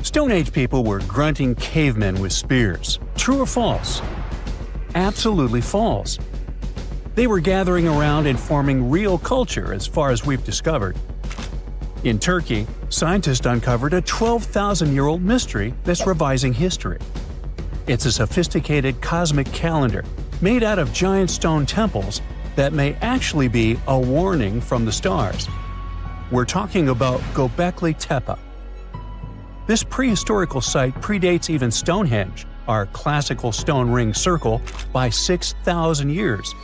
Stone Age people were grunting cavemen with spears. True or false? Absolutely false. They were gathering around and forming real culture as far as we've discovered. In Turkey, scientists uncovered a 12,000-year-old mystery that's revising history. It's a sophisticated cosmic calendar made out of giant stone temples that may actually be a warning from the stars. We're talking about Gobekli Tepe. This prehistorical site predates even Stonehenge, our classical stone ring circle, by 6,000 years.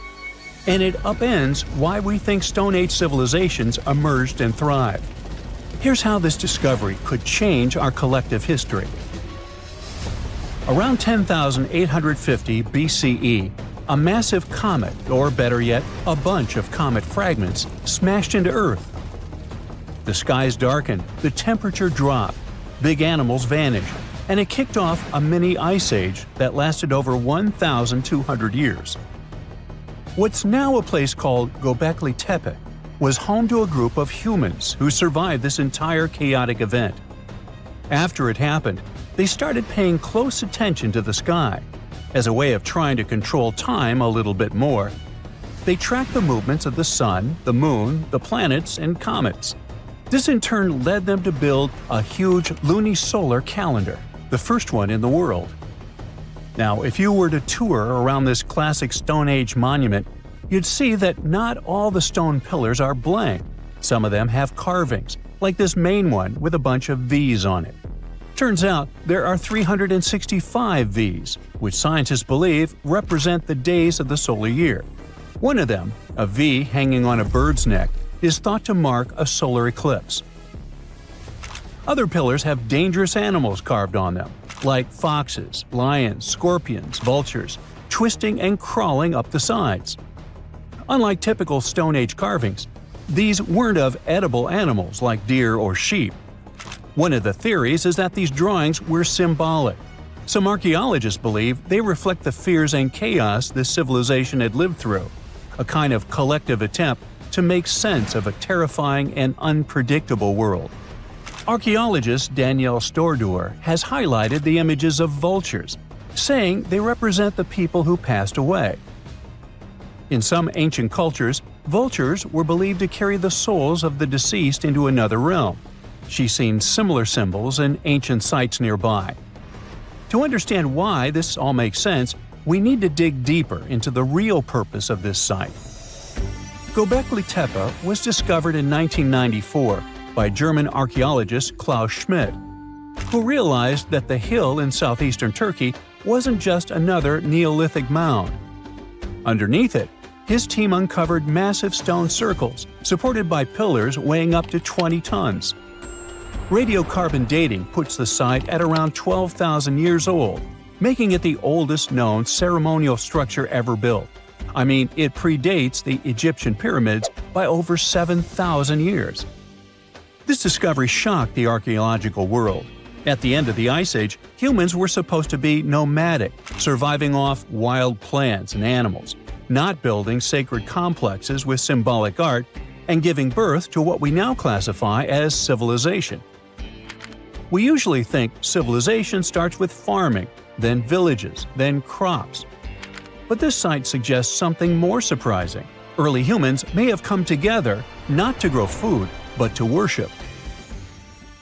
And it upends why we think Stone Age civilizations emerged and thrived. Here's how this discovery could change our collective history. Around 10,850 BCE, a massive comet, or better yet, a bunch of comet fragments, smashed into Earth. The skies darkened, the temperature dropped, big animals vanished, and it kicked off a mini ice age that lasted over 1,200 years. What's now a place called Gobekli Tepe was home to a group of humans who survived this entire chaotic event. After it happened, they started paying close attention to the sky. As a way of trying to control time a little bit more, they tracked the movements of the sun, the moon, the planets, and comets. This in turn led them to build a huge lunisolar calendar, the first one in the world. Now, if you were to tour around this classic Stone Age monument, you'd see that not all the stone pillars are blank. Some of them have carvings, like this main one with a bunch of V's on it. Turns out there are 365 V's, which scientists believe represent the days of the solar year. One of them, a V hanging on a bird's neck, is thought to mark a solar eclipse. Other pillars have dangerous animals carved on them, like foxes, lions, scorpions, vultures, twisting and crawling up the sides. Unlike typical Stone Age carvings, these weren't of edible animals like deer or sheep. One of the theories is that these drawings were symbolic. Some archaeologists believe they reflect the fears and chaos this civilization had lived through, a kind of collective attempt to make sense of a terrifying and unpredictable world. Archaeologist Danielle Stordour has highlighted the images of vultures, saying they represent the people who passed away. In some ancient cultures, vultures were believed to carry the souls of the deceased into another realm. She's seen similar symbols in ancient sites nearby. To understand why this all makes sense, we need to dig deeper into the real purpose of this site. Gobekli Tepe was discovered in 1994 by German archaeologist Klaus Schmidt, who realized that the hill in southeastern Turkey wasn't just another Neolithic mound. Underneath it, his team uncovered massive stone circles supported by pillars weighing up to 20 tons. Radiocarbon dating puts the site at around 12,000 years old, making it the oldest known ceremonial structure ever built. I mean, it predates the Egyptian pyramids by over 7,000 years. This discovery shocked the archaeological world. At the end of the Ice Age, humans were supposed to be nomadic, surviving off wild plants and animals, not building sacred complexes with symbolic art and giving birth to what we now classify as civilization. We usually think civilization starts with farming, then villages, then crops. But this site suggests something more surprising. Early humans may have come together not to grow food, but to worship.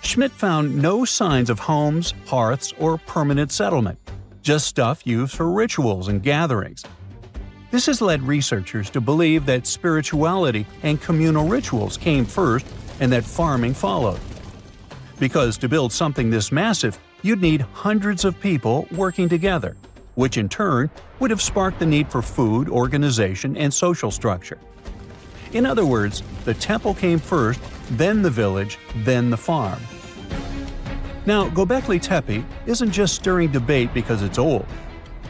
Schmidt found no signs of homes, hearths, or permanent settlement, just stuff used for rituals and gatherings. This has led researchers to believe that spirituality and communal rituals came first and that farming followed. Because to build something this massive, you'd need hundreds of people working together, which in turn would have sparked the need for food, organization, and social structure. In other words, the temple came first, then the village, then the farm. Now, Gobekli Tepe isn't just stirring debate because it's old.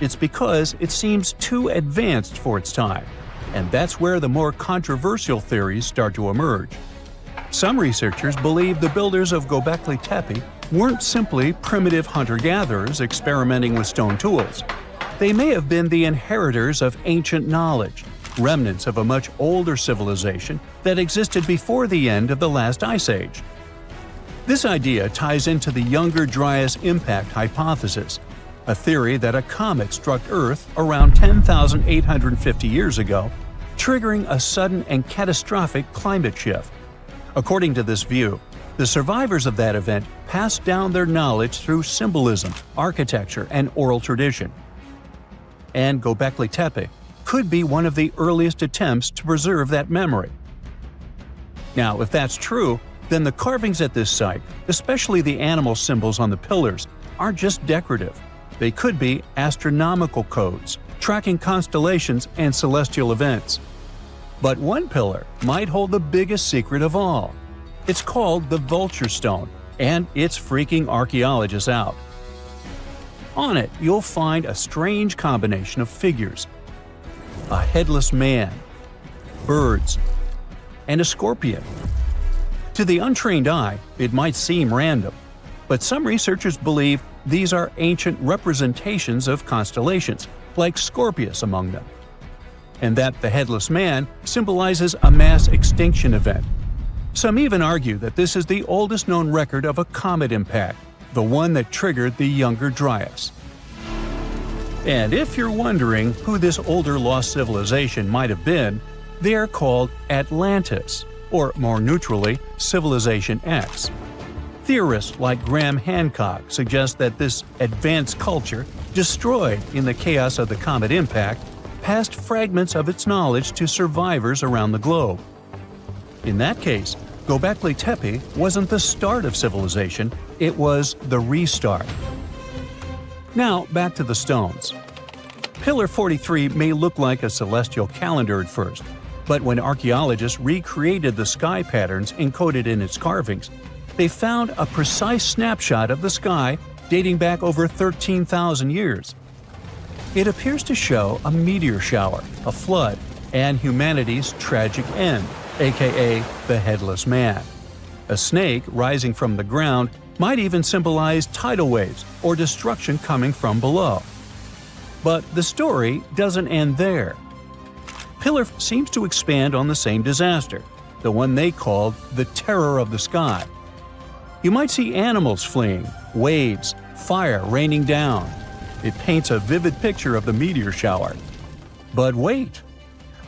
It's because it seems too advanced for its time, and that's where the more controversial theories start to emerge. Some researchers believe the builders of Gobekli Tepe weren't simply primitive hunter-gatherers experimenting with stone tools. They may have been the inheritors of ancient knowledge, remnants of a much older civilization that existed before the end of the last ice age. This idea ties into the Younger Dryas impact hypothesis, a theory that a comet struck Earth around 10,850 years ago, triggering a sudden and catastrophic climate shift. According to this view, the survivors of that event passed down their knowledge through symbolism, architecture, and oral tradition. And Gobekli Tepe could be one of the earliest attempts to preserve that memory. Now, if that's true, then the carvings at this site, especially the animal symbols on the pillars, aren't just decorative. They could be astronomical codes, tracking constellations and celestial events. But one pillar might hold the biggest secret of all. It's called the Vulture Stone, and it's freaking archaeologists out. On it, you'll find a strange combination of figures: a headless man, birds, and a scorpion. To the untrained eye, it might seem random, but some researchers believe these are ancient representations of constellations, like Scorpius among them, and that the headless man symbolizes a mass extinction event. Some even argue that this is the oldest known record of a comet impact, the one that triggered the Younger Dryas. And if you're wondering who this older lost civilization might have been, they are called Atlantis, or more neutrally, Civilization X. Theorists like Graham Hancock suggest that this advanced culture, destroyed in the chaos of the comet impact, passed fragments of its knowledge to survivors around the globe. In that case, Gobekli Tepe wasn't the start of civilization, it was the restart. Now, back to the stones. Pillar 43 may look like a celestial calendar at first, but when archaeologists recreated the sky patterns encoded in its carvings, they found a precise snapshot of the sky dating back over 13,000 years. It appears to show a meteor shower, a flood, and humanity's tragic end, aka the Headless Man. A snake rising from the ground might even symbolize tidal waves or destruction coming from below. But the story doesn't end there. Pillar seems to expand on the same disaster, the one they called the Terror of the Sky. You might see animals fleeing, waves, fire raining down. It paints a vivid picture of the meteor shower. But wait!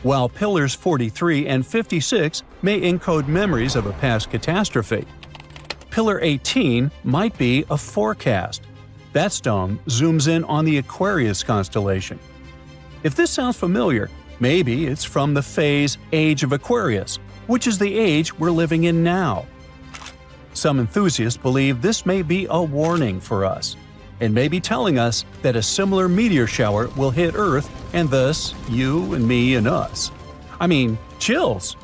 While Pillars 43 and 56 may encode memories of a past catastrophe, Pillar 18 might be a forecast. That stone zooms in on the Aquarius constellation. If this sounds familiar, maybe it's from the phase Age of Aquarius, which is the age we're living in now. Some enthusiasts believe this may be a warning for us, and may be telling us that a similar meteor shower will hit Earth and thus you and me and us. I mean, chills!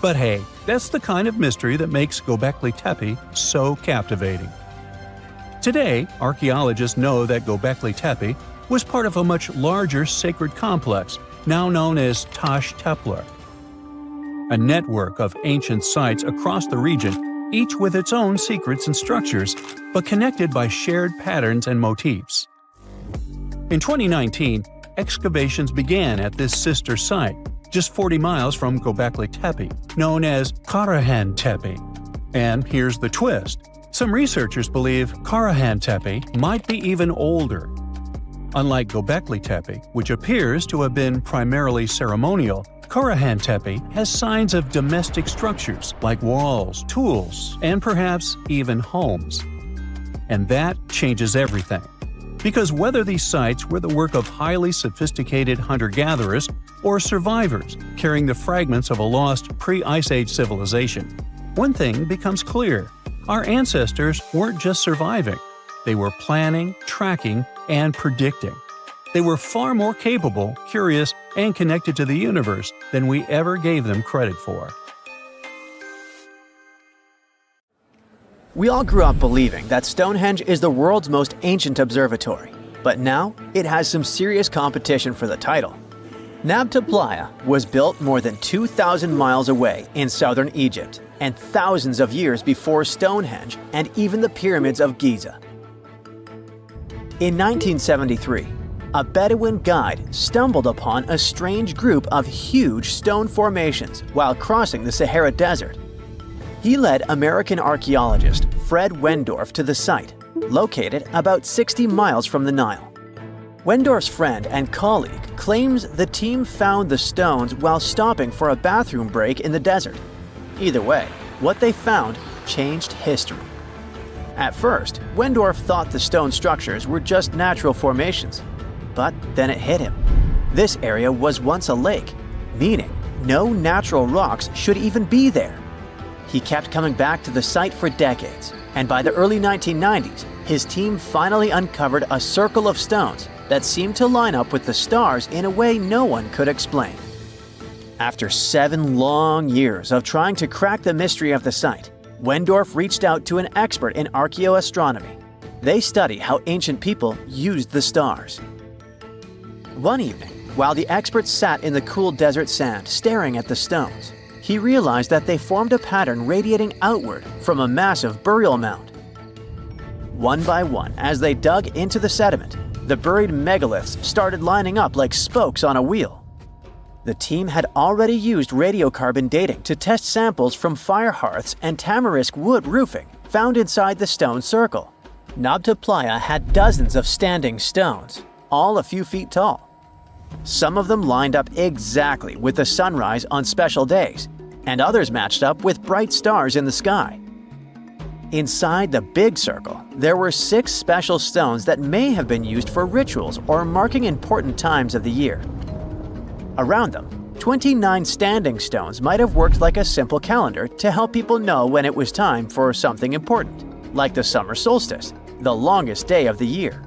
But hey, that's the kind of mystery that makes Gobekli Tepe so captivating. Today, archaeologists know that Gobekli Tepe was part of a much larger sacred complex, now known as Taj Mahal, a network of ancient sites across the region, each with its own secrets and structures, but connected by shared patterns and motifs. In 2019, excavations began at this sister site, just 40 miles from Gobekli Tepe, known as Karahan Tepe. And here's the twist. Some researchers believe Karahan Tepe might be even older. Unlike Gobekli Tepe, which appears to have been primarily ceremonial, Karahan Tepe has signs of domestic structures like walls, tools, and perhaps even homes. And that changes everything. Because whether these sites were the work of highly sophisticated hunter-gatherers or survivors carrying the fragments of a lost pre-Ice Age civilization, one thing becomes clear. Our ancestors weren't just surviving. They were planning, tracking, and predicting. They were far more capable, curious, and connected to the universe than we ever gave them credit for. We all grew up believing that Stonehenge is the world's most ancient observatory, but now it has some serious competition for the title. Nabta Playa was built more than 2,000 miles away in southern Egypt, and thousands of years before Stonehenge and even the pyramids of Giza. In 1973, a Bedouin guide stumbled upon a strange group of huge stone formations while crossing the Sahara Desert. He led American archaeologist Fred Wendorf to the site, located about 60 miles from the Nile. Wendorf's friend and colleague claims the team found the stones while stopping for a bathroom break in the desert. Either way, what they found changed history. At first, Wendorf thought the stone structures were just natural formations, but then it hit him. This area was once a lake, meaning no natural rocks should even be there. He kept coming back to the site for decades, and by the early 1990s, his team finally uncovered a circle of stones that seemed to line up with the stars in a way no one could explain. After 7 long years of trying to crack the mystery of the site, Wendorf reached out to an expert in archaeoastronomy. They study how ancient people used the stars. One evening, while the expert sat in the cool desert sand staring at the stones, he realized that they formed a pattern radiating outward from a massive burial mound. One by one, as they dug into the sediment, the buried megaliths started lining up like spokes on a wheel. The team had already used radiocarbon dating to test samples from fire hearths and tamarisk wood roofing found inside the stone circle. Nabta Playa had dozens of standing stones, all a few feet tall. Some of them lined up exactly with the sunrise on special days, and others matched up with bright stars in the sky. Inside the big circle, there were 6 special stones that may have been used for rituals or marking important times of the year. Around them, 29 standing stones might have worked like a simple calendar to help people know when it was time for something important, like the summer solstice, the longest day of the year.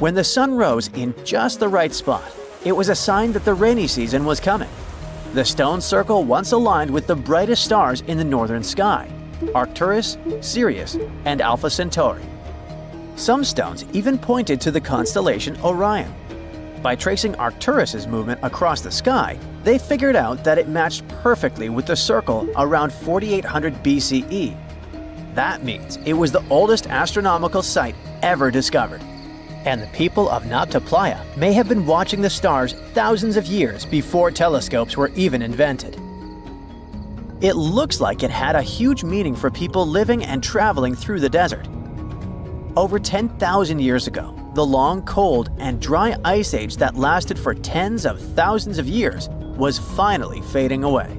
When the sun rose in just the right spot, it was a sign that the rainy season was coming. The stone circle once aligned with the brightest stars in the northern sky: Arcturus, Sirius, and Alpha Centauri. Some stones even pointed to the constellation Orion. By tracing Arcturus's movement across the sky, they figured out that it matched perfectly with the circle around 4800 BCE. That means it was the oldest astronomical site ever discovered. And the people of Nabta Playa may have been watching the stars thousands of years before telescopes were even invented. It looks like it had a huge meaning for people living and traveling through the desert. Over 10,000 years ago, the long, cold, and dry ice age that lasted for tens of thousands of years was finally fading away.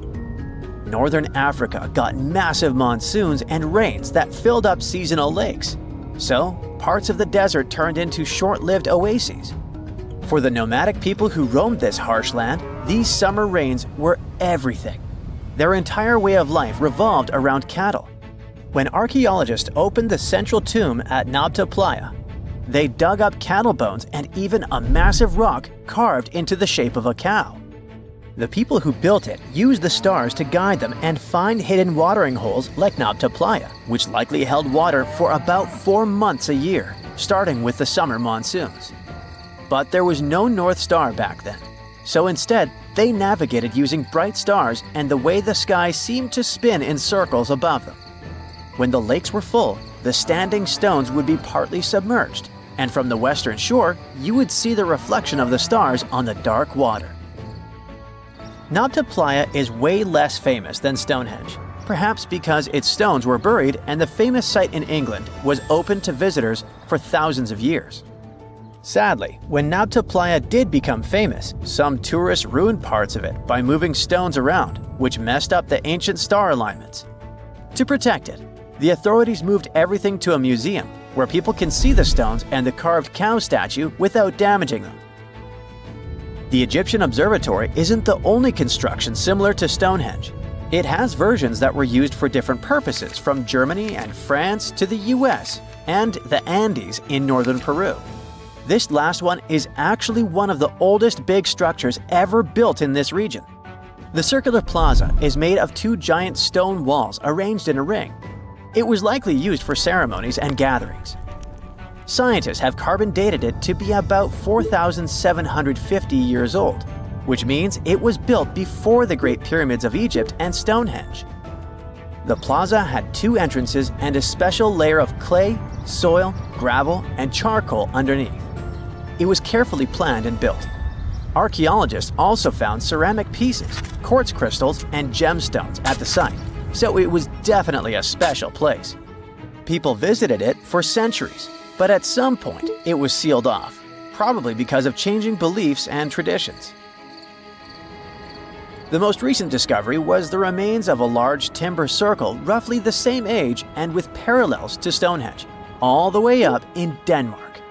Northern Africa got massive monsoons and rains that filled up seasonal lakes. So, parts of the desert turned into short-lived oases. For the nomadic people who roamed this harsh land, these summer rains were everything. Their entire way of life revolved around cattle. When archaeologists opened the central tomb at Nabta Playa, they dug up cattle bones and even a massive rock carved into the shape of a cow. The people who built it used the stars to guide them and find hidden watering holes like Nabta Playa, which likely held water for about 4 months a year, starting with the summer monsoons. But there was no North Star back then, so instead they navigated using bright stars and the way the sky seemed to spin in circles above them. When the lakes were full, the standing stones would be partly submerged, and from the western shore, you would see the reflection of the stars on the dark water. Nabta Playa is way less famous than Stonehenge, perhaps because its stones were buried and the famous site in England was open to visitors for thousands of years. Sadly, when Nabta Playa did become famous, some tourists ruined parts of it by moving stones around, which messed up the ancient star alignments. To protect it, the authorities moved everything to a museum where people can see the stones and the carved cow statue without damaging them. The Egyptian observatory isn't the only construction similar to Stonehenge. It has versions that were used for different purposes from Germany and France to the US and the Andes in northern Peru. This last one is actually one of the oldest big structures ever built in this region. The circular plaza is made of 2 giant stone walls arranged in a ring. It was likely used for ceremonies and gatherings. Scientists have carbon dated it to be about 4,750 years old, which means it was built before the Great Pyramids of Egypt and Stonehenge. The plaza had 2 entrances and a special layer of clay, soil, gravel, and charcoal underneath. It was carefully planned and built. Archaeologists also found ceramic pieces, quartz crystals, and gemstones at the site, so it was definitely a special place. People visited it for centuries, but at some point it was sealed off, probably because of changing beliefs and traditions. The most recent discovery was the remains of a large timber circle roughly the same age and with parallels to Stonehenge, all the way up in Denmark.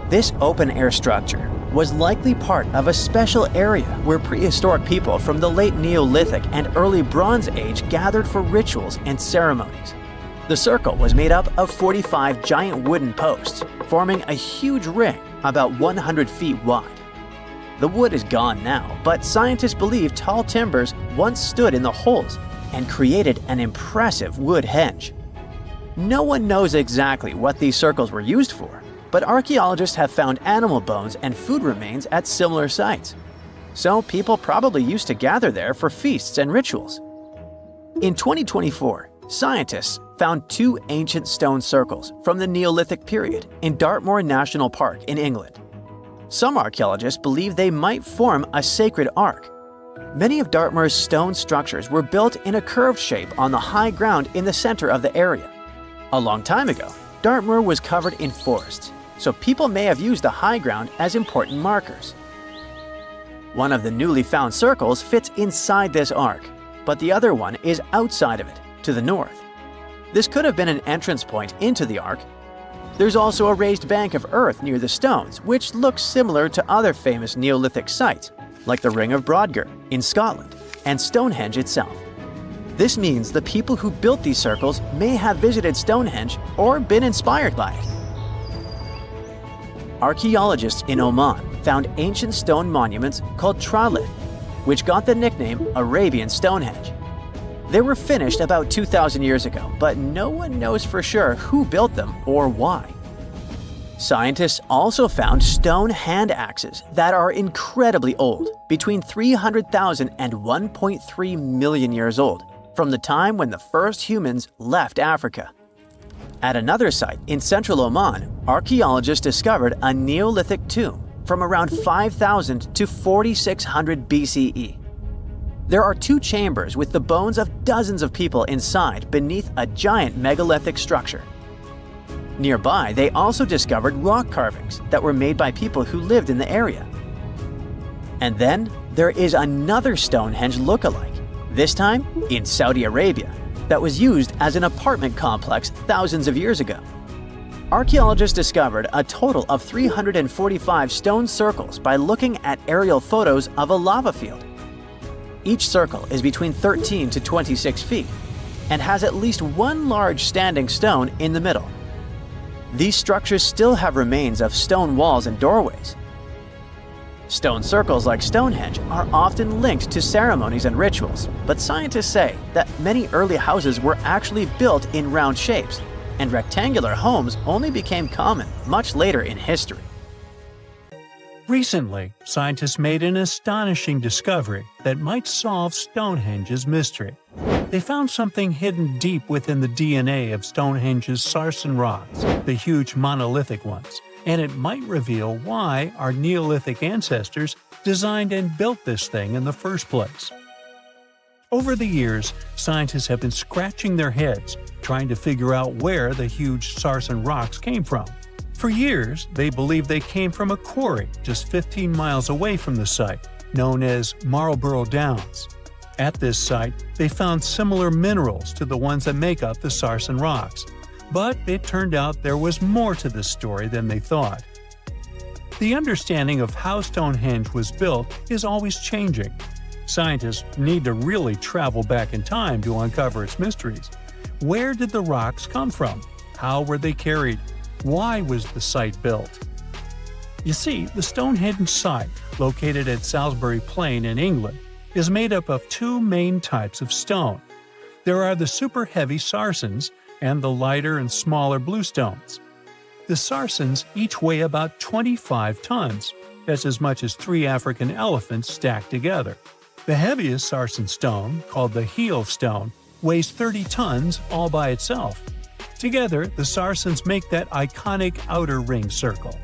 This open-air structure was likely part of a special area where prehistoric people from the late Neolithic and early Bronze Age gathered for rituals and ceremonies. The circle was made up of 45 giant wooden posts, forming a huge ring about 100 feet wide. The wood is gone now, but scientists believe tall timbers once stood in the holes and created an impressive wood henge. No one knows exactly what these circles were used for, but archaeologists have found animal bones and food remains at similar sites. So people probably used to gather there for feasts and rituals. In 2024, scientists found 2 ancient stone circles from the Neolithic period in Dartmoor National Park in England. Some archaeologists believe they might form a sacred ark. Many of Dartmoor's stone structures were built in a curved shape on the high ground in the center of the area. A long time ago, Dartmoor was covered in forests, so people may have used the high ground as important markers. One of the newly found circles fits inside this ark, but the other one is outside of it, to the north. This could have been an entrance point into the ark. There's also a raised bank of earth near the stones, which looks similar to other famous Neolithic sites, like the Ring of Brodgar in Scotland and Stonehenge itself. This means the people who built these circles may have visited Stonehenge or been inspired by it. Archaeologists in Oman found ancient stone monuments called tralith, which got the nickname Arabian Stonehenge. They were finished about 2,000 years ago, but no one knows for sure who built them or why. Scientists also found stone hand axes that are incredibly old, between 300,000 and 1.3 million years old, from the time when the first humans left Africa. At another site in central Oman, archaeologists discovered a Neolithic tomb from around 5000 to 4600 BCE. There are 2 chambers with the bones of dozens of people inside beneath a giant megalithic structure. Nearby, they also discovered rock carvings that were made by people who lived in the area. And then there is another Stonehenge look-alike, this time in Saudi Arabia, that was used as an apartment complex thousands of years ago. Archaeologists discovered a total of 345 stone circles by looking at aerial photos of a lava field. Each circle is between 13 to 26 feet and has at least one large standing stone in the middle. These structures still have remains of stone walls and doorways. Stone circles like Stonehenge are often linked to ceremonies and rituals, but scientists say that many early houses were actually built in round shapes, and rectangular homes only became common much later in history. Recently, scientists made an astonishing discovery that might solve Stonehenge's mystery. They found something hidden deep within the DNA of Stonehenge's sarsen rocks, the huge monolithic ones, and it might reveal why our Neolithic ancestors designed and built this thing in the first place. Over the years, scientists have been scratching their heads trying to figure out where the huge sarsen rocks came from. For years, they believed they came from a quarry just 15 miles away from the site, known as Marlborough Downs. At this site, they found similar minerals to the ones that make up the sarsen rocks. But it turned out there was more to this story than they thought. The understanding of how Stonehenge was built is always changing. Scientists need to really travel back in time to uncover its mysteries. Where did the rocks come from? How were they carried? Why was the site built? You see, the Stonehenge site, located at Salisbury Plain in England, is made up of 2 main types of stone. There are the super heavy sarsens and the lighter and smaller bluestones. The sarsens each weigh about 25 tons. That's as much as 3 African elephants stacked together. The heaviest sarsen stone, called the heel stone, weighs 30 tons all by itself. Together, the sarsens make that iconic outer ring circle.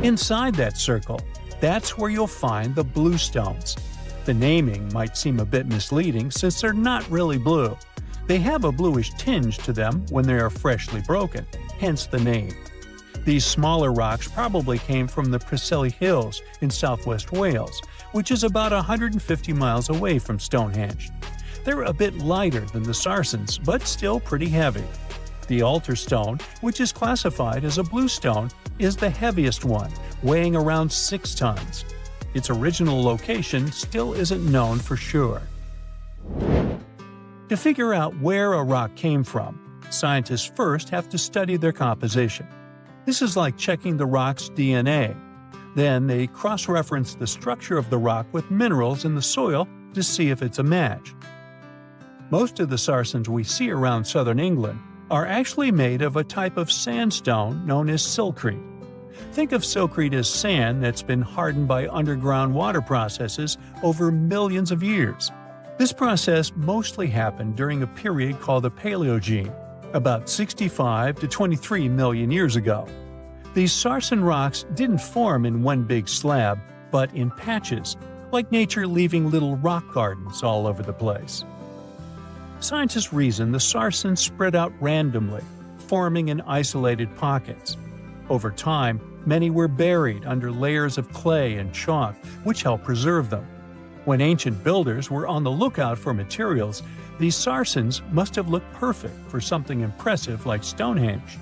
Inside that circle, that's where you'll find the blue stones. The naming might seem a bit misleading since they're not really blue. They have a bluish tinge to them when they are freshly broken, hence the name. These smaller rocks probably came from the Preseli Hills in southwest Wales, which is about 150 miles away from Stonehenge. They're a bit lighter than the Sarsens, but still pretty heavy. The altar stone, which is classified as a blue stone, is the heaviest one, weighing around 6 tons. Its original location still isn't known for sure. To figure out where a rock came from, scientists first have to study their composition. This is like checking the rock's DNA. Then they cross-reference the structure of the rock with minerals in the soil to see if it's a match. Most of the Sarsens we see around southern England are actually made of a type of sandstone known as silcrete. Think of silcrete as sand that's been hardened by underground water processes over millions of years. This process mostly happened during a period called the Paleogene, about 65 to 23 million years ago. These Sarsen rocks didn't form in one big slab, but in patches, like nature leaving little rock gardens all over the place. Scientists reason the Sarsens spread out randomly, forming in isolated pockets. Over time, many were buried under layers of clay and chalk, which helped preserve them. When ancient builders were on the lookout for materials, these Sarsens must have looked perfect for something impressive like Stonehenge.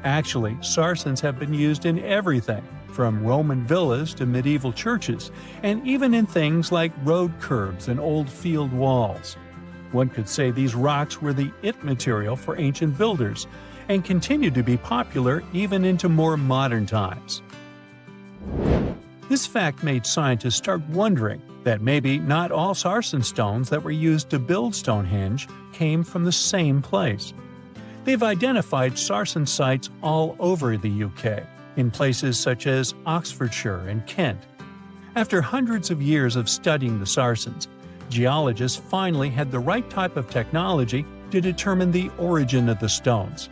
Actually, Sarsens have been used in everything, from Roman villas to medieval churches, and even in things like road curbs and old field walls. One could say these rocks were the it material for ancient builders, and continue to be popular even into more modern times. This fact made scientists start wondering that maybe not all Sarsen stones that were used to build Stonehenge came from the same place. They've identified Sarsen sites all over the UK, in places such as Oxfordshire and Kent. After hundreds of years of studying the Sarsens, geologists finally had the right type of technology to determine the origin of the stones.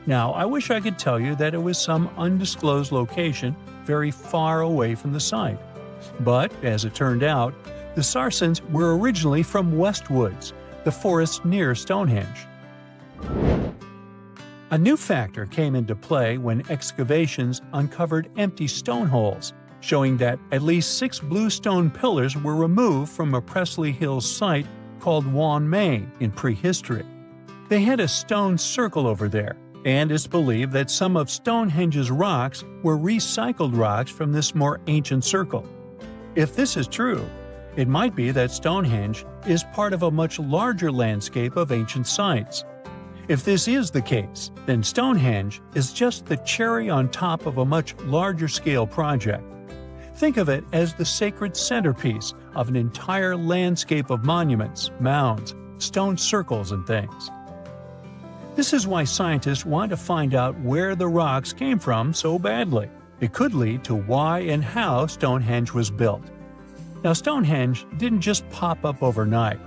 Now, I wish I could tell you that it was some undisclosed location very far away from the site. But, as it turned out, the Sarsens were originally from Westwoods, the forest near Stonehenge. A new factor came into play when excavations uncovered empty stone holes, showing that at least 6 blue stone pillars were removed from a Preseli Hills site called Wan Main in Prehistoric. They had a stone circle over there, and it's believed that some of Stonehenge's rocks were recycled rocks from this more ancient circle. If this is true, it might be that Stonehenge is part of a much larger landscape of ancient sites. If this is the case, then Stonehenge is just the cherry on top of a much larger scale project. Think of it as the sacred centerpiece of an entire landscape of monuments, mounds, stone circles, and things. This is why scientists want to find out where the rocks came from so badly. It could lead to why and how Stonehenge was built. Now, Stonehenge didn't just pop up overnight.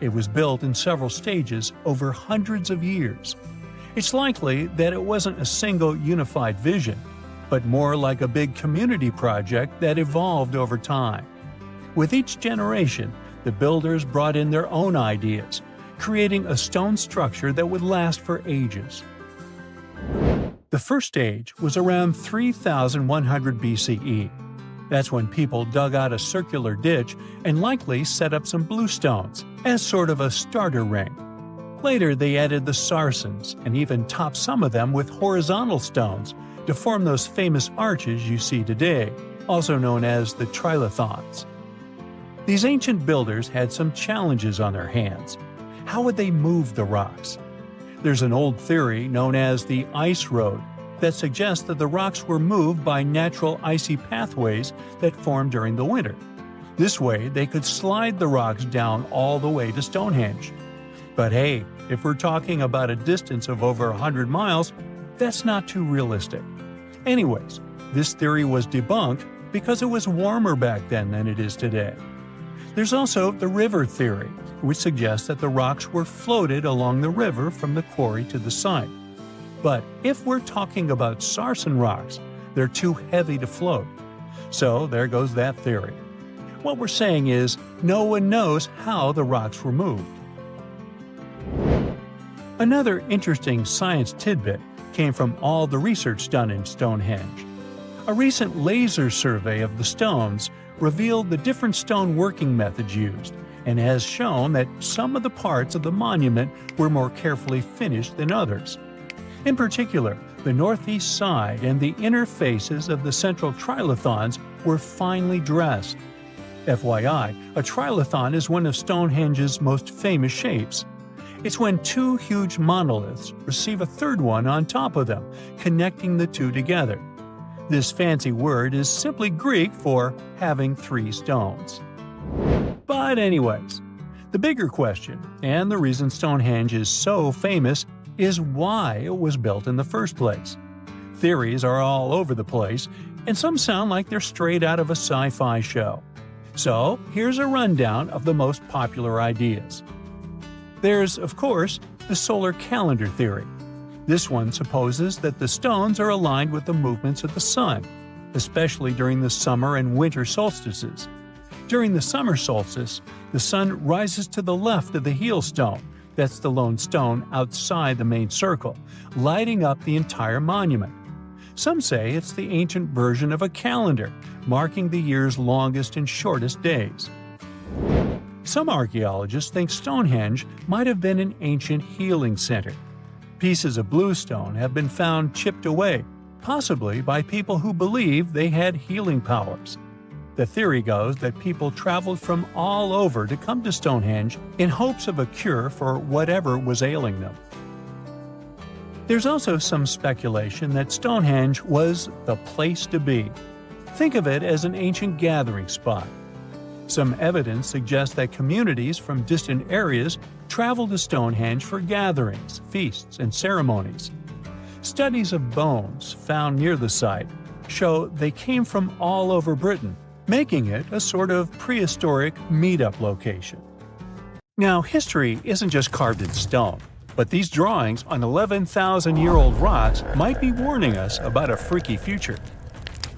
It was built in several stages over hundreds of years. It's likely that it wasn't a single unified vision, but more like a big community project that evolved over time. With each generation, the builders brought in their own ideas, creating a stone structure that would last for ages. The first stage was around 3100 BCE. That's when people dug out a circular ditch and likely set up some bluestones as sort of a starter ring. Later, they added the Sarsens and even topped some of them with horizontal stones to form those famous arches you see today, also known as the trilithons. These ancient builders had some challenges on their hands. How would they move the rocks? There's an old theory known as the ice road that suggests that the rocks were moved by natural icy pathways that formed during the winter. This way, they could slide the rocks down all the way to Stonehenge. But hey, if we're talking about a distance of over 100 miles, that's not too realistic. Anyways, this theory was debunked because it was warmer back then than it is today. There's also the river theory, which suggests that the rocks were floated along the river from the quarry to the site. But if we're talking about Sarsen rocks, they're too heavy to float. So there goes that theory. What we're saying is, no one knows how the rocks were moved. Another interesting science tidbit came from all the research done in Stonehenge. A recent laser survey of the stones revealed the different stone working methods used, and has shown that some of the parts of the monument were more carefully finished than others. In particular, the northeast side and the inner faces of the central trilithons were finely dressed. FYI, a trilithon is one of Stonehenge's most famous shapes. It's when two huge monoliths receive a third one on top of them, connecting the two together. This fancy word is simply Greek for having three stones. But anyways, the bigger question, and the reason Stonehenge is so famous, is why it was built in the first place. Theories are all over the place, and some sound like they're straight out of a sci-fi show. So here's a rundown of the most popular ideas. There's, of course, the solar calendar theory. This one supposes that the stones are aligned with the movements of the sun, especially during the summer and winter solstices. During the summer solstice, the sun rises to the left of the heel stone, that's the lone stone outside the main circle, lighting up the entire monument. Some say it's the ancient version of a calendar, marking the year's longest and shortest days. Some archaeologists think Stonehenge might have been an ancient healing center. Pieces of bluestone have been found chipped away, possibly by people who believed they had healing powers. The theory goes that people traveled from all over to come to Stonehenge in hopes of a cure for whatever was ailing them. There's also some speculation that Stonehenge was the place to be. Think of it as an ancient gathering spot. Some evidence suggests that communities from distant areas traveled to Stonehenge for gatherings, feasts, and ceremonies. Studies of bones found near the site show they came from all over Britain, making it a sort of prehistoric meetup location. Now, history isn't just carved in stone, but these drawings on 11,000-year-old rocks might be warning us about a freaky future.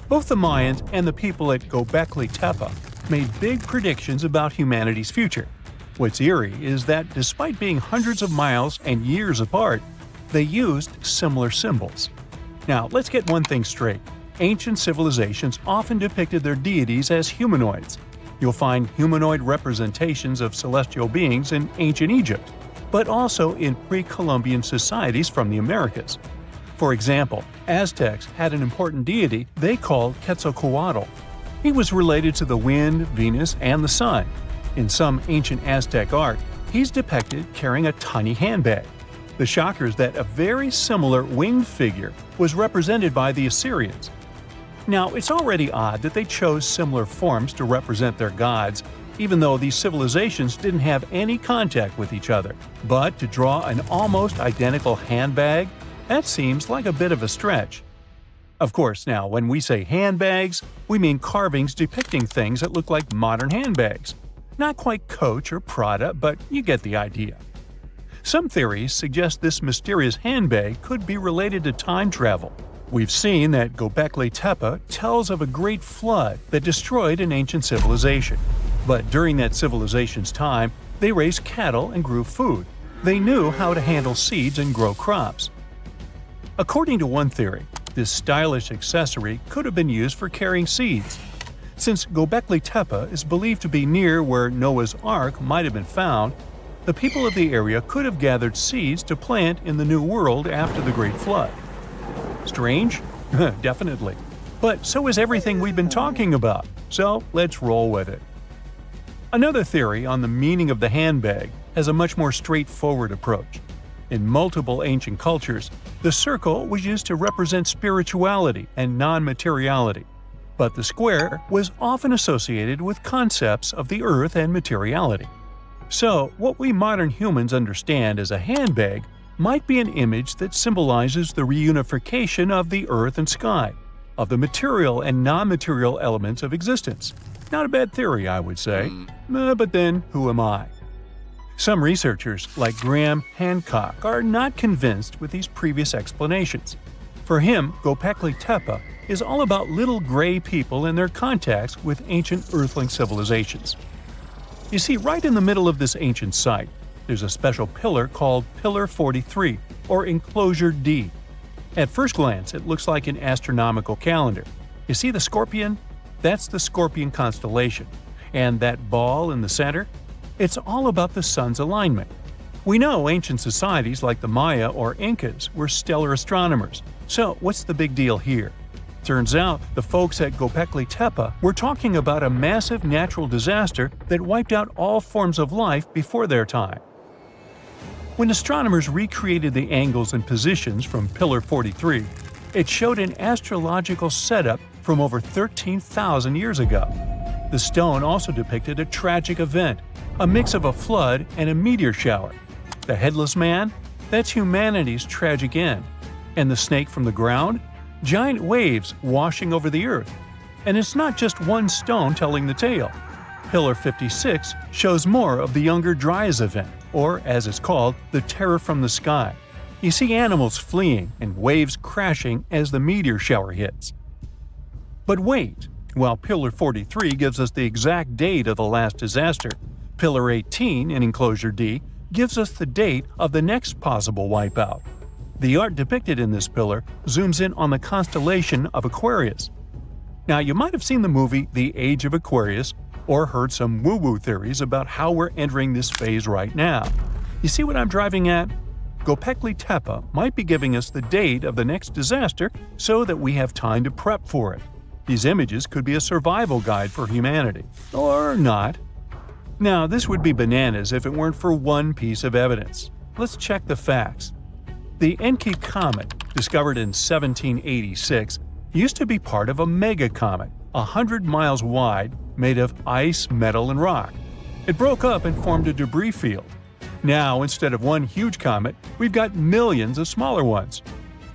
Both the Mayans and the people at Gobekli Tepe made big predictions about humanity's future. What's eerie is that despite being hundreds of miles and years apart, they used similar symbols. Now, let's get one thing straight. Ancient civilizations often depicted their deities as humanoids. You'll find humanoid representations of celestial beings in ancient Egypt, but also in pre-Columbian societies from the Americas. For example, Aztecs had an important deity they called Quetzalcoatl. He was related to the wind, Venus, and the sun. In some ancient Aztec art, he's depicted carrying a tiny handbag. The shocker is that a very similar winged figure was represented by the Assyrians. Now, it's already odd that they chose similar forms to represent their gods, even though these civilizations didn't have any contact with each other. But to draw an almost identical handbag? That seems like a bit of a stretch. Of course, now, when we say handbags, we mean carvings depicting things that look like modern handbags. Not quite Coach or Prada, but you get the idea. Some theories suggest this mysterious handbag could be related to time travel. We've seen that Gobekli Tepe tells of a great flood that destroyed an ancient civilization. But during that civilization's time, they raised cattle and grew food. They knew how to handle seeds and grow crops. According to one theory, this stylish accessory could have been used for carrying seeds. Since Gobekli Tepe is believed to be near where Noah's Ark might have been found, the people of the area could have gathered seeds to plant in the New World after the Great Flood. Strange? Definitely. But so is everything we've been talking about, so let's roll with it. Another theory on the meaning of the handbag has a much more straightforward approach. In multiple ancient cultures, the circle was used to represent spirituality and non-materiality, but the square was often associated with concepts of the earth and materiality. So, what we modern humans understand as a handbag might be an image that symbolizes the reunification of the earth and sky, of the material and non-material elements of existence. Not a bad theory, I would say. But then, who am I? Some researchers, like Graham Hancock, are not convinced with these previous explanations. For him, Gobekli Tepe is all about little gray people and their contacts with ancient earthling civilizations. You see, right in the middle of this ancient site, There's a special pillar called Pillar 43, or Enclosure D. At first glance, it looks like an astronomical calendar. You see the scorpion? That's the Scorpion constellation. And that ball in the center? It's all about the sun's alignment. We know ancient societies like the Maya or Incas were stellar astronomers. So what's the big deal here? Turns out the folks at Gobekli Tepe were talking about a massive natural disaster that wiped out all forms of life before their time. When astronomers recreated the angles and positions from Pillar 43, it showed an astrological setup from over 13,000 years ago. The stone also depicted a tragic event, a mix of a flood and a meteor shower. The headless man? That's humanity's tragic end. And the snake from the ground? Giant waves washing over the earth. And it's not just one stone telling the tale. Pillar 56 shows more of the Younger Dryas event, or as it's called, the terror from the sky. You see animals fleeing and waves crashing as the meteor shower hits. But wait, while Pillar 43 gives us the exact date of the last disaster, Pillar 18 in Enclosure D gives us the date of the next possible wipeout. The art depicted in this pillar zooms in on the constellation of Aquarius. Now, you might have seen the movie The Age of Aquarius or heard some woo-woo theories about how we're entering this phase right now. You see what I'm driving at? Gobekli Tepe might be giving us the date of the next disaster so that we have time to prep for it. These images could be a survival guide for humanity. Or not. Now, this would be bananas if it weren't for one piece of evidence. Let's check the facts. The Enki comet, discovered in 1786, used to be part of a megacomet, 100 miles wide, made of ice, metal, and rock. It broke up and formed a debris field. Now, instead of one huge comet, we've got millions of smaller ones.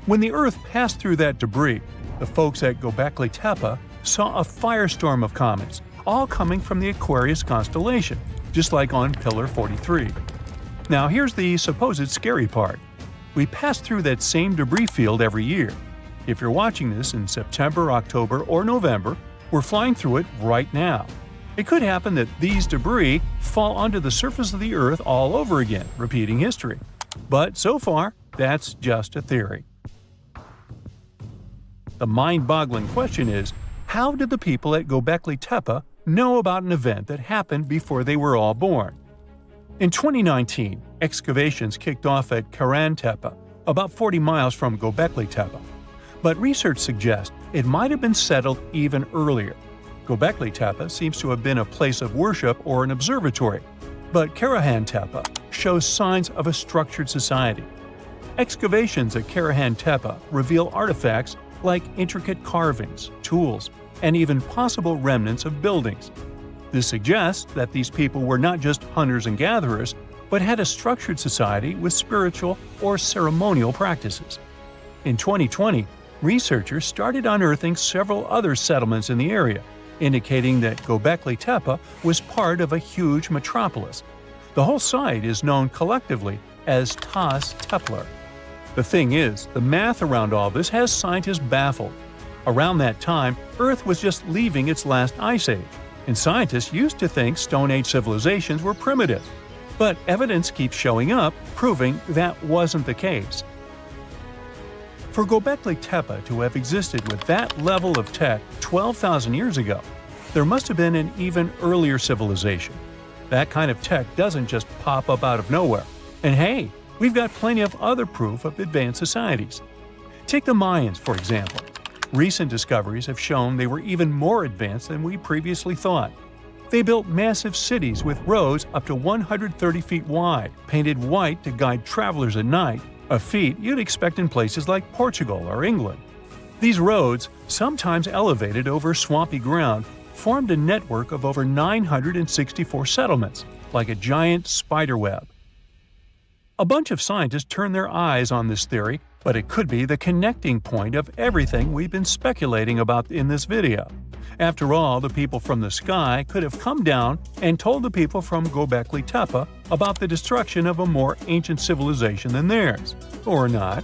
When the Earth passed through that debris, the folks at Gobekli Tepe saw a firestorm of comets, all coming from the Aquarius constellation, just like on Pillar 43. Now here's the supposed scary part. We pass through that same debris field every year. If you're watching this in September, October, or November, we're flying through it right now. It could happen that these debris fall onto the surface of the Earth all over again, repeating history. But so far, that's just a theory. The mind-boggling question is, how did the people at Gobekli Tepe know about an event that happened before they were all born? In 2019, excavations kicked off at Karan Tepe, about 40 miles from Gobekli Tepe. But research suggests it might have been settled even earlier. Gobekli Tepe seems to have been a place of worship or an observatory, but Karahan Tepe shows signs of a structured society. Excavations at Karahan Tepe reveal artifacts like intricate carvings, tools, and even possible remnants of buildings. This suggests that these people were not just hunters and gatherers, but had a structured society with spiritual or ceremonial practices. In 2020, researchers started unearthing several other settlements in the area, indicating that Gobekli Tepe was part of a huge metropolis. The whole site is known collectively as Tas Tepler. The thing is, the math around all this has scientists baffled. Around that time, Earth was just leaving its last ice age, and scientists used to think Stone Age civilizations were primitive. But evidence keeps showing up, proving that wasn't the case. For Gobekli Tepe to have existed with that level of tech 12,000 years ago, there must have been an even earlier civilization. That kind of tech doesn't just pop up out of nowhere. And hey, we've got plenty of other proof of advanced societies. Take the Mayans, for example. Recent discoveries have shown they were even more advanced than we previously thought. They built massive cities with roads up to 130 feet wide, painted white to guide travelers at night, a feat you'd expect in places like Portugal or England. These roads, sometimes elevated over swampy ground, formed a network of over 964 settlements, like a giant spider web. A bunch of scientists turned their eyes on this theory, but it could be the connecting point of everything we've been speculating about in this video. After all, the people from the sky could have come down and told the people from Gobekli Tepe about the destruction of a more ancient civilization than theirs. Or not.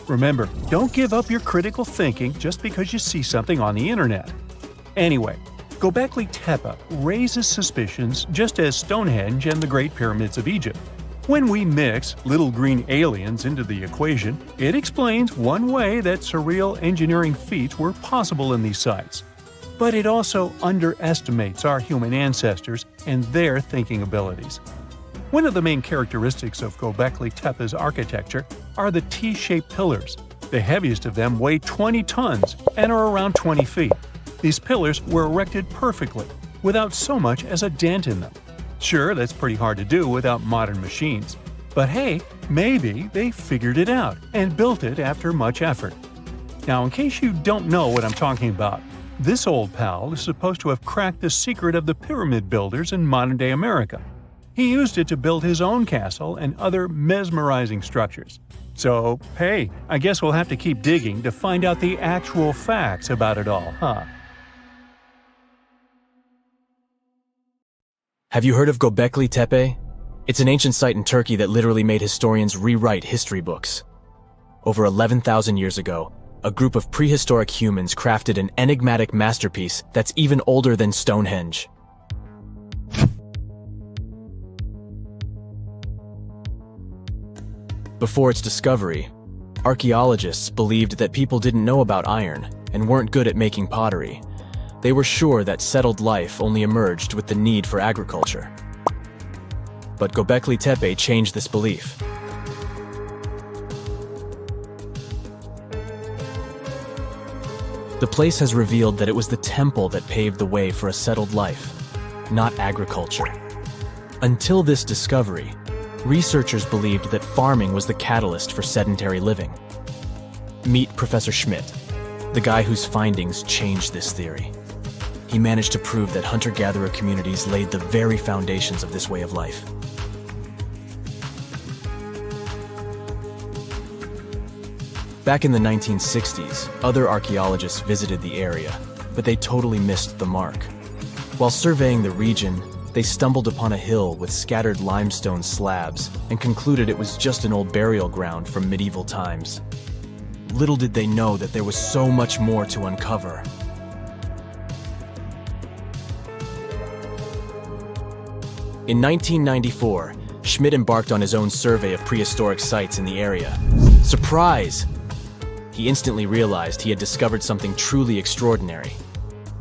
Remember, don't give up your critical thinking just because you see something on the internet. Anyway, Gobekli Tepe raises suspicions just as Stonehenge and the Great Pyramids of Egypt. When we mix little green aliens into the equation, it explains one way that surreal engineering feats were possible in these sites. But it also underestimates our human ancestors and their thinking abilities. One of the main characteristics of Gobekli Tepe's architecture are the T-shaped pillars. The heaviest of them weigh 20 tons and are around 20 feet. These pillars were erected perfectly, without so much as a dent in them. Sure, that's pretty hard to do without modern machines. But hey, maybe they figured it out and built it after much effort. Now, in case you don't know what I'm talking about, this old pal is supposed to have cracked the secret of the pyramid builders in modern-day America. He used it to build his own castle and other mesmerizing structures. So, hey, I guess we'll have to keep digging to find out the actual facts about it all, huh? Have you heard of Gobekli Tepe? It's an ancient site in Turkey that literally made historians rewrite history books. Over 11,000 years ago, a group of prehistoric humans crafted an enigmatic masterpiece that's even older than Stonehenge. Before its discovery, archaeologists believed that people didn't know about iron and weren't good at making pottery. They were sure that settled life only emerged with the need for agriculture. But Gobekli Tepe changed this belief. The place has revealed that it was the temple that paved the way for a settled life, not agriculture. Until this discovery, researchers believed that farming was the catalyst for sedentary living. Meet Professor Schmidt, the guy whose findings changed this theory. He managed to prove that hunter-gatherer communities laid the very foundations of this way of life. Back in the 1960s, other archaeologists visited the area, but they totally missed the mark. While surveying the region, they stumbled upon a hill with scattered limestone slabs and concluded it was just an old burial ground from medieval times. Little did they know that there was so much more to uncover. In 1994, Schmidt embarked on his own survey of prehistoric sites in the area. Surprise! He instantly realized he had discovered something truly extraordinary.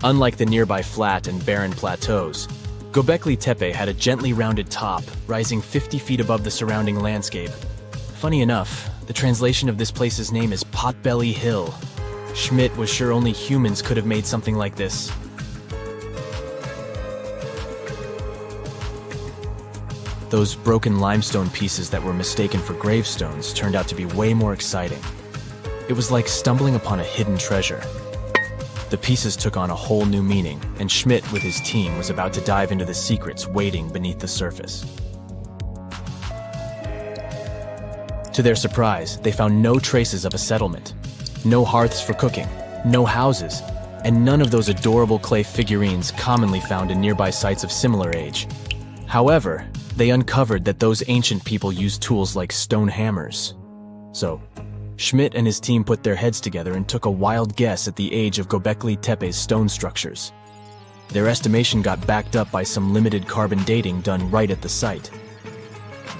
Unlike the nearby flat and barren plateaus, Gobekli Tepe had a gently rounded top, rising 50 feet above the surrounding landscape. Funny enough, the translation of this place's name is Potbelly Hill. Schmidt was sure only humans could have made something like this. Those broken limestone pieces that were mistaken for gravestones turned out to be way more exciting. It was like stumbling upon a hidden treasure. The pieces took on a whole new meaning, and Schmidt with his team was about to dive into the secrets waiting beneath the surface. To their surprise, they found no traces of a settlement. No hearths for cooking, no houses, and none of those adorable clay figurines commonly found in nearby sites of similar age. However, they uncovered that those ancient people used tools like stone hammers. So, Schmidt and his team put their heads together and took a wild guess at the age of Gobekli Tepe's stone structures. Their estimation got backed up by some limited carbon dating done right at the site.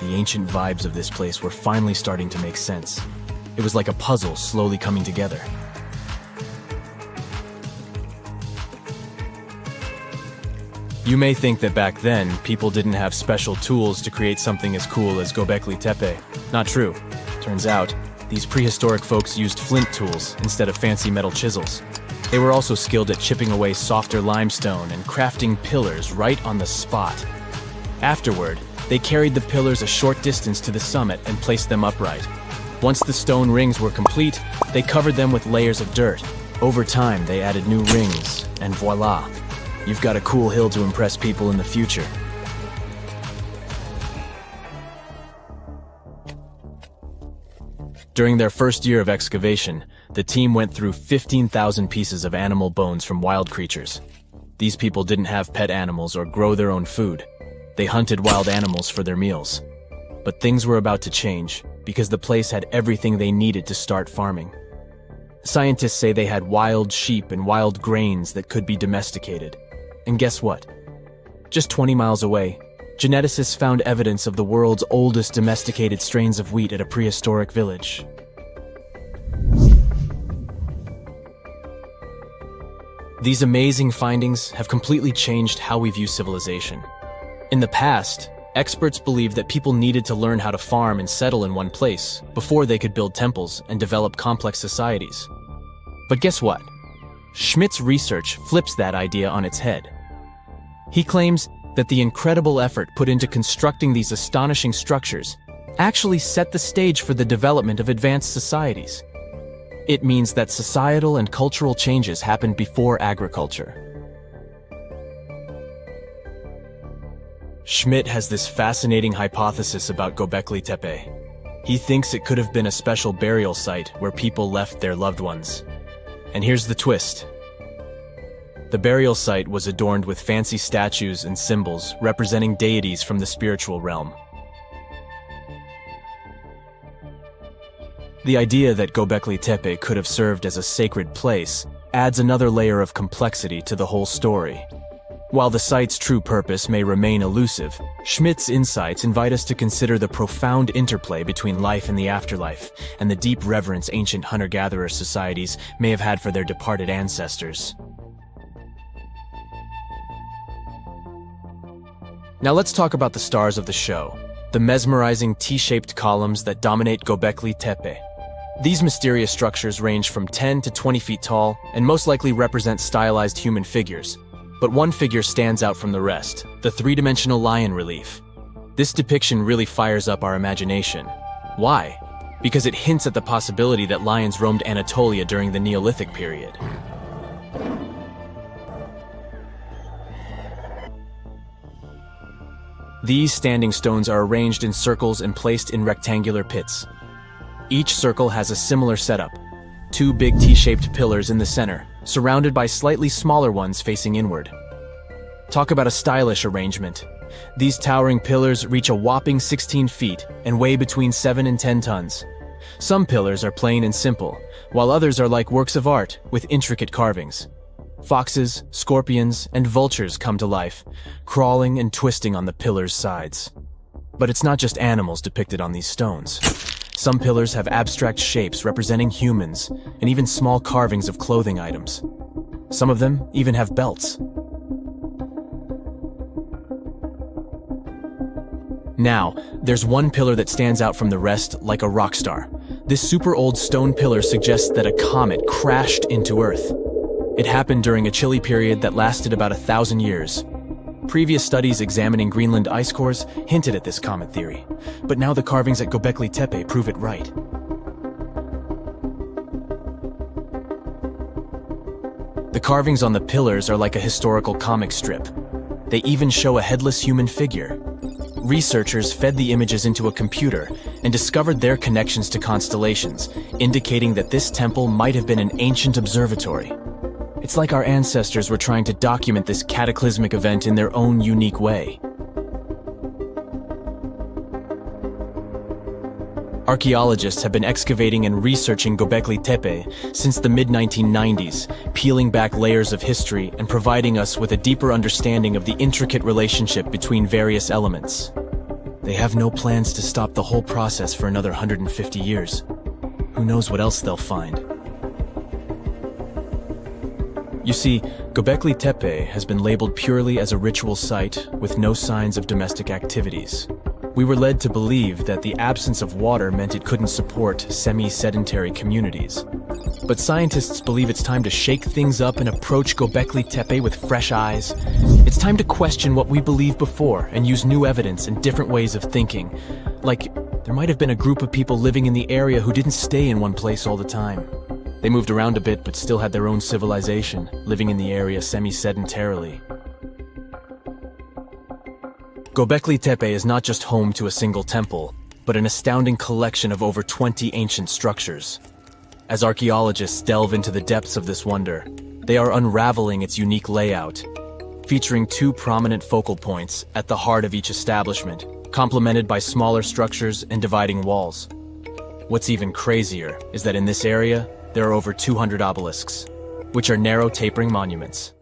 The ancient vibes of this place were finally starting to make sense. It was like a puzzle slowly coming together. You may think that back then, people didn't have special tools to create something as cool as Gobekli Tepe. Not true. Turns out, these prehistoric folks used flint tools instead of fancy metal chisels. They were also skilled at chipping away softer limestone and crafting pillars right on the spot. Afterward, they carried the pillars a short distance to the summit and placed them upright. Once the stone rings were complete, they covered them with layers of dirt. Over time, they added new rings, and voila! You've got a cool hill to impress people in the future. During their first year of excavation, the team went through 15,000 pieces of animal bones from wild creatures. These people didn't have pet animals or grow their own food. They hunted wild animals for their meals. But things were about to change, because the place had everything they needed to start farming. Scientists say they had wild sheep and wild grains that could be domesticated. And guess what? Just 20 miles away, Geneticists found evidence of the world's oldest domesticated strains of wheat at a prehistoric village. These amazing findings have completely changed how we view civilization. In the past, experts believed that people needed to learn how to farm and settle in one place before they could build temples and develop complex societies. But guess what? Schmidt's research flips that idea on its head. He claims that the incredible effort put into constructing these astonishing structures actually set the stage for the development of advanced societies. It means that societal and cultural changes happened before agriculture. Schmidt has this fascinating hypothesis about Göbekli Tepe. He thinks it could have been a special burial site where people left their loved ones. And here's the twist. The burial site was adorned with fancy statues and symbols representing deities from the spiritual realm. The idea that Göbekli Tepe could have served as a sacred place adds another layer of complexity to the whole story. While the site's true purpose may remain elusive, Schmidt's insights invite us to consider the profound interplay between life and the afterlife, and the deep reverence ancient hunter-gatherer societies may have had for their departed ancestors. Now let's talk about the stars of the show, the mesmerizing T-shaped columns that dominate Göbekli Tepe. These mysterious structures range from 10 to 20 feet tall and most likely represent stylized human figures. But one figure stands out from the rest, the three-dimensional lion relief. This depiction really fires up our imagination. Why? Because it hints at the possibility that lions roamed Anatolia during the Neolithic period. These standing stones are arranged in circles and placed in rectangular pits. Each circle has a similar setup. Two big T-shaped pillars in the center, surrounded by slightly smaller ones facing inward. Talk about a stylish arrangement. These towering pillars reach a whopping 16 feet and weigh between 7 and 10 tons. Some pillars are plain and simple, while others are like works of art with intricate carvings. Foxes, scorpions, and vultures come to life, crawling and twisting on the pillars' sides. But it's not just animals depicted on these stones. Some pillars have abstract shapes representing humans, and even small carvings of clothing items. Some of them even have belts. Now, there's one pillar that stands out from the rest like a rock star. This super old stone pillar suggests that a comet crashed into Earth. It happened during a chilly period that lasted about 1,000 years. Previous studies examining Greenland ice cores hinted at this comet theory, but now the carvings at Göbekli Tepe prove it right. The carvings on the pillars are like a historical comic strip. They even show a headless human figure. Researchers fed the images into a computer and discovered their connections to constellations, indicating that this temple might have been an ancient observatory. It's like our ancestors were trying to document this cataclysmic event in their own unique way. Archaeologists have been excavating and researching Göbekli Tepe since the mid-1990s, peeling back layers of history and providing us with a deeper understanding of the intricate relationship between various elements. They have no plans to stop the whole process for another 150 years. Who knows what else they'll find? You see, Göbekli Tepe has been labeled purely as a ritual site with no signs of domestic activities. We were led to believe that the absence of water meant it couldn't support semi-sedentary communities. But scientists believe it's time to shake things up and approach Göbekli Tepe with fresh eyes. It's time to question what we believed before and use new evidence and different ways of thinking. Like, there might have been a group of people living in the area who didn't stay in one place all the time. They moved around a bit but still had their own civilization, living in the area semi-sedentarily. Göbekli Tepe is not just home to a single temple, but an astounding collection of over 20 ancient structures. As archaeologists delve into the depths of this wonder, they are unraveling its unique layout, featuring two prominent focal points at the heart of each establishment, complemented by smaller structures and dividing walls. What's even crazier is that in this area, there are over 200 obelisks, which are narrow tapering monuments.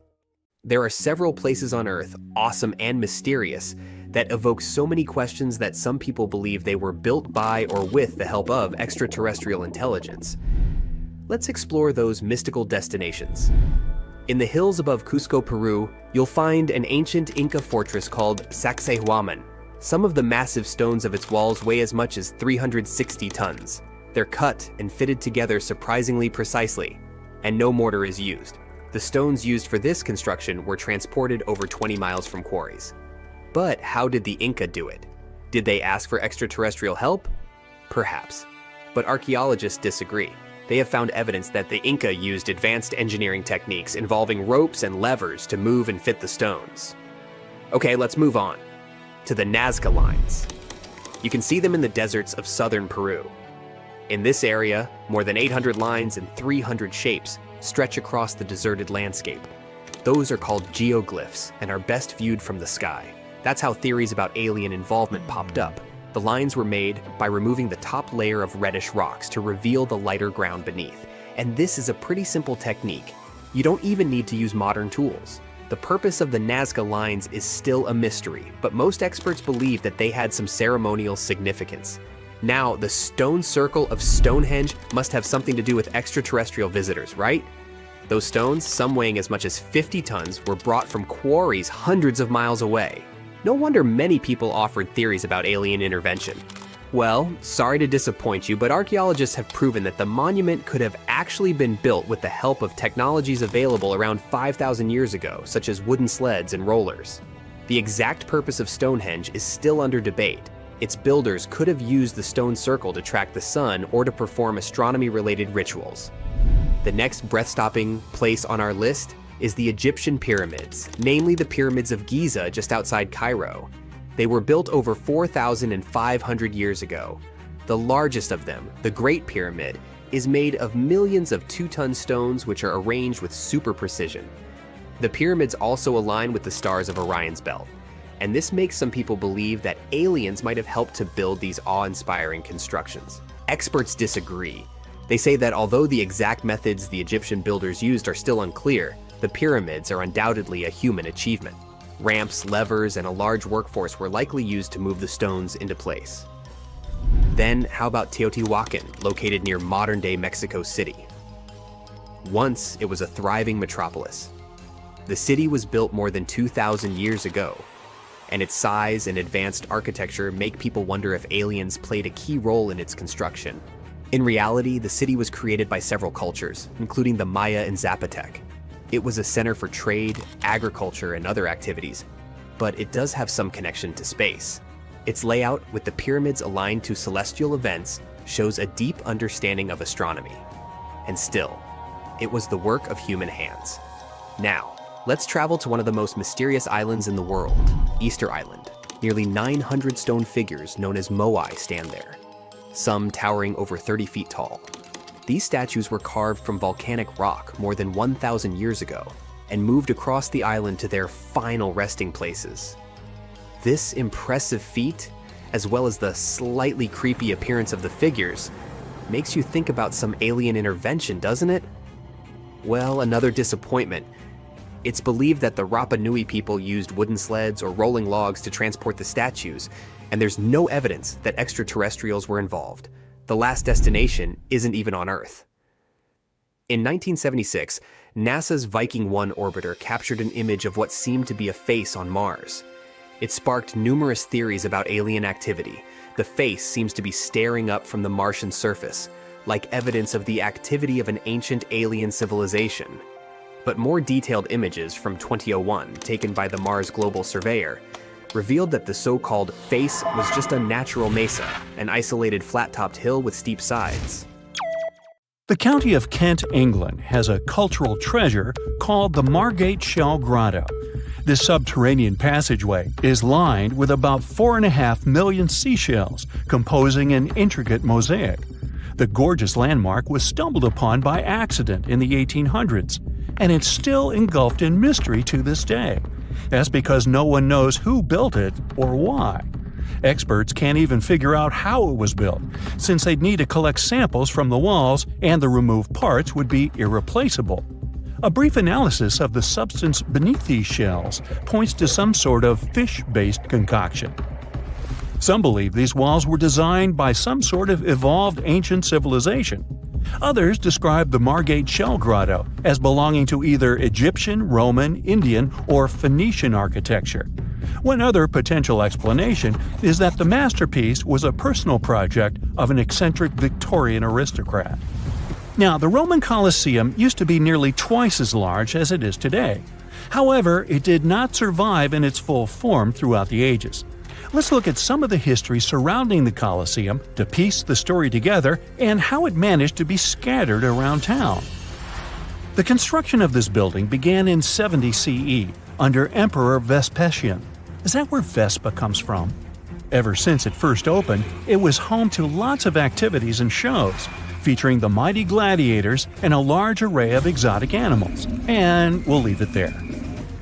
There are several places on Earth, awesome and mysterious, that evoke so many questions that some people believe they were built by or with the help of extraterrestrial intelligence. Let's explore those mystical destinations. In the hills above Cusco, Peru, you'll find an ancient Inca fortress called Sacsayhuaman. Some of the massive stones of its walls weigh as much as 360 tons. They're cut and fitted together surprisingly precisely, and no mortar is used. The stones used for this construction were transported over 20 miles from quarries. But how did the Inca do it? Did they ask for extraterrestrial help? Perhaps. But archaeologists disagree. They have found evidence that the Inca used advanced engineering techniques involving ropes and levers to move and fit the stones. Okay, let's move on to the Nazca lines. You can see them in the deserts of southern Peru. In this area, more than 800 lines and 300 shapes stretch across the deserted landscape. Those are called geoglyphs and are best viewed from the sky. That's how theories about alien involvement popped up. The lines were made by removing the top layer of reddish rocks to reveal the lighter ground beneath. And this is a pretty simple technique. You don't even need to use modern tools. The purpose of the Nazca lines is still a mystery, but most experts believe that they had some ceremonial significance. Now, the stone circle of Stonehenge must have something to do with extraterrestrial visitors, right? Those stones, some weighing as much as 50 tons, were brought from quarries hundreds of miles away. No wonder many people offered theories about alien intervention. Well, sorry to disappoint you, but archaeologists have proven that the monument could have actually been built with the help of technologies available around 5,000 years ago, such as wooden sleds and rollers. The exact purpose of Stonehenge is still under debate. Its builders could have used the stone circle to track the sun or to perform astronomy-related rituals. The next breath-stopping place on our list is the Egyptian pyramids, namely the pyramids of Giza just outside Cairo. They were built over 4,500 years ago. The largest of them, the Great Pyramid, is made of millions of 2-ton stones which are arranged with super precision. The pyramids also align with the stars of Orion's belt, and this makes some people believe that aliens might have helped to build these awe-inspiring constructions. Experts disagree. They say that although the exact methods the Egyptian builders used are still unclear, the pyramids are undoubtedly a human achievement. Ramps, levers, and a large workforce were likely used to move the stones into place. Then, how about Teotihuacan, located near modern-day Mexico City? Once, it was a thriving metropolis. The city was built more than 2,000 years ago, and its size and advanced architecture make people wonder if aliens played a key role in its construction. In reality, the city was created by several cultures, including the Maya and Zapotec. It was a center for trade, agriculture, and other activities, but it does have some connection to space. Its layout, with the pyramids aligned to celestial events, shows a deep understanding of astronomy. And still, it was the work of human hands. Now, let's travel to one of the most mysterious islands in the world, Easter Island. Nearly 900 stone figures known as moai stand there, some towering over 30 feet tall. These statues were carved from volcanic rock more than 1,000 years ago and moved across the island to their final resting places. This impressive feat, as well as the slightly creepy appearance of the figures, makes you think about some alien intervention, doesn't it? Well, another disappointment. It's believed that the Rapa Nui people used wooden sleds or rolling logs to transport the statues, and there's no evidence that extraterrestrials were involved. The last destination isn't even on Earth. In 1976, NASA's Viking 1 orbiter captured an image of what seemed to be a face on Mars. It sparked numerous theories about alien activity. The face seems to be staring up from the Martian surface, like evidence of the activity of an ancient alien civilization. But more detailed images from 2001, taken by the Mars Global Surveyor, revealed that the so-called face was just a natural mesa, an isolated flat-topped hill with steep sides. The county of Kent, England, has a cultural treasure called the Margate Shell Grotto. This subterranean passageway is lined with about 4.5 million seashells, composing an intricate mosaic. The gorgeous landmark was stumbled upon by accident in the 1800s, and it's still engulfed in mystery to this day. That's because no one knows who built it or why. Experts can't even figure out how it was built, since they'd need to collect samples from the walls and the removed parts would be irreplaceable. A brief analysis of the substance beneath these shells points to some sort of fish-based concoction. Some believe these walls were designed by some sort of evolved ancient civilization. Others describe the Margate shell grotto as belonging to either Egyptian, Roman, Indian, or Phoenician architecture. One other potential explanation is that the masterpiece was a personal project of an eccentric Victorian aristocrat. Now, the Roman Colosseum used to be nearly twice as large as it is today. However, it did not survive in its full form throughout the ages. Let's look at some of the history surrounding the Colosseum to piece the story together and how it managed to be scattered around town. The construction of this building began in 70 CE under Emperor Vespasian. Is that where Vespa comes from? Ever since it first opened, it was home to lots of activities and shows, featuring the mighty gladiators and a large array of exotic animals. And we'll leave it there.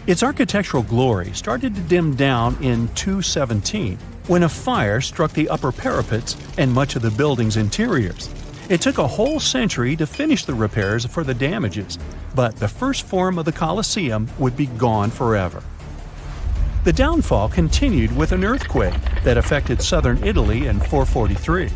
Its architectural glory started to dim down in 217, when a fire struck the upper parapets and much of the building's interiors. It took a whole century to finish the repairs for the damages, but the first form of the Colosseum would be gone forever. The downfall continued with an earthquake that affected southern Italy in 443.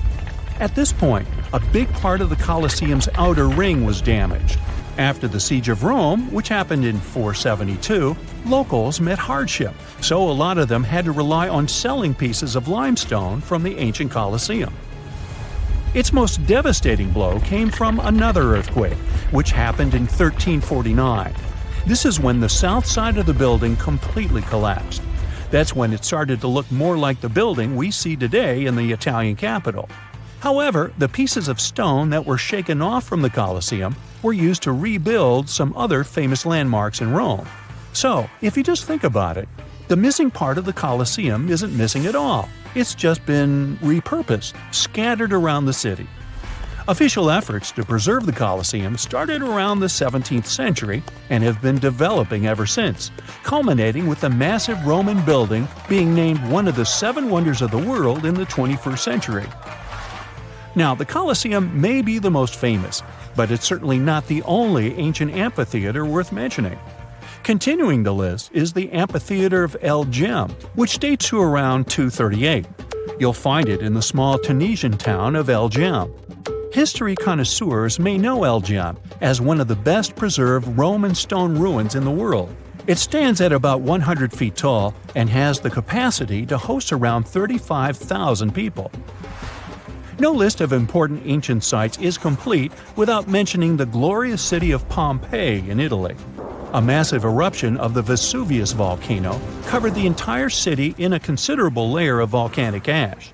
At this point, a big part of the Colosseum's outer ring was damaged. After the Siege of Rome, which happened in 472, locals met hardship, so a lot of them had to rely on selling pieces of limestone from the ancient Colosseum. Its most devastating blow came from another earthquake, which happened in 1349. This is when the south side of the building completely collapsed. That's when it started to look more like the building we see today in the Italian capital. However, the pieces of stone that were shaken off from the Colosseum were used to rebuild some other famous landmarks in Rome. So, if you just think about it, the missing part of the Colosseum isn't missing at all. It's just been repurposed, scattered around the city. Official efforts to preserve the Colosseum started around the 17th century and have been developing ever since, culminating with the massive Roman building being named one of the 7 wonders of the world in the 21st century. Now, the Colosseum may be the most famous, but it's certainly not the only ancient amphitheater worth mentioning. Continuing the list is the amphitheater of El Gem, which dates to around 238. You'll find it in the small Tunisian town of El Gem. History connoisseurs may know El Gem as one of the best preserved Roman stone ruins in the world. It stands at about 100 feet tall and has the capacity to host around 35,000 people. No list of important ancient sites is complete without mentioning the glorious city of Pompeii in Italy. A massive eruption of the Vesuvius volcano covered the entire city in a considerable layer of volcanic ash.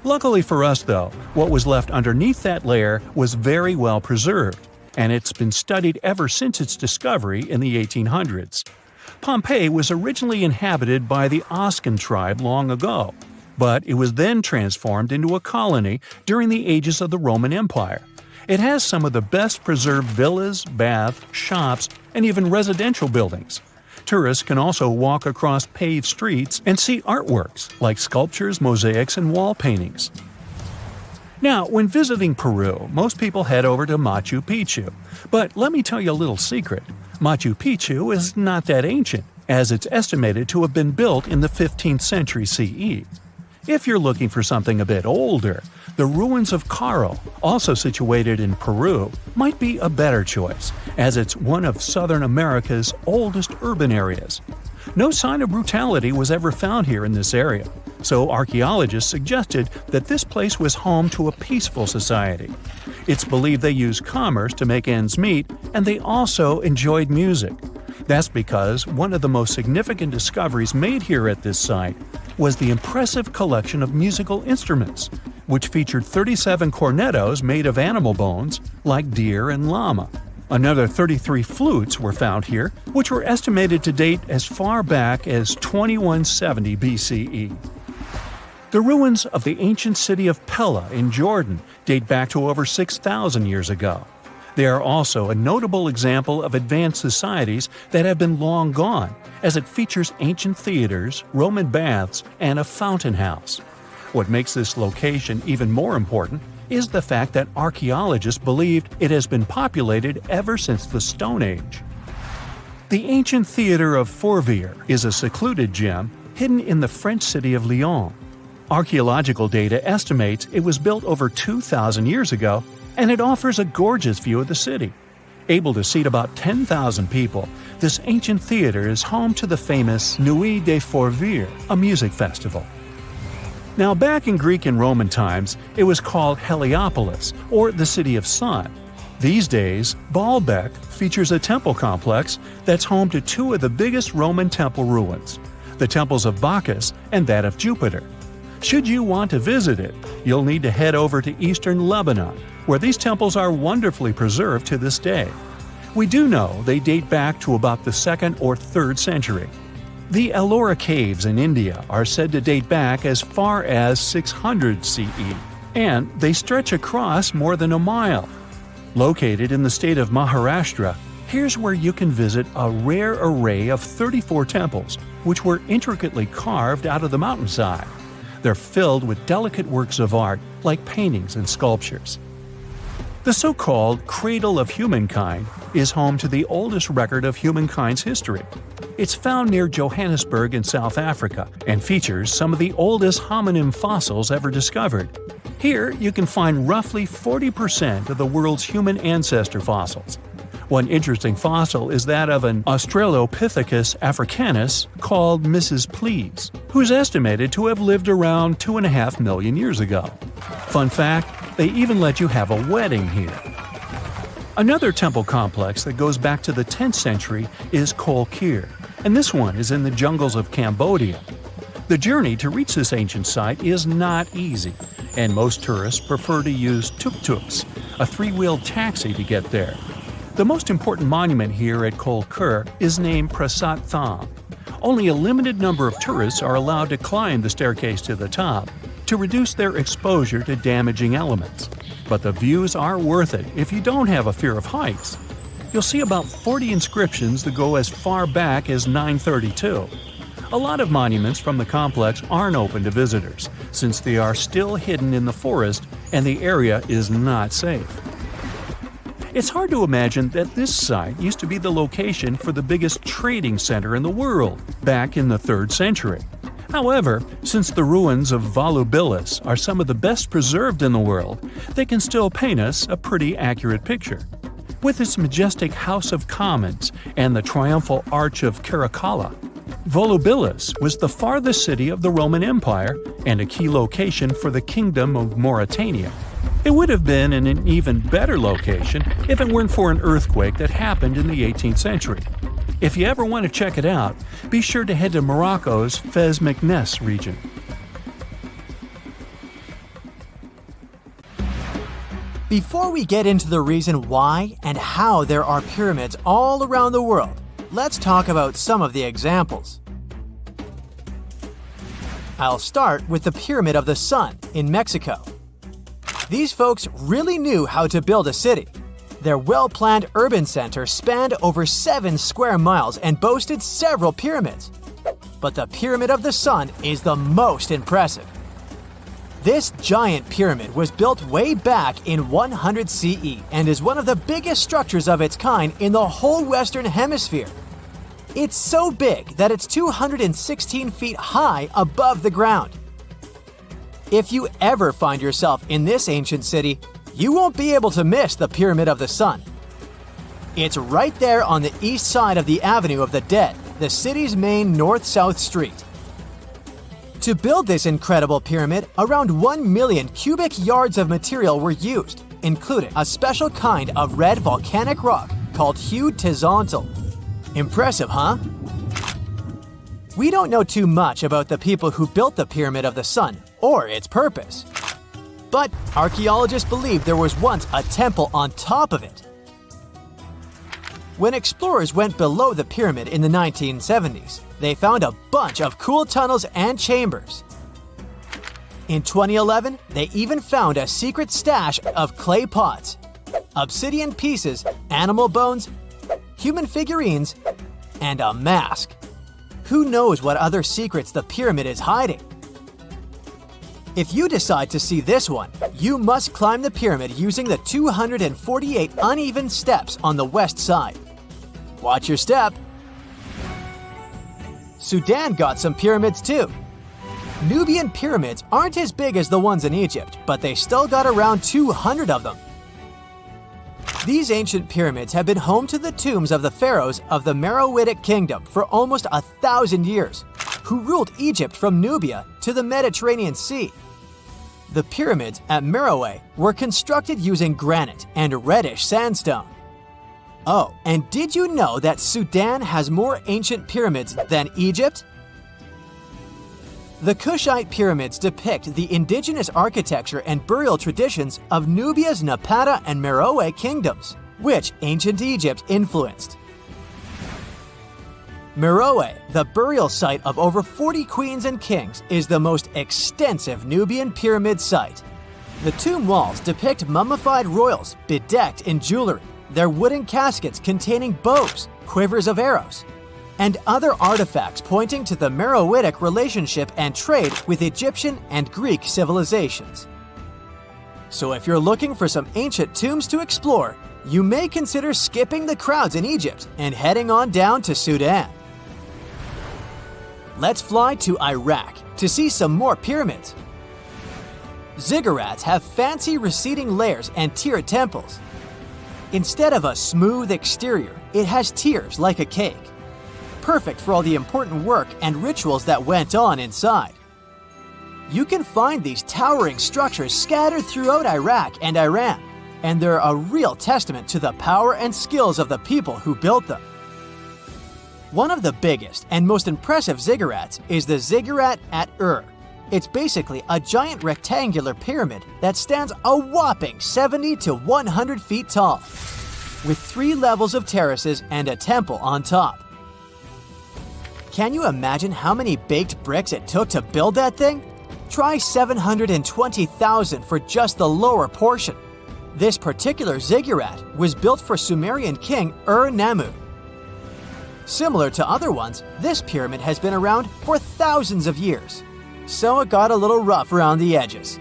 Luckily for us, though, what was left underneath that layer was very well preserved, and it's been studied ever since its discovery in the 1800s. Pompeii was originally inhabited by the Oscan tribe long ago, but it was then transformed into a colony during the ages of the Roman Empire. It has some of the best preserved villas, baths, shops, and even residential buildings. Tourists can also walk across paved streets and see artworks like sculptures, mosaics, and wall paintings. Now, when visiting Peru, most people head over to Machu Picchu. But let me tell you a little secret. Machu Picchu is not that ancient, as it's estimated to have been built in the 15th century CE. If you're looking for something a bit older, the ruins of Caro, also situated in Peru, might be a better choice, as it's one of Southern America's oldest urban areas. No sign of brutality was ever found here in this area, so archaeologists suggested that this place was home to a peaceful society. It's believed they used commerce to make ends meet, and they also enjoyed music. That's because one of the most significant discoveries made here at this site was the impressive collection of musical instruments, which featured 37 cornetos made of animal bones, like deer and llama. Another 33 flutes were found here, which were estimated to date as far back as 2170 BCE. The ruins of the ancient city of Pella in Jordan date back to over 6,000 years ago. They are also a notable example of advanced societies that have been long gone, as it features ancient theaters, Roman baths, and a fountain house. What makes this location even more important is the fact that archaeologists believed it has been populated ever since the Stone Age. The ancient theater of Fourvière is a secluded gem hidden in the French city of Lyon. Archaeological data estimates it was built over 2,000 years ago, and it offers a gorgeous view of the city. Able to seat about 10,000 people, this ancient theater is home to the famous Nuit des Fourvières, a music festival. Now, back in Greek and Roman times, it was called Heliopolis, or the City of Sun. These days, Baalbek features a temple complex that's home to two of the biggest Roman temple ruins, the temples of Bacchus and that of Jupiter. Should you want to visit it, you'll need to head over to eastern Lebanon, where these temples are wonderfully preserved to this day. We do know they date back to about the 2nd or 3rd century. The Ellora caves in India are said to date back as far as 600 CE, and they stretch across more than a mile. Located in the state of Maharashtra, here's where you can visit a rare array of 34 temples, which were intricately carved out of the mountainside. They're filled with delicate works of art like paintings and sculptures. The so-called Cradle of Humankind is home to the oldest record of humankind's history. It's found near Johannesburg in South Africa and features some of the oldest hominin fossils ever discovered. Here you can find roughly 40% of the world's human ancestor fossils. One interesting fossil is that of an Australopithecus africanus called Mrs. Please, who's estimated to have lived around 2.5 million years ago. Fun fact, they even let you have a wedding here. Another temple complex that goes back to the 10th century is Kol Kir, and this one is in the jungles of Cambodia. The journey to reach this ancient site is not easy, and most tourists prefer to use tuk-tuks, a 3-wheeled taxi to get there. The most important monument here at Kol Kir is named Prasat Tham. Only a limited number of tourists are allowed to climb the staircase to the top to reduce their exposure to damaging elements. But the views are worth it if you don't have a fear of heights. You'll see about 40 inscriptions that go as far back as 932. A lot of monuments from the complex aren't open to visitors, since they are still hidden in the forest and the area is not safe. It's hard to imagine that this site used to be the location for the biggest trading center in the world back in the 3rd century. However, since the ruins of Volubilis are some of the best preserved in the world, they can still paint us a pretty accurate picture. With its majestic House of Commons and the triumphal Arch of Caracalla, Volubilis was the farthest city of the Roman Empire and a key location for the Kingdom of Mauritania. It would have been in an even better location if it weren't for an earthquake that happened in the 18th century. If you ever want to check it out, be sure to head to Morocco's Fez Meknes region. Before we get into the reason why and how there are pyramids all around the world, let's talk about some of the examples. I'll start with the Pyramid of the Sun in Mexico. These folks really knew how to build a city. Their well-planned urban center spanned over 7 square miles and boasted several pyramids. But the Pyramid of the Sun is the most impressive. This giant pyramid was built way back in 100 CE and is one of the biggest structures of its kind in the whole Western Hemisphere. It's so big that it's 216 feet high above the ground. If you ever find yourself in this ancient city, you won't be able to miss the Pyramid of the Sun. It's right there on the east side of the Avenue of the Dead, the city's main north-south street. To build this incredible pyramid, around 1 million cubic yards of material were used, including a special kind of red volcanic rock called hued tezontle. Impressive, huh? We don't know too much about the people who built the Pyramid of the Sun or its purpose. But archaeologists believe there was once a temple on top of it. When explorers went below the pyramid in the 1970s, they found a bunch of cool tunnels and chambers. In 2011, they even found a secret stash of clay pots, obsidian pieces, animal bones, human figurines, and a mask. Who knows what other secrets the pyramid is hiding? If you decide to see this one, you must climb the pyramid using the 248 uneven steps on the west side. Watch your step, Sudan got some pyramids too. Nubian pyramids aren't as big as the ones in Egypt, but they still got around 200 of them. These ancient pyramids have been home to the tombs of the pharaohs of the Meroitic kingdom for almost 1,000 years, who ruled Egypt from Nubia to the Mediterranean Sea. The pyramids at Meroe were constructed using granite and reddish sandstone. Oh, and did you know that Sudan has more ancient pyramids than Egypt? The Kushite pyramids depict the indigenous architecture and burial traditions of Nubia's Napata and Meroe kingdoms, which ancient Egypt influenced. Meroe, the burial site of over 40 queens and kings, is the most extensive Nubian pyramid site. The tomb walls depict mummified royals bedecked in jewelry, their wooden caskets containing bows, quivers of arrows, and other artifacts pointing to the Meroitic relationship and trade with Egyptian and Greek civilizations. So if you're looking for some ancient tombs to explore, you may consider skipping the crowds in Egypt and heading on down to Sudan. Let's fly to Iraq to see some more pyramids. Ziggurats have fancy receding layers and tiered temples. Instead of a smooth exterior, it has tiers like a cake, perfect for all the important work and rituals that went on inside. You can find these towering structures scattered throughout Iraq and Iran, and they're a real testament to the power and skills of the people who built them. One of the biggest and most impressive ziggurats is the ziggurat at Ur. It's basically a giant rectangular pyramid that stands a whopping 70 to 100 feet tall, with 3 levels of terraces and a temple on top. Can you imagine how many baked bricks it took to build that thing? Try 720,000 for just the lower portion. This particular ziggurat was built for Sumerian king Ur-Nammu. Similar to other ones, this pyramid has been around for thousands of years, so it got a little rough around the edges.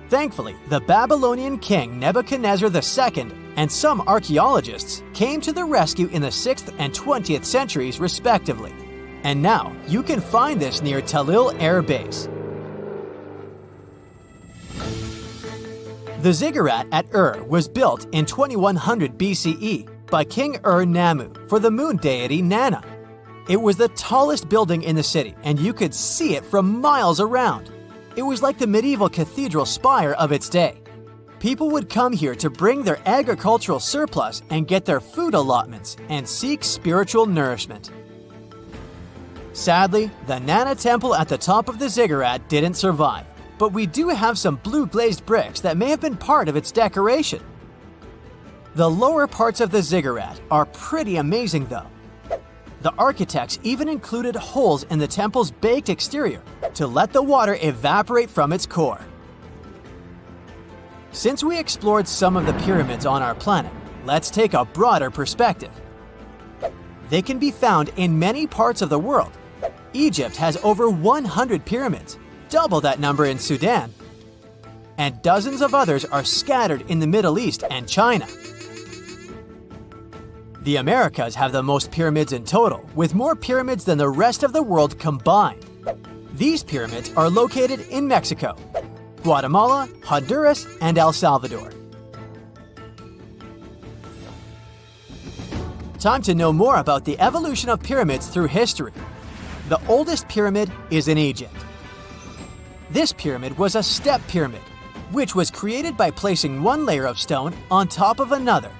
Thankfully, the Babylonian king Nebuchadnezzar II and some archaeologists came to the rescue in the 6th and 20th centuries respectively, and now you can find this near Talil Air Base. The ziggurat at Ur was built in 2100 BCE by King Ur-Nammu for the moon deity Nana. It was the tallest building in the city, and you could see it from miles around. It was like the medieval cathedral spire of its day. People would come here to bring their agricultural surplus and get their food allotments and seek spiritual nourishment. Sadly, the Nana temple at the top of the ziggurat didn't survive, but we do have some blue glazed bricks that may have been part of its decoration. The lower parts of the ziggurat are pretty amazing though. The architects even included holes in the temple's baked exterior to let the water evaporate from its core. Since we explored some of the pyramids on our planet, let's take a broader perspective. They can be found in many parts of the world. Egypt has over 100 pyramids, double that number in Sudan, and dozens of others are scattered in the Middle East and China. The Americas have the most pyramids in total, with more pyramids than the rest of the world combined. These pyramids are located in Mexico, Guatemala, Honduras, and El Salvador. Time to know more about the evolution of pyramids through history. The oldest pyramid is in Egypt. This pyramid was a step pyramid, which was created by placing one layer of stone on top of another.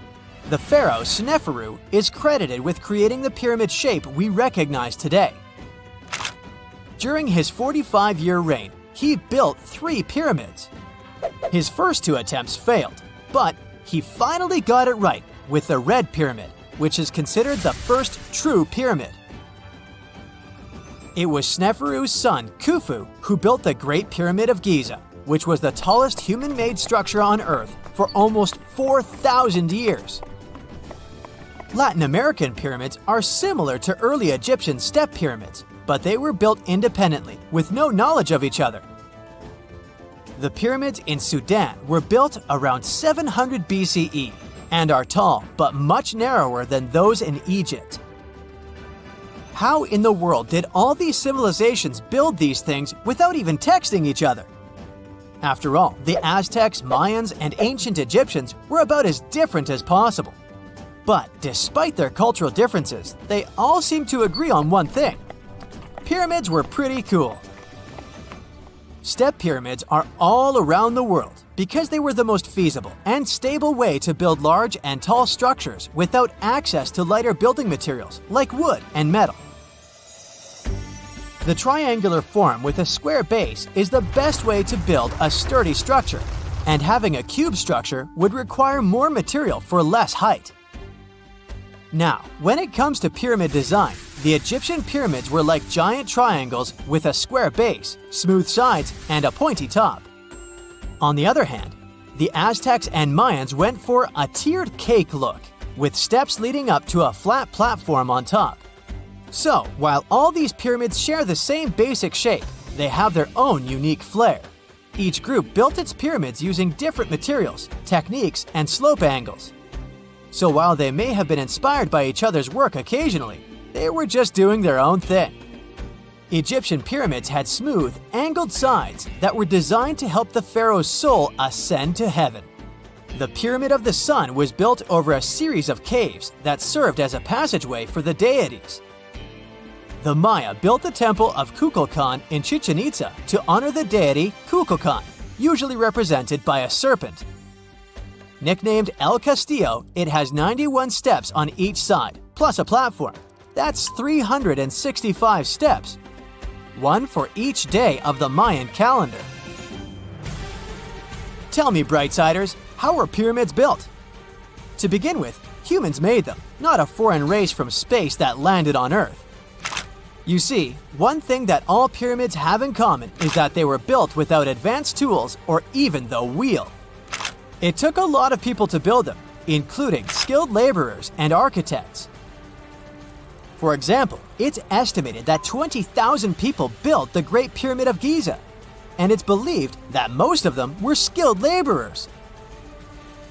The pharaoh Sneferu is credited with creating the pyramid shape we recognize today. During his 45-year reign, he built 3 pyramids. His first 2 attempts failed, but he finally got it right with the Red Pyramid, which is considered the first true pyramid. It was Sneferu's son, Khufu, who built the Great Pyramid of Giza, which was the tallest human-made structure on Earth for almost 4,000 years. Latin American pyramids are similar to early Egyptian step pyramids, but they were built independently with no knowledge of each other. The pyramids in Sudan were built around 700 BCE and are tall but much narrower than those in Egypt. How in the world did all these civilizations build these things without even texting each other? After all, the Aztecs, Mayans, and ancient Egyptians were about as different as possible. But despite their cultural differences, they all seem to agree on one thing. Pyramids were pretty cool. Step pyramids are all around the world because they were the most feasible and stable way to build large and tall structures without access to lighter building materials like wood and metal. The triangular form with a square base is the best way to build a sturdy structure, and having a cube structure would require more material for less height. Now, when it comes to pyramid design, the Egyptian pyramids were like giant triangles with a square base, smooth sides, and a pointy top. On the other hand, the Aztecs and Mayans went for a tiered cake look, with steps leading up to a flat platform on top. So, while all these pyramids share the same basic shape, they have their own unique flair. Each group built its pyramids using different materials, techniques, and slope angles. So while they may have been inspired by each other's work occasionally, they were just doing their own thing. Egyptian pyramids had smooth, angled sides that were designed to help the pharaoh's soul ascend to heaven. The Pyramid of the Sun was built over a series of caves that served as a passageway for the deities. The Maya built the temple of Kukulkan in Chichen Itza to honor the deity Kukulkan, usually represented by a serpent. Nicknamed El Castillo, it has 91 steps on each side, plus a platform. That's 365 steps, one for each day of the Mayan calendar. Tell me, Brightsiders, how were pyramids built? To begin with, humans made them, not a foreign race from space that landed on Earth. You see, one thing that all pyramids have in common is that they were built without advanced tools or even the wheel. It took a lot of people to build them, including skilled laborers and architects. For example, it's estimated that 20,000 people built the Great Pyramid of Giza, and it's believed that most of them were skilled laborers.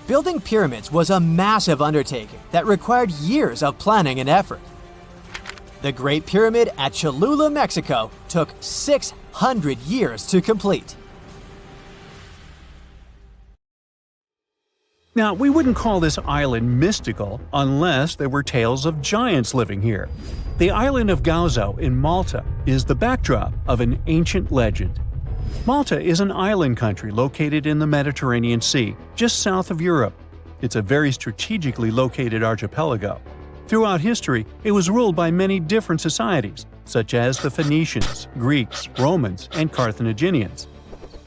Building pyramids was a massive undertaking that required years of planning and effort. The Great Pyramid at Cholula, Mexico, took 600 years to complete. Now, we wouldn't call this island mystical unless there were tales of giants living here. The island of Gozo in Malta is the backdrop of an ancient legend. Malta is an island country located in the Mediterranean Sea, just south of Europe. It's a very strategically located archipelago. Throughout history, it was ruled by many different societies, such as the Phoenicians, Greeks, Romans, and Carthaginians.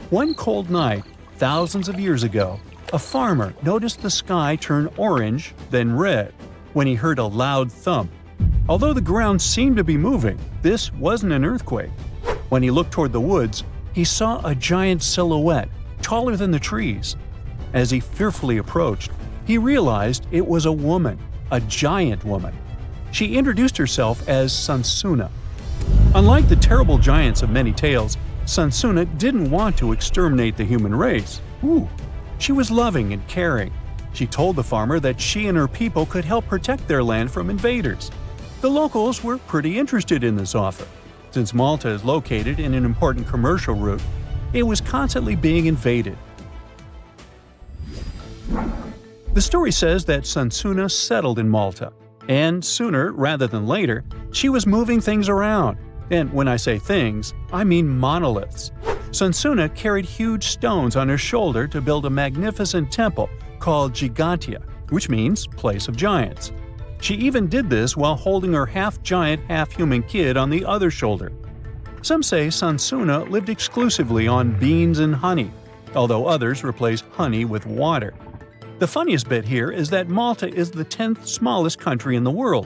One cold night, thousands of years ago, a farmer noticed the sky turn orange, then red, when he heard a loud thump. Although the ground seemed to be moving, this wasn't an earthquake. When he looked toward the woods, he saw a giant silhouette, taller than the trees. As he fearfully approached, he realized it was a woman, a giant woman. She introduced herself as Sunsuna. Unlike the terrible giants of many tales, Sunsuna didn't want to exterminate the human race. She was loving and caring. She told the farmer that she and her people could help protect their land from invaders. The locals were pretty interested in this offer. Since Malta is located in an important commercial route, it was constantly being invaded. The story says that Sunsuna settled in Malta, and sooner rather than later, she was moving things around. And when I say things, I mean monoliths. Sunsuna carried huge stones on her shoulder to build a magnificent temple called Gigantia, which means place of giants. She even did this while holding her half-giant, half-human kid on the other shoulder. Some say Sunsuna lived exclusively on beans and honey, although others replaced honey with water. The funniest bit here is that Malta is the 10th smallest country in the world,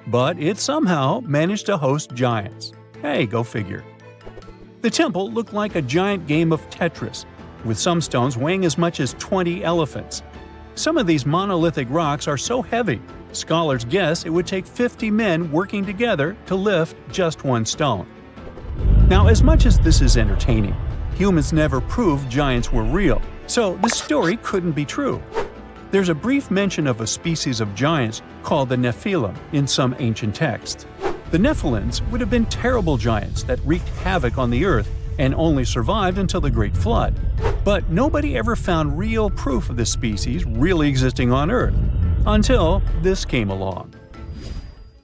but it somehow managed to host giants. Hey, go figure. The temple looked like a giant game of Tetris, with some stones weighing as much as 20 elephants. Some of these monolithic rocks are so heavy, scholars guess it would take 50 men working together to lift just one stone. Now, as much as this is entertaining, humans never proved giants were real, so this story couldn't be true. There's a brief mention of a species of giants called the Nephilim in some ancient texts. The Nephilims would have been terrible giants that wreaked havoc on the Earth and only survived until the Great Flood. But nobody ever found real proof of this species really existing on Earth, until this came along.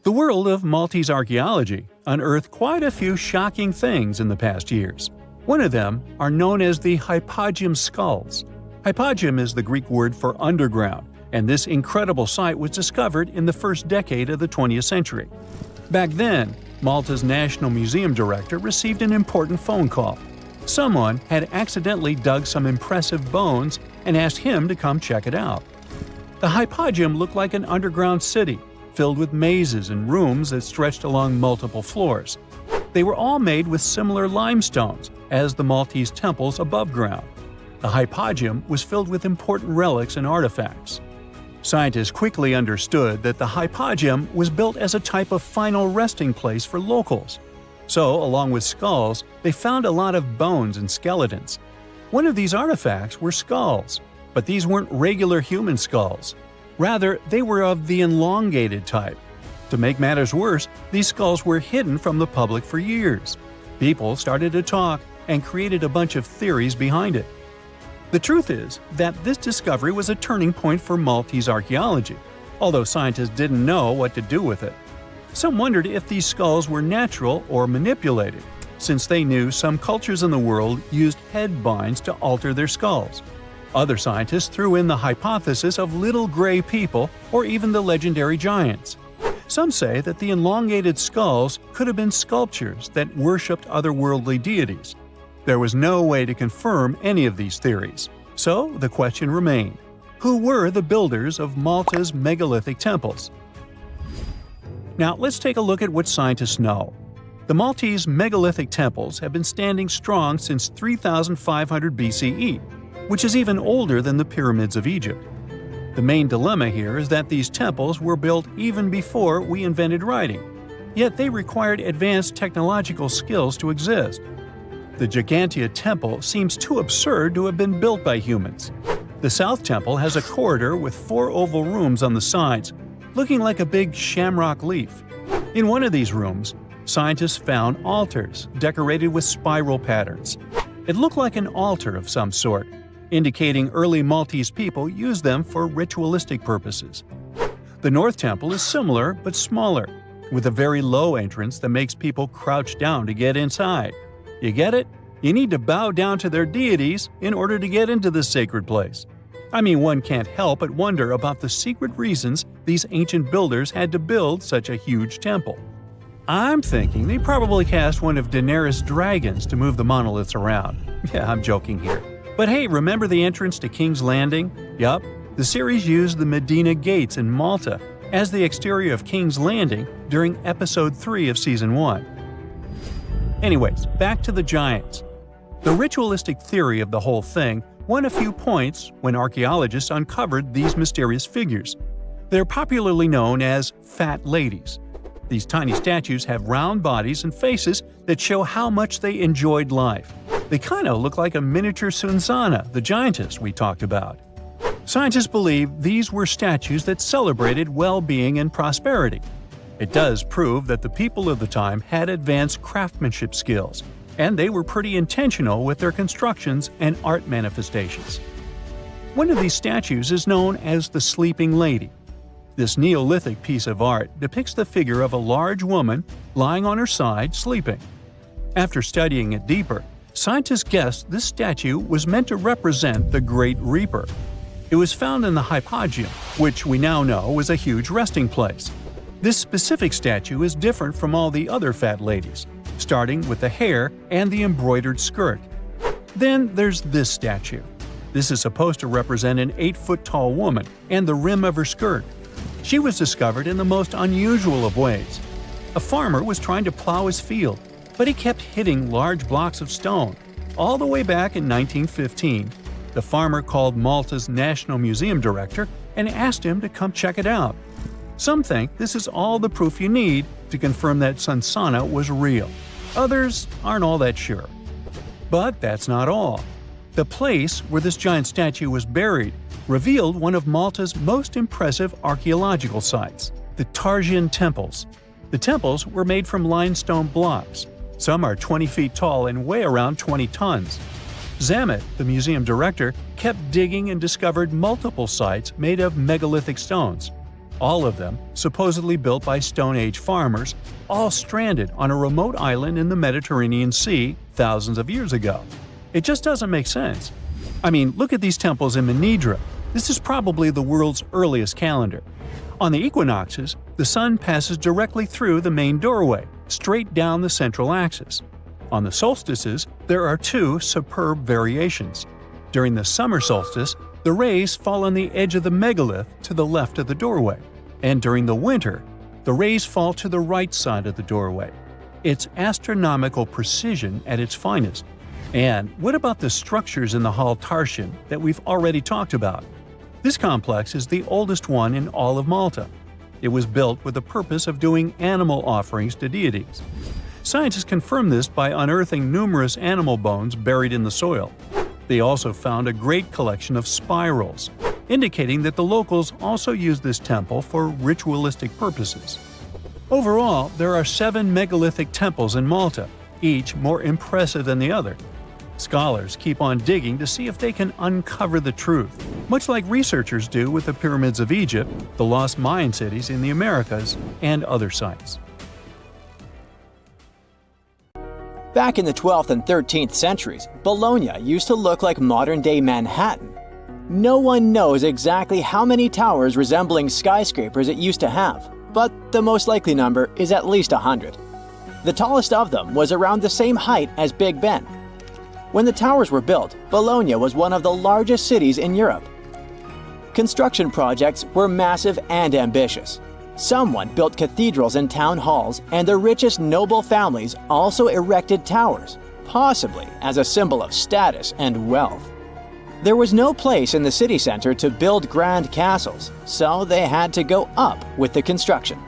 The world of Maltese archaeology unearthed quite a few shocking things in the past years. One of them are known as the Hypogeum skulls. Hypogeum is the Greek word for underground, and this incredible site was discovered in the first decade of the 20th century. Back then, Malta's National Museum director received an important phone call. Someone had accidentally dug some impressive bones and asked him to come check it out. The Hypogeum looked like an underground city, filled with mazes and rooms that stretched along multiple floors. They were all made with similar limestones as the Maltese temples above ground. The Hypogeum was filled with important relics and artifacts. Scientists quickly understood that the Hypogeum was built as a type of final resting place for locals. So, along with skulls, they found a lot of bones and skeletons. One of these artifacts were skulls, but these weren't regular human skulls. Rather, they were of the elongated type. To make matters worse, these skulls were hidden from the public for years. People started to talk and created a bunch of theories behind it. The truth is that this discovery was a turning point for Maltese archaeology, although scientists didn't know what to do with it. Some wondered if these skulls were natural or manipulated, since they knew some cultures in the world used head binds to alter their skulls. Other scientists threw in the hypothesis of little gray people or even the legendary giants. Some say that the elongated skulls could have been sculptures that worshipped otherworldly deities. There was no way to confirm any of these theories. So the question remained: who were the builders of Malta's megalithic temples? Now let's take a look at what scientists know. The Maltese megalithic temples have been standing strong since 3500 BCE, which is even older than the pyramids of Egypt. The main dilemma here is that these temples were built even before we invented writing, yet they required advanced technological skills to exist. The Gigantea Temple seems too absurd to have been built by humans. The South Temple has a corridor with 4 oval rooms on the sides, looking like a big shamrock leaf. In one of these rooms, scientists found altars decorated with spiral patterns. It looked like an altar of some sort, indicating early Maltese people used them for ritualistic purposes. The North Temple is similar but smaller, with a very low entrance that makes people crouch down to get inside. You get it? You need to bow down to their deities in order to get into this sacred place. I mean, one can't help but wonder about the secret reasons these ancient builders had to build such a huge temple. I'm thinking they probably cast one of Daenerys' dragons to move the monoliths around. Yeah, I'm joking here. But hey, remember the entrance to King's Landing? Yup, the series used the Medina Gates in Malta as the exterior of King's Landing during Episode 3 of Season 1. Anyways, back to the giants. The ritualistic theory of the whole thing won a few points when archaeologists uncovered these mysterious figures. They're popularly known as fat ladies. These tiny statues have round bodies and faces that show how much they enjoyed life. They kind of look like a miniature Sunsana, the giantess we talked about. Scientists believe these were statues that celebrated well-being and prosperity. It does prove that the people of the time had advanced craftsmanship skills, and they were pretty intentional with their constructions and art manifestations. One of these statues is known as the Sleeping Lady. This Neolithic piece of art depicts the figure of a large woman lying on her side sleeping. After studying it deeper, scientists guessed this statue was meant to represent the Great Reaper. It was found in the Hypogeum, which we now know was a huge resting place. This specific statue is different from all the other fat ladies, starting with the hair and the embroidered skirt. Then there's this statue. This is supposed to represent an 8-foot-tall woman and the rim of her skirt. She was discovered in the most unusual of ways. A farmer was trying to plow his field, but he kept hitting large blocks of stone. All the way back in 1915, the farmer called Malta's National Museum director and asked him to come check it out. Some think this is all the proof you need to confirm that Sunsana was real. Others aren't all that sure. But that's not all. The place where this giant statue was buried revealed one of Malta's most impressive archaeological sites, the Tarsian temples. The temples were made from limestone blocks. Some are 20 feet tall and weigh around 20 tons. Zamet, the museum director, kept digging and discovered multiple sites made of megalithic stones. All of them supposedly built by Stone Age farmers, all stranded on a remote island in the Mediterranean Sea thousands of years ago. It just doesn't make sense. I mean, look at these temples in Manidra. This is probably the world's earliest calendar. On the equinoxes, the sun passes directly through the main doorway, straight down the central axis. On the solstices, there are two superb variations. During the summer solstice, the rays fall on the edge of the megalith to the left of the doorway, and during the winter, the rays fall to the right side of the doorway. It's astronomical precision at its finest. And what about the structures in the Hal Tarshan that we've already talked about? This complex is the oldest one in all of Malta. It was built with the purpose of doing animal offerings to deities. Scientists confirm this by unearthing numerous animal bones buried in the soil. They also found a great collection of spirals, indicating that the locals also used this temple for ritualistic purposes. Overall, there are 7 megalithic temples in Malta, each more impressive than the other. Scholars keep on digging to see if they can uncover the truth, much like researchers do with the pyramids of Egypt, the lost Mayan cities in the Americas, and other sites. Back in the 12th and 13th centuries, Bologna used to look like modern-day Manhattan. No one knows exactly how many towers resembling skyscrapers it used to have, but the most likely number is at least 100. The tallest of them was around the same height as Big Ben. When the towers were built, Bologna was one of the largest cities in Europe. Construction projects were massive and ambitious. Someone built cathedrals and town halls, and the richest noble families also erected towers, possibly as a symbol of status and wealth. There was no place in the city center to build grand castles, so they had to go up with the construction.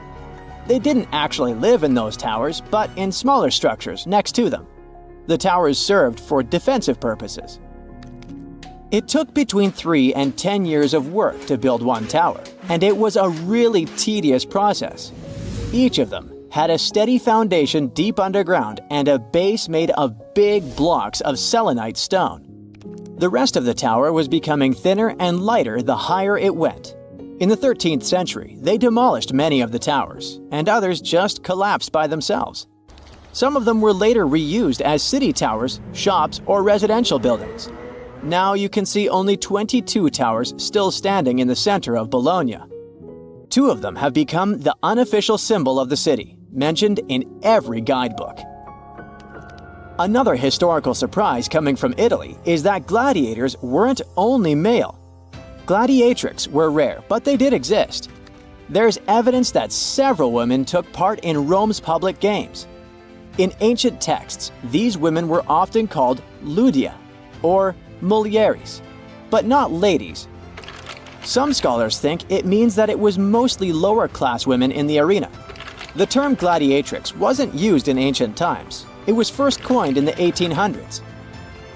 They didn't actually live in those towers, but in smaller structures next to them. The towers served for defensive purposes. It took between 3 and 10 years of work to build one tower, and it was a really tedious process. Each of them had a steady foundation deep underground and a base made of big blocks of selenite stone. The rest of the tower was becoming thinner and lighter the higher it went. In the 13th century, they demolished many of the towers, and others just collapsed by themselves. Some of them were later reused as city towers, shops, or residential buildings. Now you can see only 22 towers still standing in the center of Bologna. 2 of them have become the unofficial symbol of the city, mentioned in every guidebook. Another historical surprise coming from Italy is that gladiators weren't only male. Gladiatrix were rare, but they did exist. There's evidence that several women took part in Rome's public games. In ancient texts, these women were often called ludia, or mulieres, but not ladies. Some scholars think it means that it was mostly lower-class women in the arena. The term gladiatrix wasn't used in ancient times. It was first coined in the 1800s.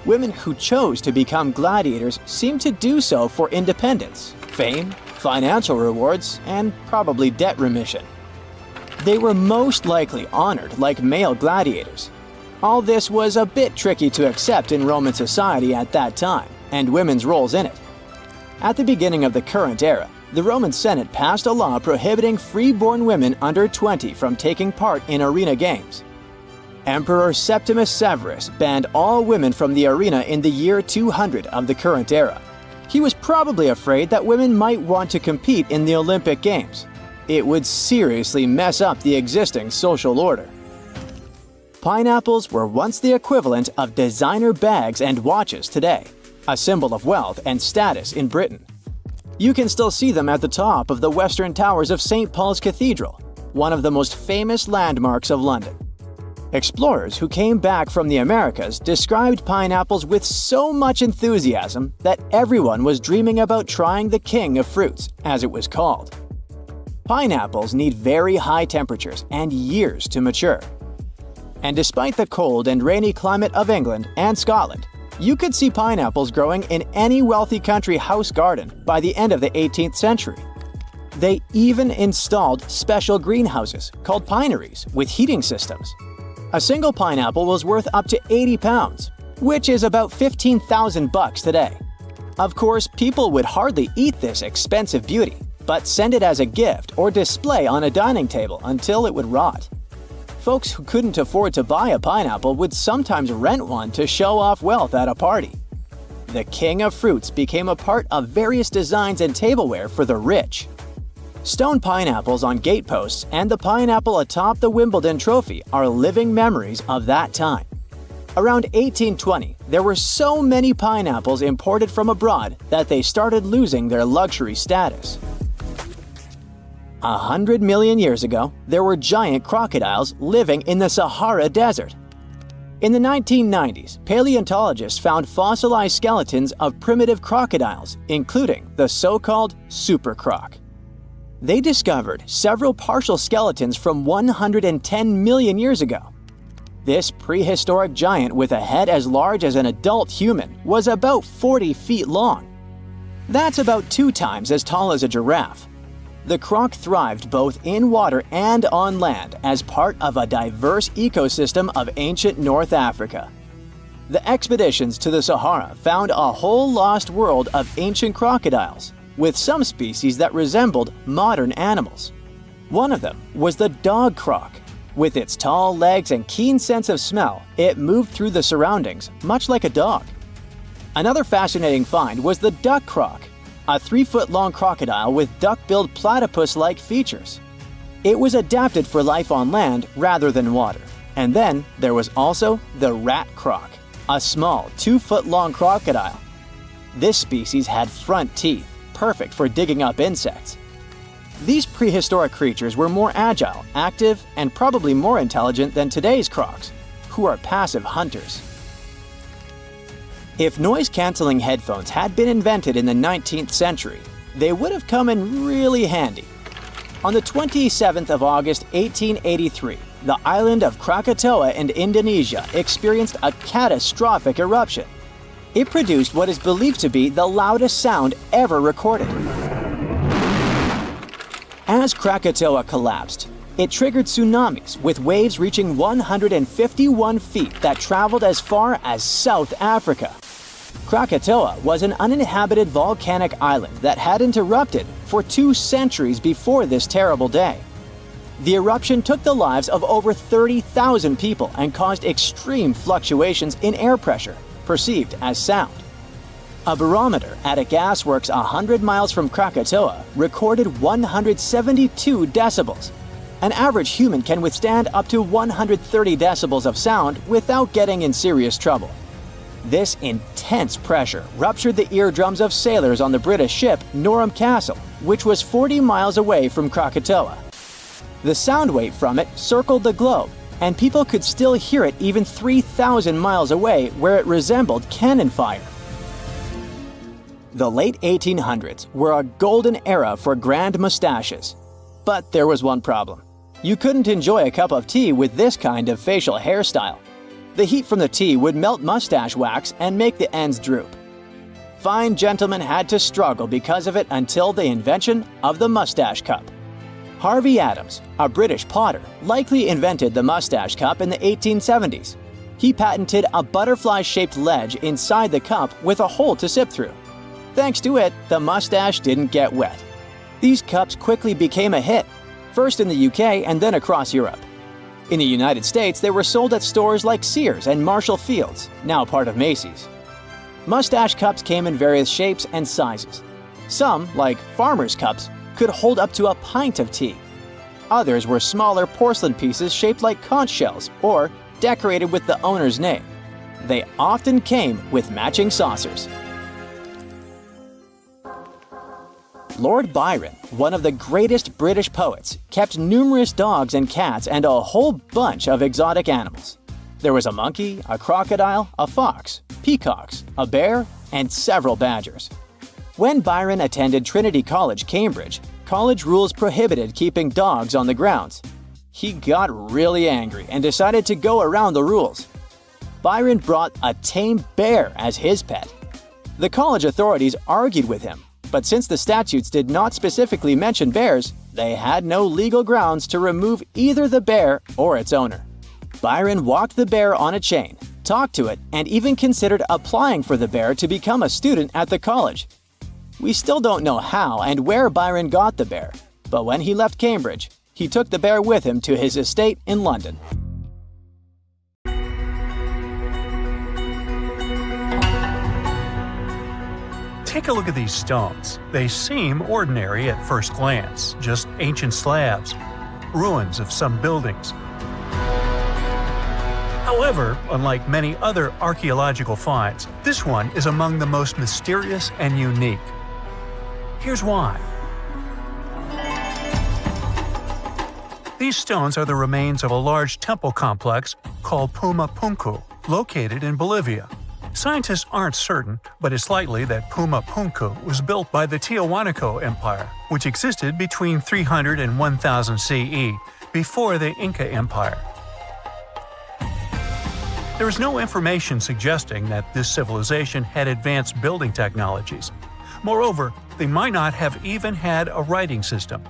Women who chose to become gladiators seemed to do so for independence, fame, financial rewards, and probably debt remission. They were most likely honored like male gladiators. All this was a bit tricky to accept in Roman society at that time, and women's roles in it. At the beginning of the current era, the Roman Senate passed a law prohibiting free-born women under 20 from taking part in arena games. Emperor Septimus Severus banned all women from the arena in the year 200 of the current era. He was probably afraid that women might want to compete in the Olympic Games. It would seriously mess up the existing social order. Pineapples were once the equivalent of designer bags and watches today, a symbol of wealth and status in Britain. You can still see them at the top of the western towers of St. Paul's Cathedral, one of the most famous landmarks of London. Explorers who came back from the Americas described pineapples with so much enthusiasm that everyone was dreaming about trying the king of fruits, as it was called. Pineapples need very high temperatures and years to mature. And despite the cold and rainy climate of England and Scotland, you could see pineapples growing in any wealthy country house garden by the end of the 18th century. They even installed special greenhouses called pineries with heating systems. A single pineapple was worth up to 80 pounds, which is about 15,000 bucks today. Of course, people would hardly eat this expensive beauty, but send it as a gift or display on a dining table until it would rot. Folks who couldn't afford to buy a pineapple would sometimes rent one to show off wealth at a party. The king of fruits became a part of various designs and tableware for the rich. Stone pineapples on gateposts and the pineapple atop the Wimbledon trophy are living memories of that time. Around 1820, there were so many pineapples imported from abroad that they started losing their luxury status. 100 million years ago, there were giant crocodiles living in the Sahara Desert. In the 1990s, paleontologists found fossilized skeletons of primitive crocodiles, including the so-called supercroc. They discovered several partial skeletons from 110 million years ago. This prehistoric giant with a head as large as an adult human was about 40 feet long. That's about 2 times as tall as a giraffe. The croc thrived both in water and on land as part of a diverse ecosystem of ancient North Africa. The expeditions to the Sahara found a whole lost world of ancient crocodiles, with some species that resembled modern animals. One of them was the dog croc. With its tall legs and keen sense of smell, it moved through the surroundings, much like a dog. Another fascinating find was the duck croc, a 3-foot-long crocodile with duck-billed platypus-like features. It was adapted for life on land rather than water. And then there was also the rat croc, a small 2-foot-long crocodile. This species had front teeth, perfect for digging up insects. These prehistoric creatures were more agile, active, and probably more intelligent than today's crocs, who are passive hunters. If noise-canceling headphones had been invented in the 19th century, they would have come in really handy. On the 27th of August 1883, the island of Krakatoa in Indonesia experienced a catastrophic eruption. It produced what is believed to be the loudest sound ever recorded. As Krakatoa collapsed, it triggered tsunamis with waves reaching 151 feet that traveled as far as South Africa. Krakatoa was an uninhabited volcanic island that hadn't erupted for 2 centuries before this terrible day. The eruption took the lives of over 30,000 people and caused extreme fluctuations in air pressure, perceived as sound. A barometer at a gasworks 100 miles from Krakatoa recorded 172 decibels. An average human can withstand up to 130 decibels of sound without getting in serious trouble. This intense pressure ruptured the eardrums of sailors on the British ship Norham Castle, which was 40 miles away from Krakatoa. The sound wave from it circled the globe, and people could still hear it even 3,000 miles away where it resembled cannon fire. The late 1800s were a golden era for grand mustaches. But there was one problem. You couldn't enjoy a cup of tea with this kind of facial hairstyle. The heat from the tea would melt mustache wax and make the ends droop. Fine gentlemen had to struggle because of it until the invention of the mustache cup. Harvey Adams, a British potter, likely invented the mustache cup in the 1870s. He patented a butterfly-shaped ledge inside the cup with a hole to sip through. Thanks to it, the mustache didn't get wet. These cups quickly became a hit, first in the UK and then across Europe. In the United States, they were sold at stores like Sears and Marshall Field's, now part of Macy's. Mustache cups came in various shapes and sizes. Some, like farmers' cups, could hold up to a pint of tea. Others were smaller porcelain pieces shaped like conch shells or decorated with the owner's name. They often came with matching saucers. Lord Byron, one of the greatest British poets, kept numerous dogs and cats and a whole bunch of exotic animals. There was a monkey, a crocodile, a fox, peacocks, a bear, and several badgers. When Byron attended Trinity College, Cambridge, college rules prohibited keeping dogs on the grounds. He got really angry and decided to go around the rules. Byron brought a tame bear as his pet. The college authorities argued with him, But since the statutes did not specifically mention bears, they had no legal grounds to remove either the bear or its owner. Byron walked the bear on a chain, talked to it, and even considered applying for the bear to become a student at the college. We still don't know how and where Byron got the bear, but when he left Cambridge, he took the bear with him to his estate in London. Take a look at these stones. They seem ordinary at first glance, just ancient slabs, ruins of some buildings. However, unlike many other archaeological finds, this one is among the most mysterious and unique. Here's why. These stones are the remains of a large temple complex called Puma Punku, located in Bolivia. Scientists aren't certain, but it's likely that Puma Punku was built by the Tiahuanaco Empire, which existed between 300 and 1000 CE, before the Inca Empire. There is no information suggesting that this civilization had advanced building technologies. Moreover, they might not have even had a writing system.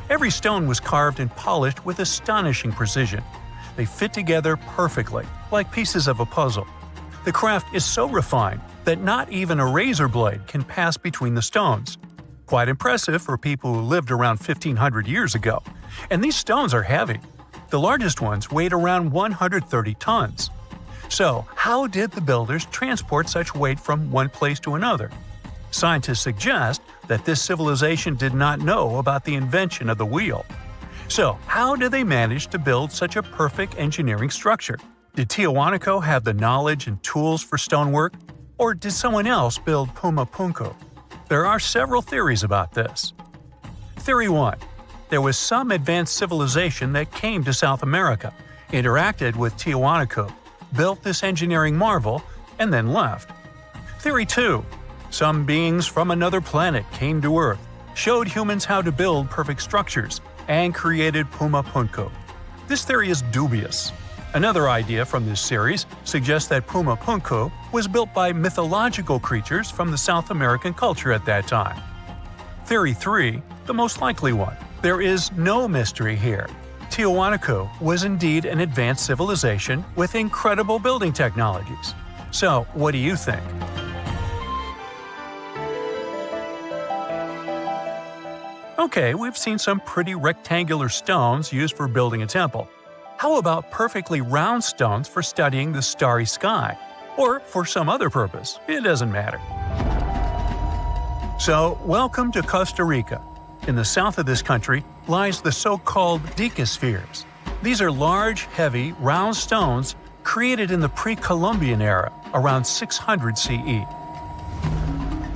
Every stone was carved and polished with astonishing precision. They fit together perfectly, like pieces of a puzzle. The craft is so refined that not even a razor blade can pass between the stones. Quite impressive for people who lived around 1500 years ago. And these stones are heavy. The largest ones weighed around 130 tons. So, how did the builders transport such weight from one place to another? Scientists suggest that this civilization did not know about the invention of the wheel. So, how did they manage to build such a perfect engineering structure? Did Tiahuanaco have the knowledge and tools for stonework? Or did someone else build Puma Punku? There are several theories about this. Theory 1. There was some advanced civilization that came to South America, interacted with Tiahuanaco, built this engineering marvel, and then left. Theory 2. Some beings from another planet came to Earth, showed humans how to build perfect structures, and created Puma Punku. This theory is dubious. Another idea from this series suggests that Puma Punku was built by mythological creatures from the South American culture at that time. Theory 3, the most likely one. There is no mystery here. Tiahuanaco was indeed an advanced civilization with incredible building technologies. So, what do you think? Okay, we've seen some pretty rectangular stones used for building a temple. How about perfectly round stones for studying the starry sky? Or for some other purpose, it doesn't matter. So, welcome to Costa Rica. In the south of this country lies the so-called decaspheres. These are large, heavy, round stones created in the pre-Columbian era, around 600 CE.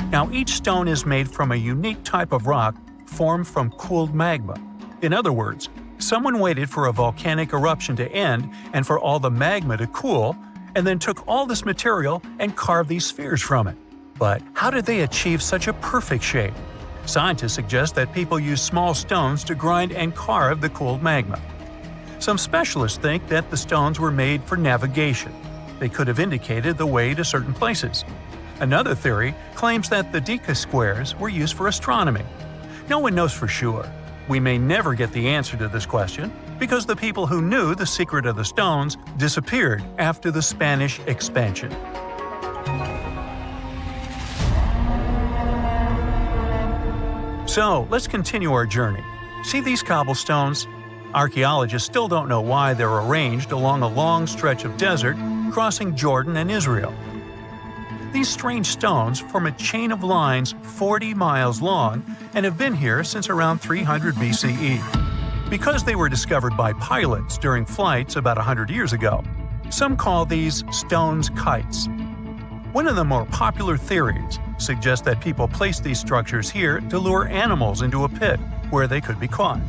Now, each stone is made from a unique type of rock formed from cooled magma. In other words, someone waited for a volcanic eruption to end and for all the magma to cool, and then took all this material and carved these spheres from it. But how did they achieve such a perfect shape? Scientists suggest that people used small stones to grind and carve the cooled magma. Some specialists think that the stones were made for navigation. They could have indicated the way to certain places. Another theory claims that the deca squares were used for astronomy. No one knows for sure. We may never get the answer to this question because the people who knew the secret of the stones disappeared after the Spanish expansion. So, let's continue our journey. See these cobblestones? Archaeologists still don't know why they're arranged along a long stretch of desert crossing Jordan and Israel. These strange stones form a chain of lines 40 miles long and have been here since around 300 BCE. Because they were discovered by pilots during flights about 100 years ago, some call these stones kites. One of the more popular theories suggests that people placed these structures here to lure animals into a pit where they could be caught.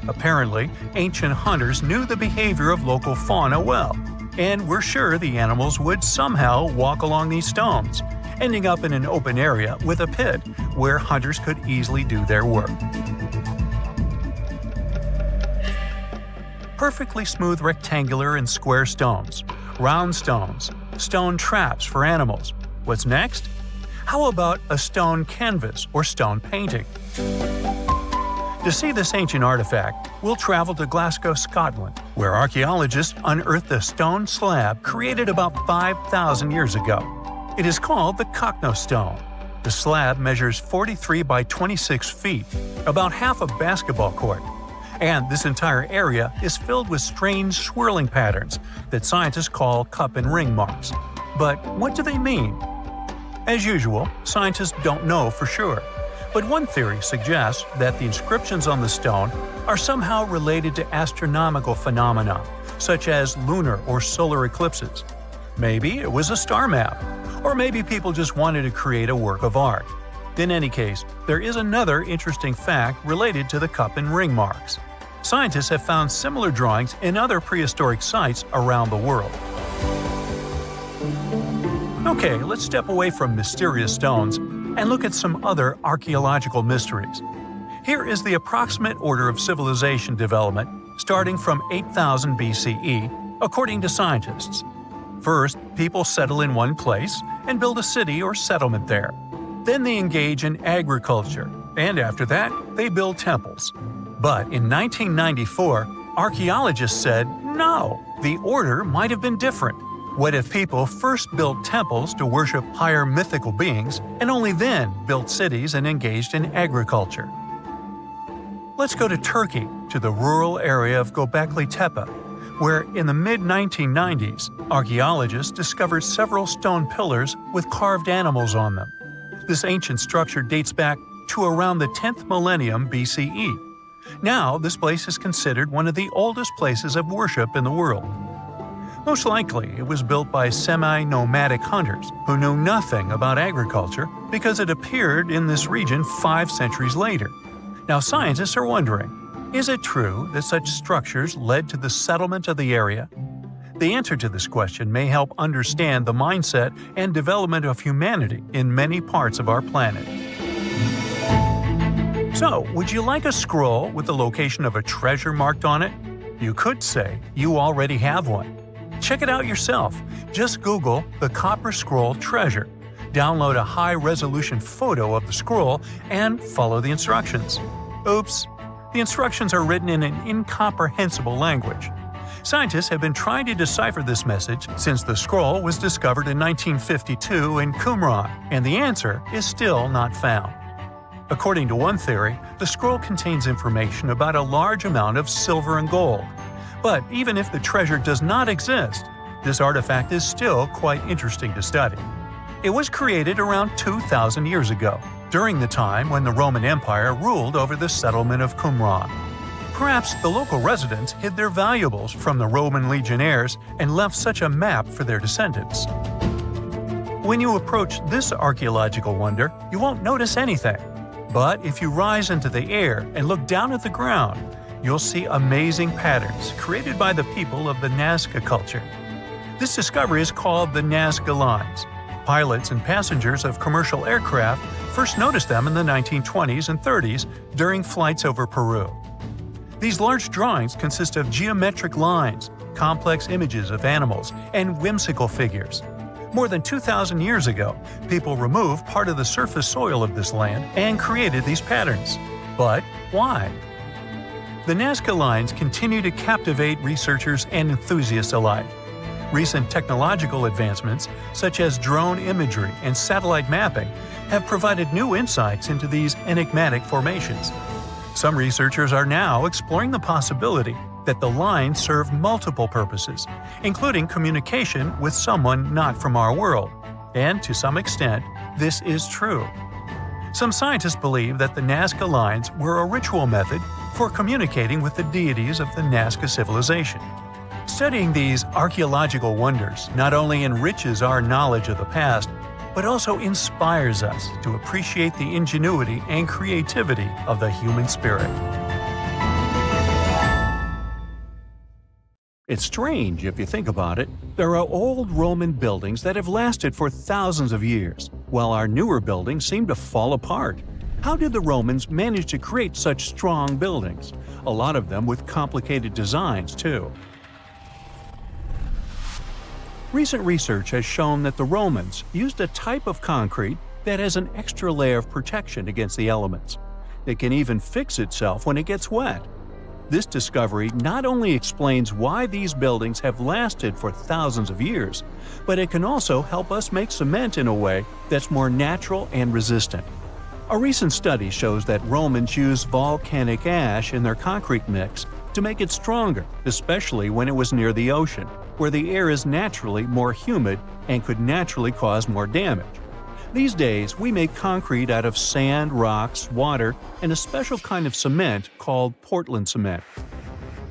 Apparently, ancient hunters knew the behavior of local fauna well, and were sure the animals would somehow walk along these stones, ending up in an open area with a pit where hunters could easily do their work. Perfectly smooth rectangular and square stones, round stones, stone traps for animals. What's next? How about a stone canvas or stone painting? To see this ancient artifact, we'll travel to Glasgow, Scotland, where archaeologists unearthed a stone slab created about 5,000 years ago. It is called the Cockno Stone. The slab measures 43 by 26 feet, about half a basketball court. And this entire area is filled with strange swirling patterns that scientists call cup and ring marks. But what do they mean? As usual, scientists don't know for sure. But one theory suggests that the inscriptions on the stone are somehow related to astronomical phenomena, such as lunar or solar eclipses. Maybe it was a star map, or maybe people just wanted to create a work of art. In any case, there is another interesting fact related to the cup and ring marks. Scientists have found similar drawings in other prehistoric sites around the world. Okay, let's step away from mysterious stones and look at some other archaeological mysteries. Here is the approximate order of civilization development starting from 8000 BCE, according to scientists. First, people settle in one place and build a city or settlement there. Then they engage in agriculture, and after that, they build temples. But in 1994, archaeologists said, no, the order might have been different. What if people first built temples to worship higher mythical beings and only then built cities and engaged in agriculture? Let's go to Turkey, to the rural area of Göbekli Tepe, where in the mid-1990s, archaeologists discovered several stone pillars with carved animals on them. This ancient structure dates back to around the 10th millennium BCE. Now, this place is considered one of the oldest places of worship in the world. Most likely, it was built by semi-nomadic hunters who knew nothing about agriculture because it appeared in this region 5 centuries later. Now, scientists are wondering, is it true that such structures led to the settlement of the area? The answer to this question may help understand the mindset and development of humanity in many parts of our planet. So, would you like a scroll with the location of a treasure marked on it? You could say you already have one. Check it out yourself. Just Google the Copper Scroll Treasure. Download a high-resolution photo of the scroll and follow the instructions. Oops! The instructions are written in an incomprehensible language. Scientists have been trying to decipher this message since the scroll was discovered in 1952 in Qumran, and the answer is still not found. According to one theory, the scroll contains information about a large amount of silver and gold. But even if the treasure does not exist, this artifact is still quite interesting to study. It was created around 2,000 years ago, during the time when the Roman Empire ruled over the settlement of Qumran. Perhaps the local residents hid their valuables from the Roman legionnaires and left such a map for their descendants. When you approach this archaeological wonder, you won't notice anything. But if you rise into the air and look down at the ground, you'll see amazing patterns created by the people of the Nazca culture. This discovery is called the Nazca Lines. Pilots and passengers of commercial aircraft first noticed them in the 1920s and 30s during flights over Peru. These large drawings consist of geometric lines, complex images of animals, and whimsical figures. More than 2,000 years ago, people removed part of the surface soil of this land and created these patterns. But why? The Nazca Lines continue to captivate researchers and enthusiasts alike. Recent technological advancements, such as drone imagery and satellite mapping, have provided new insights into these enigmatic formations. Some researchers are now exploring the possibility that the lines serve multiple purposes, including communication with someone not from our world. And to some extent, this is true. Some scientists believe that the Nazca Lines were a ritual method for communicating with the deities of the Nazca civilization. Studying these archaeological wonders not only enriches our knowledge of the past, but also inspires us to appreciate the ingenuity and creativity of the human spirit. It's strange if you think about it. There are old Roman buildings that have lasted for thousands of years, while our newer buildings seem to fall apart. How did the Romans manage to create such strong buildings? A lot of them with complicated designs, too. Recent research has shown that the Romans used a type of concrete that has an extra layer of protection against the elements. It can even fix itself when it gets wet. This discovery not only explains why these buildings have lasted for thousands of years, but it can also help us make cement in a way that's more natural and resistant. A recent study shows that Romans used volcanic ash in their concrete mix to make it stronger, especially when it was near the ocean, where the air is naturally more humid and could naturally cause more damage. These days, we make concrete out of sand, rocks, water, and a special kind of cement called Portland cement.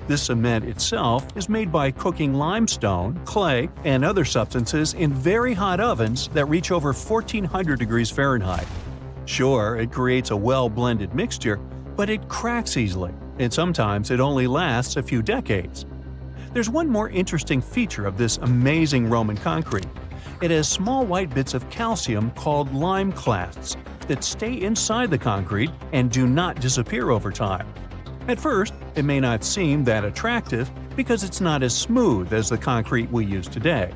This cement itself is made by cooking limestone, clay, and other substances in very hot ovens that reach over 1400 degrees Fahrenheit. Sure, it creates a well-blended mixture, but it cracks easily, and sometimes it only lasts a few decades. There's one more interesting feature of this amazing Roman concrete. It has small white bits of calcium called lime clasts that stay inside the concrete and do not disappear over time. At first, it may not seem that attractive because it's not as smooth as the concrete we use today.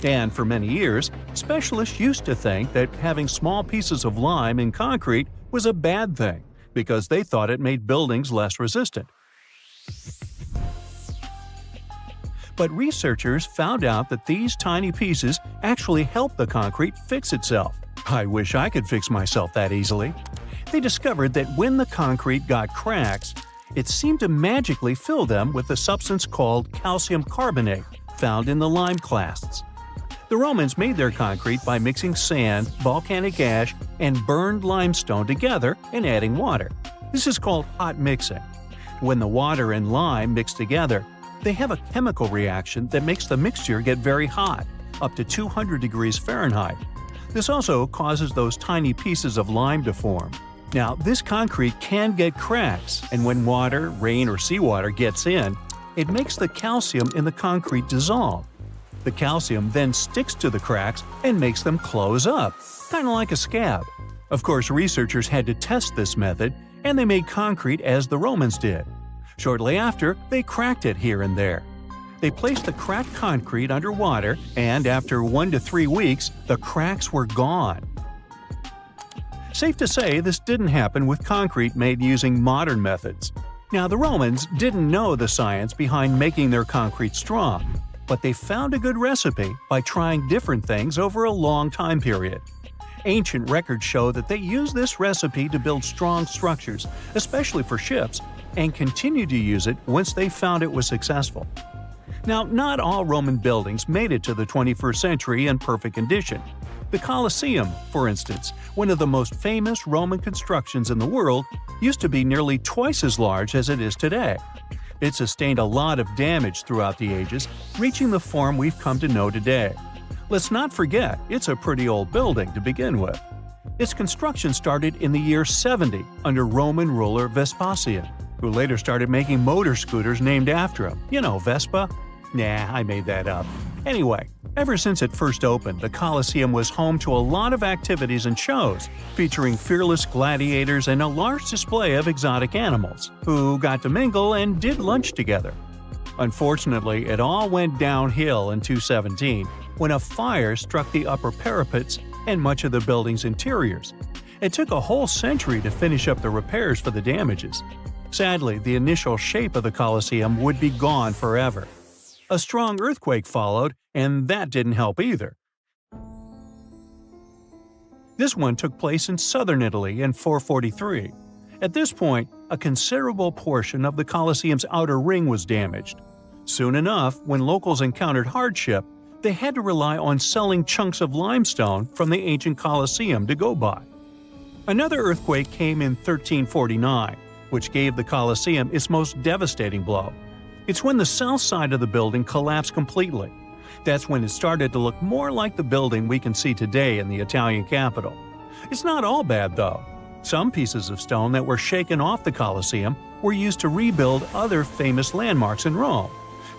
And for many years, specialists used to think that having small pieces of lime in concrete was a bad thing because they thought it made buildings less resistant. But researchers found out that these tiny pieces actually help the concrete fix itself. I wish I could fix myself that easily. They discovered that when the concrete got cracks, it seemed to magically fill them with a substance called calcium carbonate found in the lime clasts. The Romans made their concrete by mixing sand, volcanic ash, and burned limestone together and adding water. This is called hot mixing. When the water and lime mix together, they have a chemical reaction that makes the mixture get very hot, up to 200 degrees Fahrenheit. This also causes those tiny pieces of lime to form. Now, this concrete can get cracks, and when water, rain, or seawater gets in, it makes the calcium in the concrete dissolve. The calcium then sticks to the cracks and makes them close up, kind of like a scab. Of course, researchers had to test this method, and they made concrete as the Romans did. Shortly after, they cracked it here and there. They placed the cracked concrete under water, and after 1 to 3 weeks, the cracks were gone. Safe to say, this didn't happen with concrete made using modern methods. Now, the Romans didn't know the science behind making their concrete strong, but they found a good recipe by trying different things over a long time period. Ancient records show that they used this recipe to build strong structures, especially for ships, and continued to use it once they found it was successful. Now, not all Roman buildings made it to the 21st century in perfect condition. The Colosseum, for instance, one of the most famous Roman constructions in the world, used to be nearly twice as large as it is today. It sustained a lot of damage throughout the ages, reaching the form we've come to know today. Let's not forget, it's a pretty old building to begin with. Its construction started in the year 70 under Roman ruler Vespasian, who later started making motor scooters named after him. You know, Vespa? Nah, I made that up. Anyway, ever since it first opened, the Colosseum was home to a lot of activities and shows, featuring fearless gladiators and a large display of exotic animals, who got to mingle and did lunch together. Unfortunately, it all went downhill in 217, when a fire struck the upper parapets and much of the building's interiors. It took a whole century to finish up the repairs for the damages. Sadly, the initial shape of the Colosseum would be gone forever. A strong earthquake followed, and that didn't help either. This one took place in southern Italy in 443. At this point, a considerable portion of the Colosseum's outer ring was damaged. Soon enough, when locals encountered hardship, they had to rely on selling chunks of limestone from the ancient Colosseum to go by. Another earthquake came in 1349, which gave the Colosseum its most devastating blow. It's when the south side of the building collapsed completely. That's when it started to look more like the building we can see today in the Italian capital. It's not all bad, though. Some pieces of stone that were shaken off the Colosseum were used to rebuild other famous landmarks in Rome.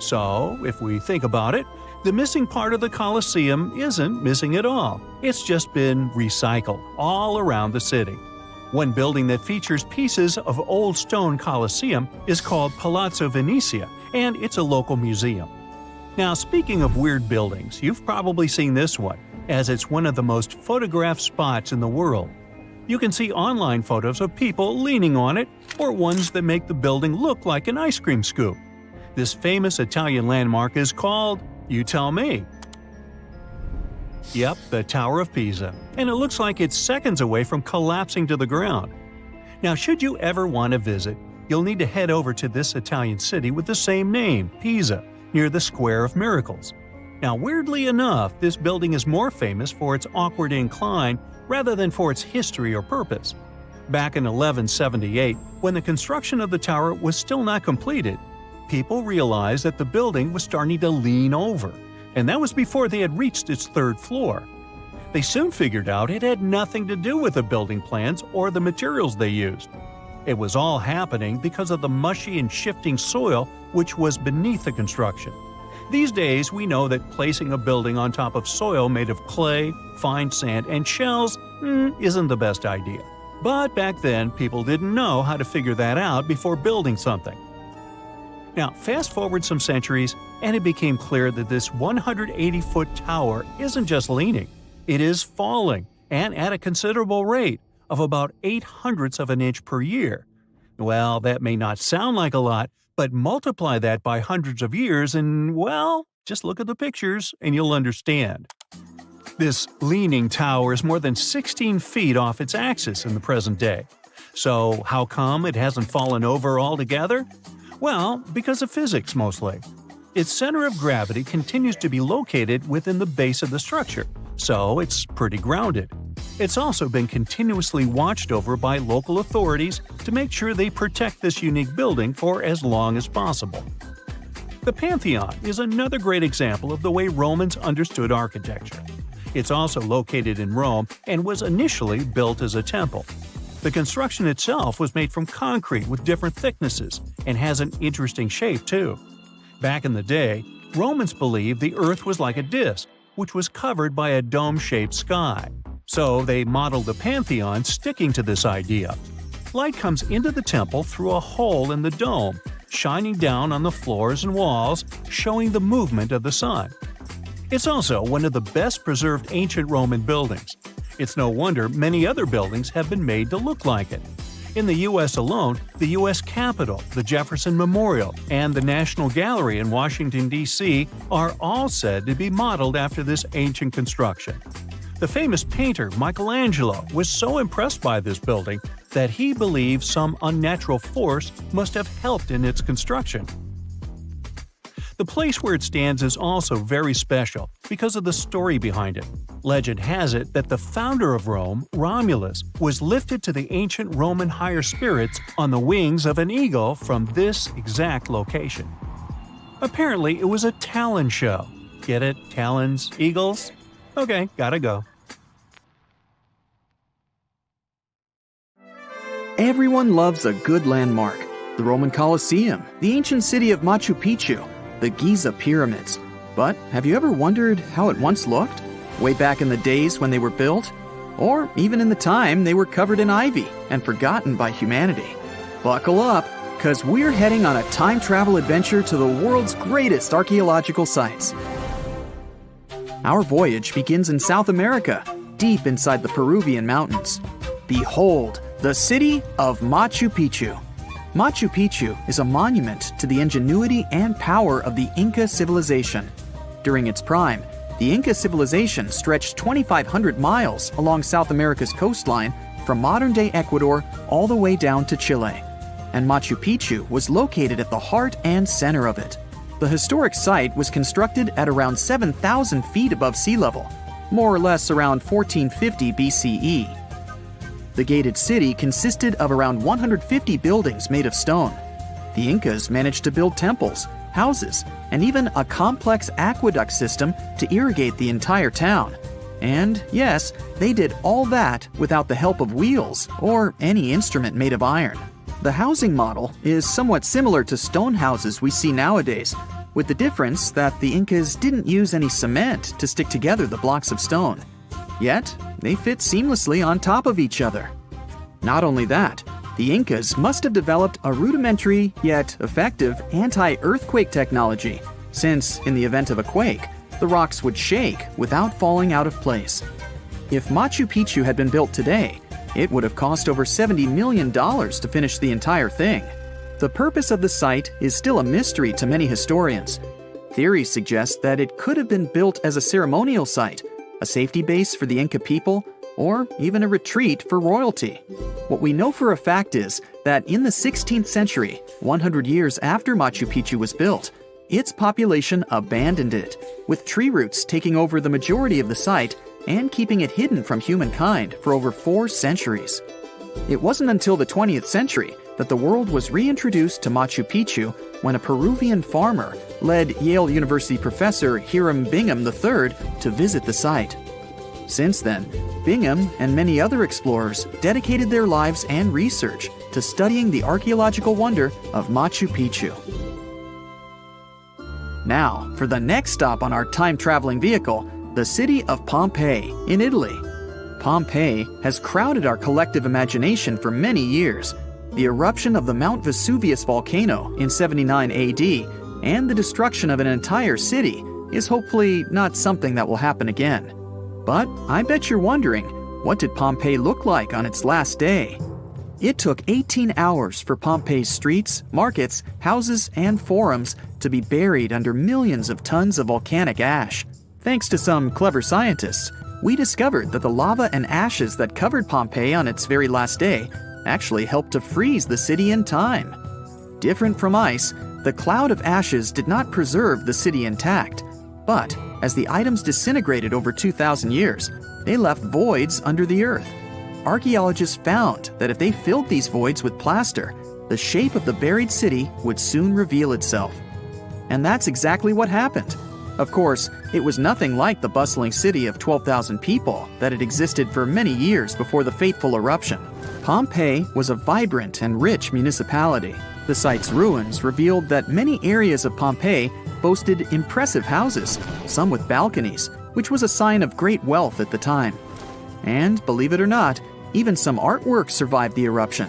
So, if we think about it, the missing part of the Colosseum isn't missing at all. It's just been recycled all around the city. One building that features pieces of old stone Colosseum is called Palazzo Venezia, and it's a local museum. Now, speaking of weird buildings, you've probably seen this one. as it's one of the most photographed spots in the world. You can see online photos of people leaning on it, or ones that make the building look like an ice cream scoop. This famous Italian landmark is called, you tell me. Yep, the Tower of Pisa, and it looks like it's seconds away from collapsing to the ground. Now, should you ever want to visit, you'll need to head over to this Italian city with the same name, Pisa, near the Square of Miracles. Now, weirdly enough, this building is more famous for its awkward incline rather than for its history or purpose. Back in 1178, when the construction of the tower was still not completed, people realized that the building was starting to lean over, and that was before they had reached its third floor. They soon figured out it had nothing to do with the building plans or the materials they used. It was all happening because of the mushy and shifting soil which was beneath the construction. These days, we know that placing a building on top of soil made of clay, fine sand, and shells isn't the best idea. But back then, people didn't know how to figure that out before building something. Now, fast forward some centuries, and it became clear that this 180-foot tower isn't just leaning, it is falling, and at a considerable rate of about 0.08 of an inch per year. Well, that may not sound like a lot, but multiply that by hundreds of years and, well, just look at the pictures and you'll understand. This leaning tower is more than 16 feet off its axis in the present day. So how come it hasn't fallen over altogether? Well, because of physics mostly. Its center of gravity continues to be located within the base of the structure, so it's pretty grounded. It's also been continuously watched over by local authorities to make sure they protect this unique building for as long as possible. The Pantheon is another great example of the way Romans understood architecture. It's also located in Rome and was initially built as a temple. The construction itself was made from concrete with different thicknesses and has an interesting shape too. Back in the day, Romans believed the Earth was like a disc, which was covered by a dome-shaped sky. So they modeled the Pantheon sticking to this idea. Light comes into the temple through a hole in the dome, shining down on the floors and walls, showing the movement of the sun. It's also one of the best preserved ancient Roman buildings. It's no wonder many other buildings have been made to look like it. In the U.S. alone, the U.S. Capitol, the Jefferson Memorial, and the National Gallery in Washington, D.C. are all said to be modeled after this ancient construction. The famous painter Michelangelo was so impressed by this building that he believed some unnatural force must have helped in its construction. The place where it stands is also very special because of the story behind it. Legend has it that the founder of Rome, Romulus, was lifted to the ancient Roman higher spirits on the wings of an eagle from this exact location. Apparently, it was a talon show. Get it? Talons? Eagles? Okay, gotta go. Everyone loves a good landmark. The Roman Colosseum, the ancient city of Machu Picchu, the Giza pyramids. But have you ever wondered how it once looked? Way back in the days when they were built? Or even in the time they were covered in ivy and forgotten by humanity? Buckle up, because we're heading on a time travel adventure to the world's greatest archaeological sites. Our voyage begins in South America, deep inside the Peruvian mountains. Behold, the city of Machu Picchu. Machu Picchu is a monument to the ingenuity and power of the Inca civilization. During its prime, the Inca civilization stretched 2,500 miles along South America's coastline from modern-day Ecuador all the way down to Chile. And Machu Picchu was located at the heart and center of it. The historic site was constructed at around 7,000 feet above sea level, more or less around 1450 BCE. The gated city consisted of around 150 buildings made of stone. The Incas managed to build temples, houses, and even a complex aqueduct system to irrigate the entire town. And yes, they did all that without the help of wheels or any instrument made of iron. The housing model is somewhat similar to stone houses we see nowadays, with the difference that the Incas didn't use any cement to stick together the blocks of stone. Yet, they fit seamlessly on top of each other. Not only that, the Incas must have developed a rudimentary yet effective anti-earthquake technology, since, in the event of a quake, the rocks would shake without falling out of place. If Machu Picchu had been built today, it would have cost over $70 million to finish the entire thing. The purpose of the site is still a mystery to many historians. Theories suggest that it could have been built as a ceremonial site, a safety base for the Inca people, or even a retreat for royalty. What we know for a fact is that in the 16th century, 100 years after Machu Picchu was built, its population abandoned it, with tree roots taking over the majority of the site and keeping it hidden from humankind for over 4 centuries. It wasn't until the 20th century that the world was reintroduced to Machu Picchu when a Peruvian farmer led Yale University professor Hiram Bingham III to visit the site. Since then, Bingham and many other explorers dedicated their lives and research to studying the archaeological wonder of Machu Picchu. Now, for the next stop on our time-traveling vehicle, the city of Pompeii in Italy. Pompeii has crowded our collective imagination for many years. The eruption of the Mount Vesuvius volcano in 79 AD and the destruction of an entire city is hopefully not something that will happen again. But I bet you're wondering, what did Pompeii look like on its last day? It took 18 hours for Pompeii's streets, markets, houses, and forums to be buried under millions of tons of volcanic ash. Thanks to some clever scientists, we discovered that the lava and ashes that covered Pompeii on its very last day actually helped to freeze the city in time. Different from ice, the cloud of ashes did not preserve the city intact, but as the items disintegrated over 2,000 years, they left voids under the earth. Archaeologists found that if they filled these voids with plaster, the shape of the buried city would soon reveal itself. And that's exactly what happened. Of course, it was nothing like the bustling city of 12,000 people that had existed for many years before the fateful eruption. Pompeii was a vibrant and rich municipality. The site's ruins revealed that many areas of Pompeii boasted impressive houses, some with balconies, which was a sign of great wealth at the time. And, believe it or not, even some artwork survived the eruption.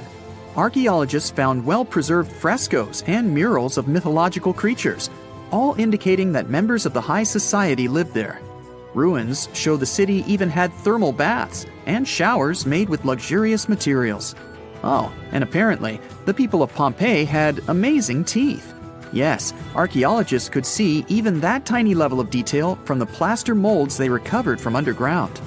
Archaeologists found well-preserved frescoes and murals of mythological creatures, all indicating that members of the high society lived there. Ruins show the city even had thermal baths and showers made with luxurious materials. Oh, and apparently, the people of Pompeii had amazing teeth. Yes, archaeologists could see even that tiny level of detail from the plaster molds they recovered from underground.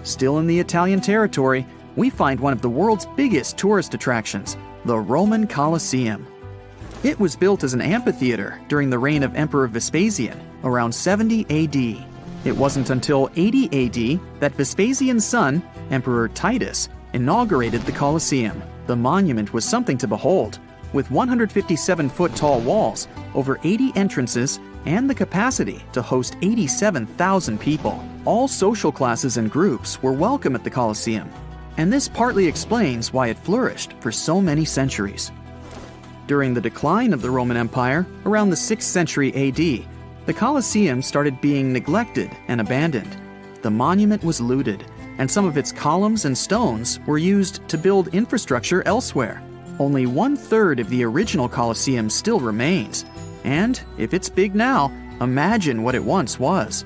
Still in the Italian territory, we find one of the world's biggest tourist attractions, the Roman Colosseum. It was built as an amphitheater during the reign of Emperor Vespasian, around 70 AD. It wasn't until 80 AD that Vespasian's son, Emperor Titus, inaugurated the Colosseum. The monument was something to behold, with 157-foot-tall walls, over 80 entrances, and the capacity to host 87,000 people. All social classes and groups were welcome at the Colosseum, and this partly explains why it flourished for so many centuries. During the decline of the Roman Empire, around the 6th century AD, the Colosseum started being neglected and abandoned. The monument was looted, and some of its columns and stones were used to build infrastructure elsewhere. Only 1/3 of the original Colosseum still remains, and if it's big now, imagine what it once was.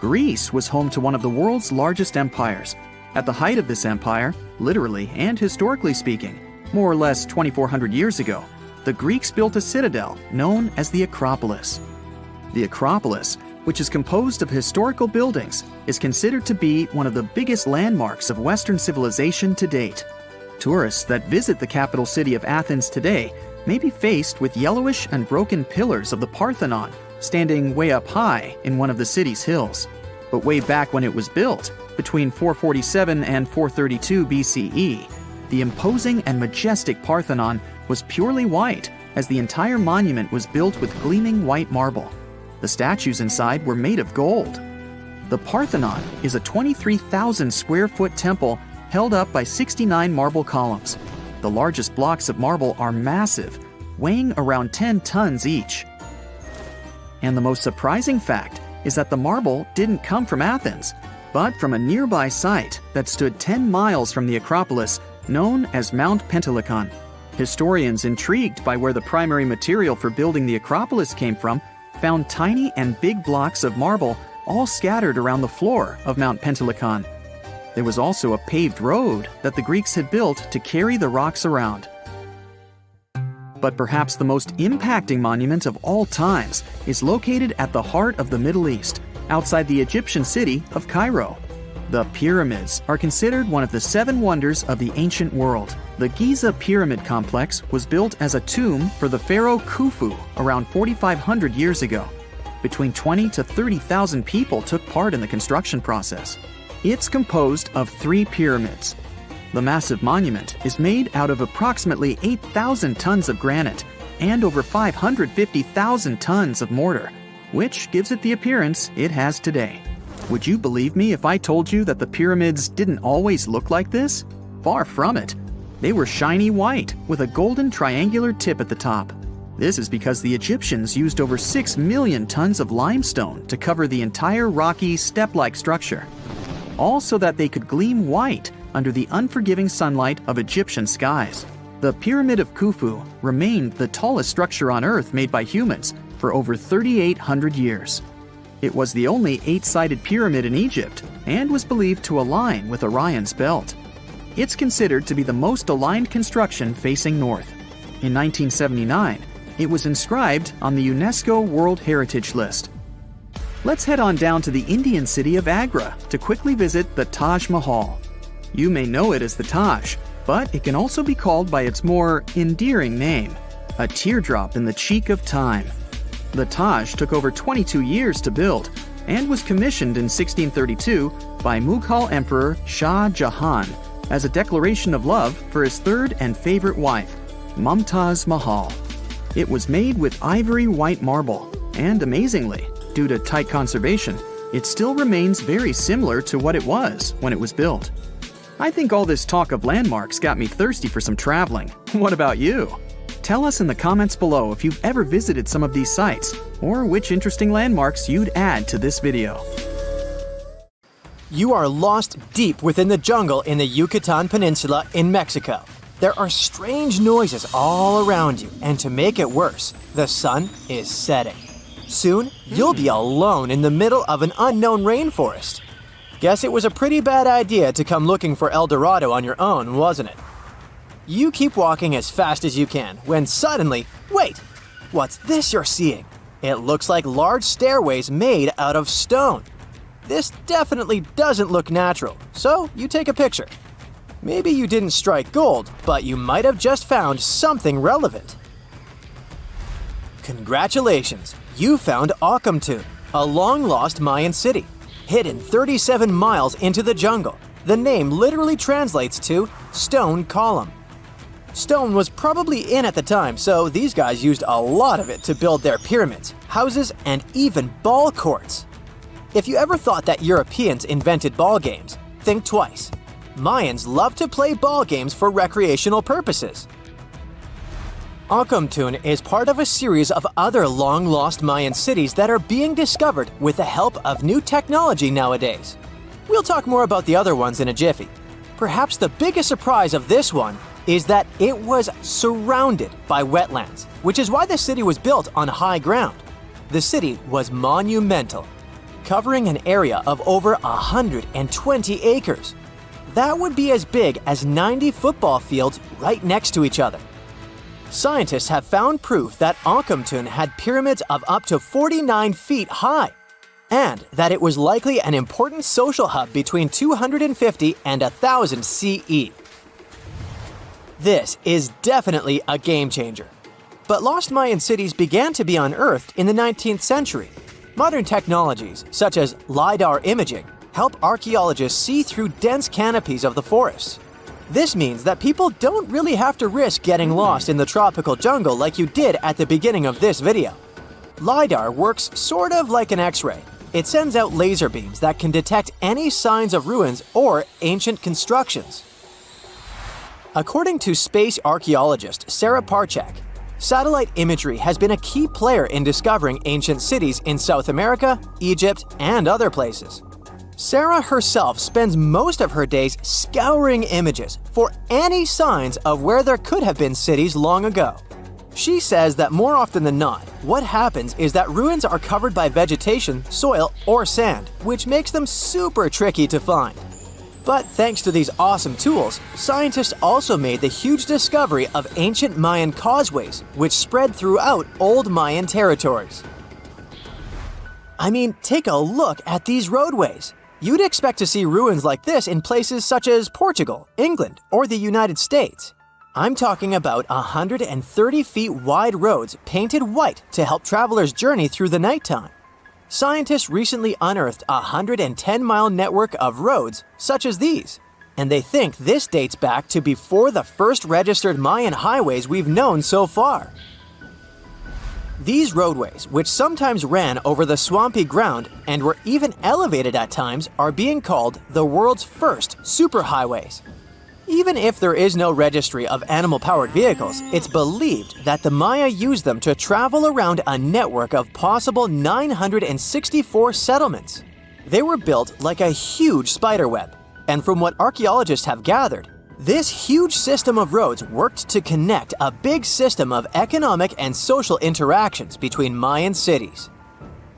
Greece was home to one of the world's largest empires. At the height of this empire, literally and historically speaking, more or less 2,400 years ago, the Greeks built a citadel known as the Acropolis. The Acropolis, which is composed of historical buildings, is considered to be one of the biggest landmarks of Western civilization to date. Tourists that visit the capital city of Athens today may be faced with yellowish and broken pillars of the Parthenon standing way up high in one of the city's hills. But way back when it was built, between 447 and 432 BCE, the imposing and majestic Parthenon was purely white, as the entire monument was built with gleaming white marble. The statues inside were made of gold. The Parthenon is a 23,000 square foot temple held up by 69 marble columns. The largest blocks of marble are massive, weighing around 10 tons each. And the most surprising fact is that the marble didn't come from Athens, but from a nearby site that stood 10 miles from the Acropolis, known as Mount Pentelicon. Historians intrigued by where the primary material for building the Acropolis came from found tiny and big blocks of marble all scattered around the floor of Mount Pentelicon. There was also a paved road that the Greeks had built to carry the rocks around. But perhaps the most impacting monument of all times is located at the heart of the Middle East, outside the Egyptian city of Cairo. The pyramids are considered one of the 7 wonders of the ancient world. The Giza Pyramid Complex was built as a tomb for the pharaoh Khufu around 4,500 years ago. Between 20 to 30,000 people took part in the construction process. It's composed of 3 pyramids. The massive monument is made out of approximately 8,000 tons of granite and over 550,000 tons of mortar, which gives it the appearance it has today. Would you believe me if I told you that the pyramids didn't always look like this? Far from it. They were shiny white with a golden triangular tip at the top. This is because the Egyptians used over 6 million tons of limestone to cover the entire rocky, step-like structure, all so that they could gleam white under the unforgiving sunlight of Egyptian skies. The Pyramid of Khufu remained the tallest structure on Earth made by humans for over 3,800 years. It was the only 8-sided pyramid in Egypt and was believed to align with Orion's belt. It's considered to be the most aligned construction facing north. In 1979, it was inscribed on the UNESCO World Heritage List. Let's head on down to the Indian city of Agra to quickly visit the Taj Mahal. You may know it as the Taj, but it can also be called by its more endearing name, a teardrop in the cheek of time. The Taj took over 22 years to build and was commissioned in 1632 by Mughal Emperor Shah Jahan as a declaration of love for his third and favorite wife, Mumtaz Mahal. It was made with ivory white marble, and amazingly, due to tight conservation, it still remains very similar to what it was when it was built. I think all this talk of landmarks got me thirsty for some traveling. What about you? Tell us in the comments below if you've ever visited some of these sites, or which interesting landmarks you'd add to this video. You are lost deep within the jungle in the Yucatan Peninsula in Mexico. There are strange noises all around you, and to make it worse, the sun is setting. Soon, you'll be alone in the middle of an unknown rainforest. Guess it was a pretty bad idea to come looking for El Dorado on your own, wasn't it? You keep walking as fast as you can, when suddenly, wait! What's this you're seeing? It looks like large stairways made out of stone. This definitely doesn't look natural, so you take a picture. Maybe you didn't strike gold, but you might have just found something relevant. Congratulations! You found Akhumtun, a long-lost Mayan city, hidden 37 miles into the jungle. The name literally translates to stone column. Stone was probably in at the time, so these guys used a lot of it to build their pyramids, houses, and even ball courts. If you ever thought that Europeans invented ball games, think twice. Mayans loved to play ball games for recreational purposes. Akhumtun is part of a series of other long-lost Mayan cities that are being discovered with the help of new technology nowadays. We'll talk more about the other ones in a jiffy. Perhaps the biggest surprise of this one is that it was surrounded by wetlands, which is why the city was built on high ground. The city was monumental, covering an area of over 120 acres. That would be as big as 90 football fields right next to each other. Scientists have found proof that Akhumtun had pyramids of up to 49 feet high, and that it was likely an important social hub between 250 and 1000 CE. This is definitely a game changer. But lost Mayan cities began to be unearthed in the 19th century. Modern technologies, such as LiDAR imaging, help archaeologists see through dense canopies of the forests. This means that people don't really have to risk getting lost in the tropical jungle like you did at the beginning of this video. LiDAR works sort of like an X-ray. It sends out laser beams that can detect any signs of ruins or ancient constructions. According to space archaeologist Sarah Parchak, satellite imagery has been a key player in discovering ancient cities in South America, Egypt, and other places. Sarah herself spends most of her days scouring images for any signs of where there could have been cities long ago. She says that more often than not, What happens is that ruins are covered by vegetation, soil, or sand, which makes them super tricky to find. But thanks to these awesome tools, scientists also made the huge discovery of ancient Mayan causeways, which spread throughout old Mayan territories. I mean, take a look at these roadways. You'd expect to see ruins like this in places such as Portugal, England, or the United States. I'm talking about 130 feet wide roads painted white to help travelers journey through the nighttime. Scientists recently unearthed a 110-mile network of roads such as these, and they think this dates back to before the first registered Mayan highways we've known so far. These roadways, which sometimes ran over the swampy ground and were even elevated at times, are being called the world's first superhighways. Even if there is no registry of animal-powered vehicles, it's believed that the Maya used them to travel around a network of possible 964 settlements. They were built like a huge spiderweb, and from what archaeologists have gathered, this huge system of roads worked to connect a big system of economic and social interactions between Mayan cities.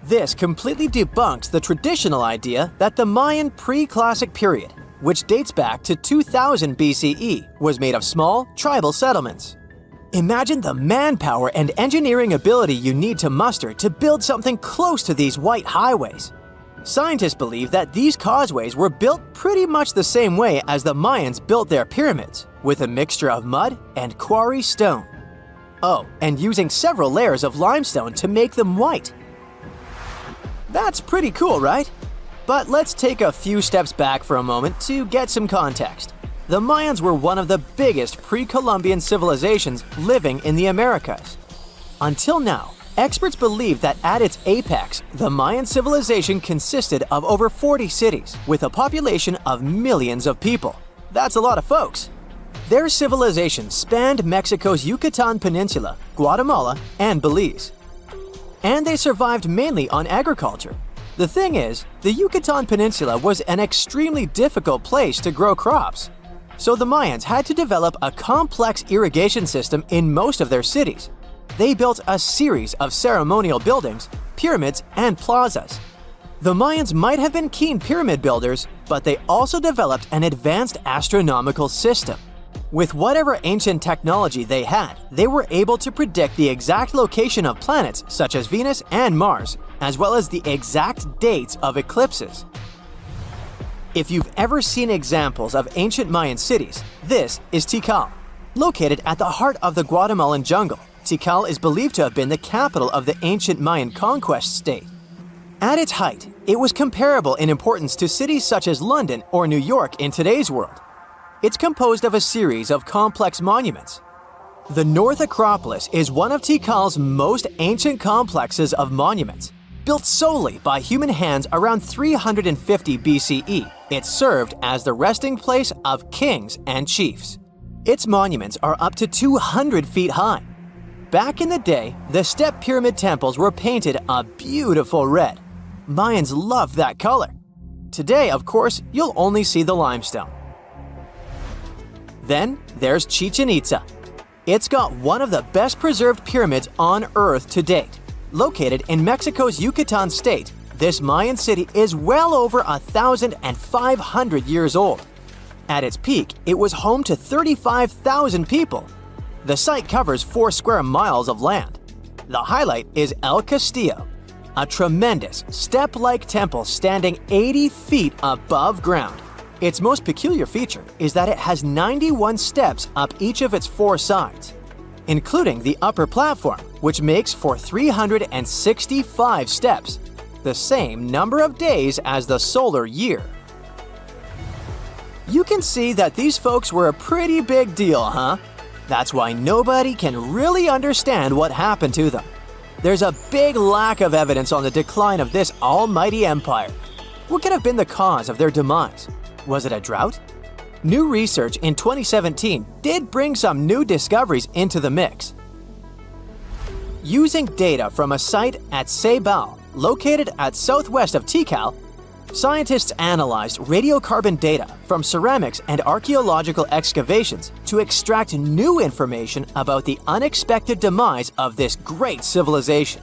This completely debunks the traditional idea that the Mayan pre-classic period, which dates back to 2000 BCE, was made of small, tribal settlements. Imagine the manpower and engineering ability you need to muster to build something close to these white highways. Scientists believe that these causeways were built pretty much the same way as the Mayans built their pyramids, with a mixture of mud and quarry stone. Oh, and using several layers of limestone to make them white. That's pretty cool, right? But let's take a few steps back for a moment to get some context. The Mayans were one of the biggest pre-Columbian civilizations living in the Americas. Until now, experts believe that at its apex, the Mayan civilization consisted of over 40 cities with a population of millions of people. That's a lot of folks. Their civilization spanned Mexico's Yucatan Peninsula, Guatemala, and Belize. And they survived mainly on agriculture. The thing is, the Yucatan Peninsula was an extremely difficult place to grow crops. So the Mayans had to develop a complex irrigation system in most of their cities. They built a series of ceremonial buildings, pyramids, and plazas. The Mayans might have been keen pyramid builders, but they also developed an advanced astronomical system. With whatever ancient technology they had, they were able to predict the exact location of planets such as Venus and Mars, as well as the exact dates of eclipses. If you've ever seen examples of ancient Mayan cities, this is Tikal. Located at the heart of the Guatemalan jungle, Tikal is believed to have been the capital of the ancient Mayan conquest state. At its height, it was comparable in importance to cities such as London or New York in today's world. It's composed of a series of complex monuments. The North Acropolis is one of Tikal's most ancient complexes of monuments. Built solely by human hands around 350 BCE, it served as the resting place of kings and chiefs. Its monuments are up to 200 feet high. Back in the day, the step pyramid temples were painted a beautiful red. Mayans loved that color. Today, of course, you'll only see the limestone. Then there's Chichen Itza. It's got one of the best preserved pyramids on Earth to date. Located in Mexico's Yucatan state, this Mayan city is well over 1,500 years old. At its peak, it was home to 35,000 people. The site covers 4 square miles of land. The highlight is El Castillo, a tremendous step-like temple standing 80 feet above ground. Its most peculiar feature is that it has 91 steps up each of its 4 sides, including the upper platform, which makes for 365 steps, the same number of days as the solar year. You can see that these folks were a pretty big deal, huh? That's why nobody can really understand what happened to them. There's a big lack of evidence on the decline of this almighty empire. What could have been the cause of their demise? Was it a drought? New research in 2017 did bring some new discoveries into the mix. Using data from a site at Ceibal, located at southwest of Tikal, Scientists analyzed radiocarbon data from ceramics and archaeological excavations to extract new information about the unexpected demise of this great civilization.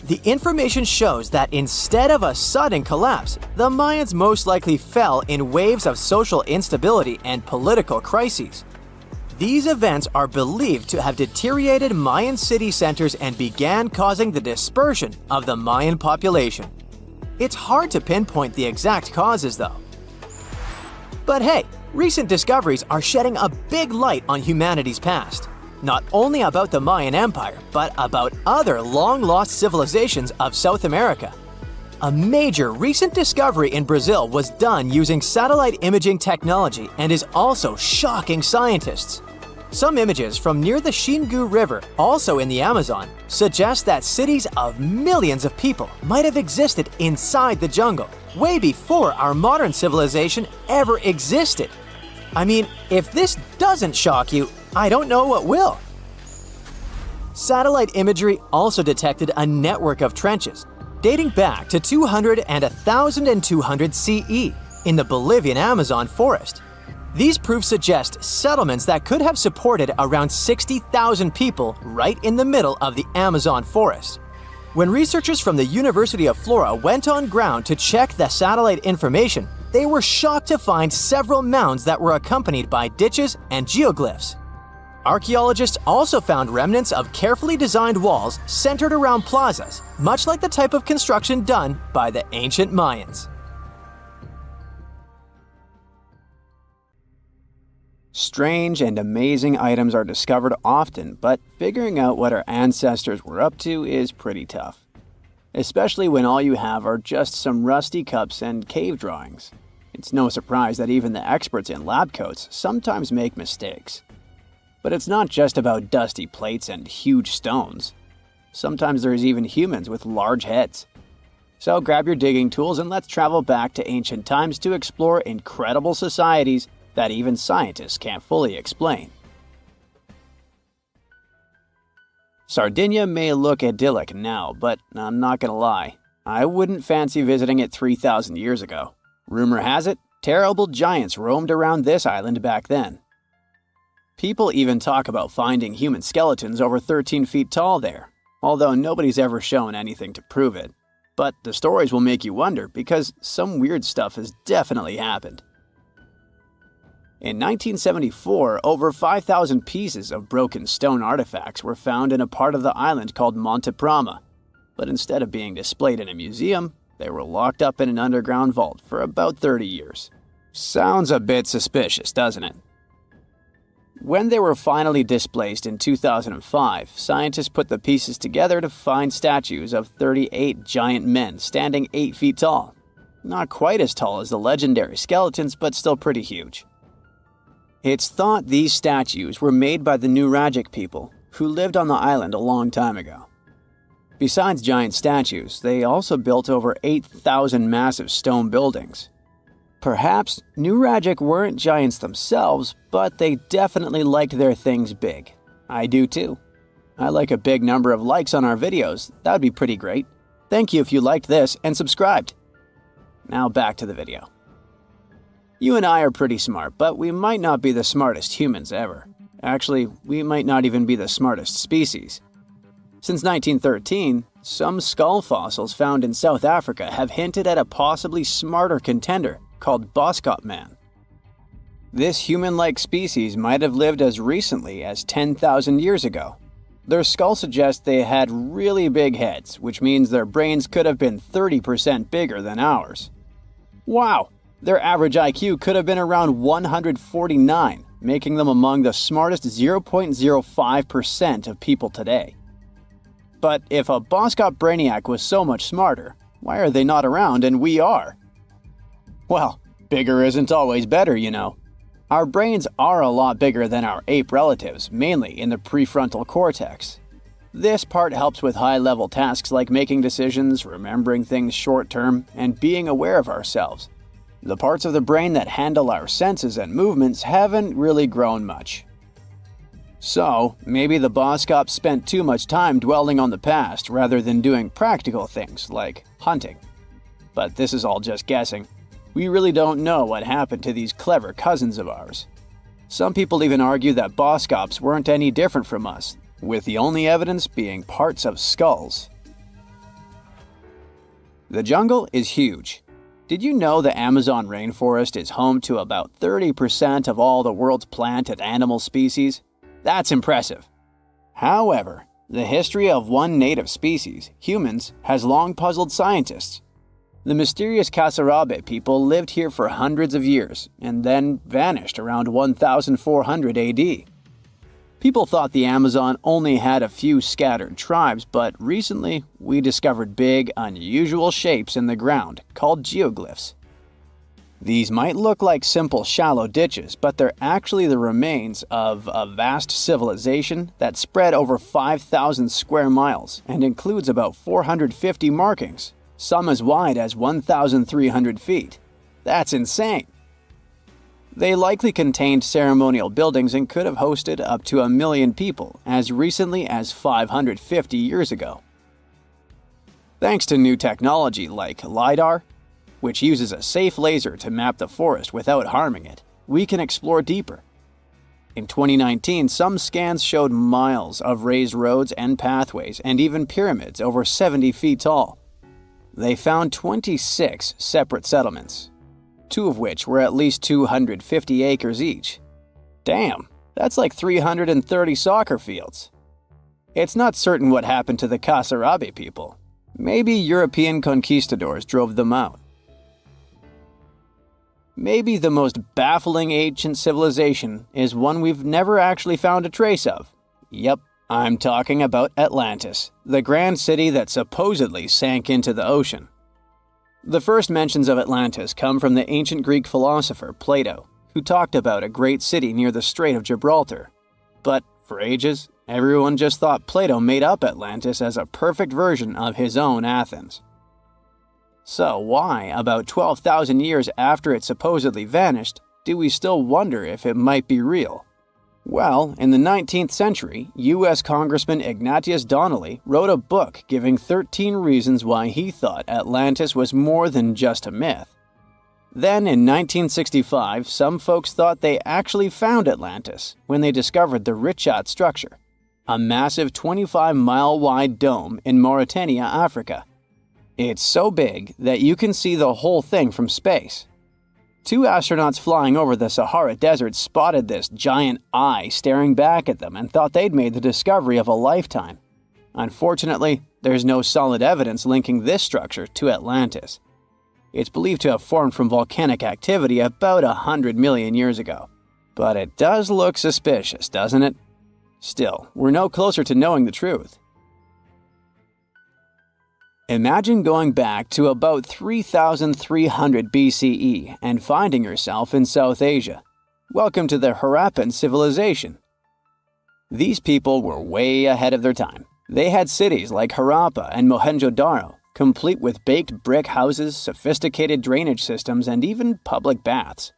The information shows that instead of a sudden collapse, the Mayans most likely fell in waves of social instability and political crises. These events are believed to have deteriorated Mayan city centers and began causing the dispersion of the Mayan population. It's hard to pinpoint the exact causes, though. But hey, recent discoveries are shedding a big light on humanity's past. Not only about the Mayan Empire, but about other long-lost civilizations of South America. A major recent discovery in Brazil was done using satellite imaging technology and is also shocking scientists. Some images from near the Xingu River, also in the Amazon, suggest that cities of millions of people might have existed inside the jungle, way before our modern civilization ever existed. I mean, if this doesn't shock you, I don't know what will. Satellite imagery also detected a network of trenches dating back to 200 and 1200 CE in the Bolivian Amazon forest. These proofs suggest settlements that could have supported around 60,000 people right in the middle of the Amazon forest. When researchers from the University of Florida went on ground to check the satellite information, they were shocked to find several mounds that were accompanied by ditches and geoglyphs. Archaeologists also found remnants of carefully designed walls centered around plazas, much like the type of construction done by the ancient Mayans. Strange and amazing items are discovered often, but figuring out what our ancestors were up to is pretty tough. Especially when all you have are just some rusty cups and cave drawings. It's no surprise that even the experts in lab coats sometimes make mistakes. But it's not just about dusty plates and huge stones. Sometimes there's even humans with large heads. So grab your digging tools and let's travel back to ancient times to explore incredible societies that even scientists can't fully explain. Sardinia may look idyllic now, but I'm not gonna lie, I wouldn't fancy visiting it 3,000 years ago. Rumor has it, terrible giants roamed around this island back then. People even talk about finding human skeletons over 13 feet tall there, although nobody's ever shown anything to prove it. But the stories will make you wonder because some weird stuff has definitely happened. In 1974, over 5,000 pieces of broken stone artifacts were found in a part of the island called Monte Prama, but instead of being displayed in a museum, they were locked up in an underground vault for about 30 years. Sounds a bit suspicious, doesn't it? When they were finally displaced in 2005, scientists put the pieces together to find statues of 38 giant men standing 8 feet tall. Not quite as tall as the legendary skeletons, but still pretty huge. It's thought these statues were made by the Nuragic people, who lived on the island a long time ago. Besides giant statues, they also built over 8,000 massive stone buildings. Perhaps Nuragic weren't giants themselves, but they definitely liked their things big. I do too. I like a big number of likes on our videos. That would be pretty great. Thank you if you liked this and subscribed. Now back to the video. You and I are pretty smart, but we might not be the smartest humans ever. Actually, we might not even be the smartest species. Since 1913, some skull fossils found in South Africa have hinted at a possibly smarter contender called Boskop Man. This human-like species might have lived as recently as 10,000 years ago. Their skull suggests they had really big heads, which means their brains could have been 30% bigger than ours. Wow! Their average IQ could have been around 149, making them among the smartest 0.05% of people today. But if a Boskop Brainiac was so much smarter, why are they not around and we are? Well, bigger isn't always better, you know. Our brains are a lot bigger than our ape relatives, mainly in the prefrontal cortex. This part helps with high-level tasks like making decisions, remembering things short-term, and being aware of ourselves. The parts of the brain that handle our senses and movements haven't really grown much. So, maybe the Boskops spent too much time dwelling on the past rather than doing practical things like hunting. but this is all just guessing. We really don't know what happened to these clever cousins of ours. Some people even argue that Boskops weren't any different from us, with the only evidence being parts of skulls. The jungle is huge. Did you know the Amazon rainforest is home to about 30% of all the world's plant and animal species? That's impressive. However, the history of one native species, humans, has long puzzled scientists. The mysterious Kasarabe people lived here for hundreds of years and then vanished around 1400 AD. People thought the Amazon only had a few scattered tribes, but recently we discovered big, unusual shapes in the ground called geoglyphs. These might look like simple shallow ditches, but they're actually the remains of a vast civilization that spread over 5,000 square miles and includes about 450 markings, some as wide as 1,300 feet. That's insane! They likely contained ceremonial buildings and could have hosted up to 1 million people as recently as 550 years ago. Thanks to new technology like LiDAR, which uses a safe laser to map the forest without harming it, we can explore deeper. In 2019, some scans showed miles of raised roads and pathways and even pyramids over 70 feet tall. They found 26 separate settlements, 2 of which were at least 250 acres each. Damn, that's like 330 soccer fields. It's not certain what happened to the Kasarabe people. Maybe European conquistadors drove them out. Maybe the most baffling ancient civilization is one we've never actually found a trace of. Yep, I'm talking about Atlantis, the grand city that supposedly sank into the ocean. The first mentions of Atlantis come from the ancient Greek philosopher Plato, who talked about a great city near the Strait of Gibraltar. But for ages, everyone just thought Plato made up Atlantis as a perfect version of his own Athens. So why, about 12,000 years after it supposedly vanished, do we still wonder if it might be real? Well, in the 19th century, U.S. Congressman Ignatius Donnelly wrote a book giving 13 reasons why he thought Atlantis was more than just a myth. Then, in 1965, some folks thought they actually found Atlantis when they discovered the Richat structure, a massive 25-mile-wide dome in Mauritania, Africa. It's so big that you can see the whole thing from space. 2 astronauts flying over the Sahara Desert spotted this giant eye staring back at them and thought they'd made the discovery of a lifetime. Unfortunately, there's no solid evidence linking this structure to Atlantis. It's believed to have formed from volcanic activity about 100 million years ago. But it does look suspicious, doesn't it? Still, we're no closer to knowing the truth. Imagine going back to about 3,300 BCE and finding yourself in South Asia. Welcome to the Harappan civilization. These people were way ahead of their time. They had cities like Harappa and Mohenjo-Daro, complete with baked brick houses, sophisticated drainage systems, and even public baths.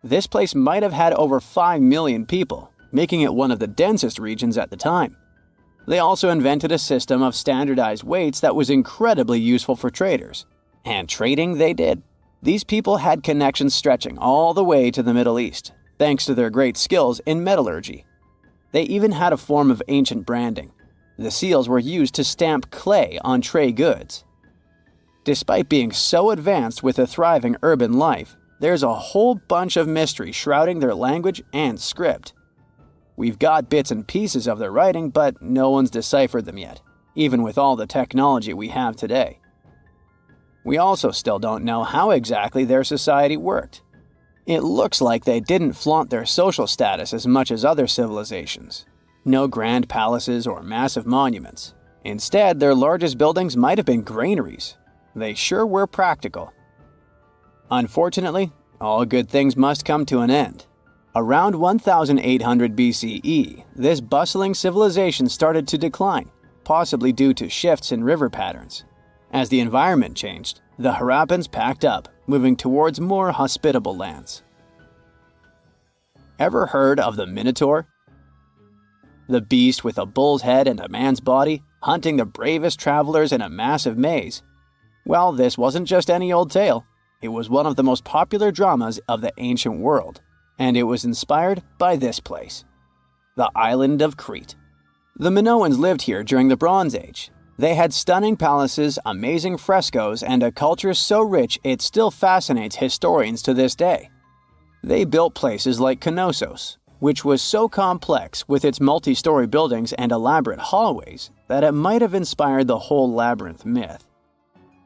This place might have had over 5 million people, making it one of the densest regions at the time. They also invented a system of standardized weights that was incredibly useful for traders. And trading they did. These people had connections stretching all the way to the Middle East, thanks to their great skills in metallurgy. They even had a form of ancient branding. The seals were used to stamp clay on trade goods. Despite being so advanced with a thriving urban life, there's a whole bunch of mystery shrouding their language and script. We've got bits and pieces of their writing, but no one's deciphered them yet, even with all the technology we have today. We also still don't know how exactly their society worked. It looks like they didn't flaunt their social status as much as other civilizations. No grand palaces or massive monuments. Instead, their largest buildings might have been granaries. They sure were practical. Unfortunately, all good things must come to an end. Around 1800 BCE, this bustling civilization started to decline, possibly due to shifts in river patterns. As the environment changed, the Harappans packed up, moving towards more hospitable lands. Ever heard of the Minotaur? The beast with a bull's head and a man's body, hunting the bravest travelers in a massive maze. Well, this wasn't just any old tale. It was one of the most popular dramas of the ancient world, and it was inspired by this place, the island of Crete. The Minoans lived here during the Bronze Age. They had stunning palaces, amazing frescoes, and a culture so rich it still fascinates historians to this day. They built places like Knossos, which was so complex with its multi-story buildings and elaborate hallways that it might have inspired the whole labyrinth myth.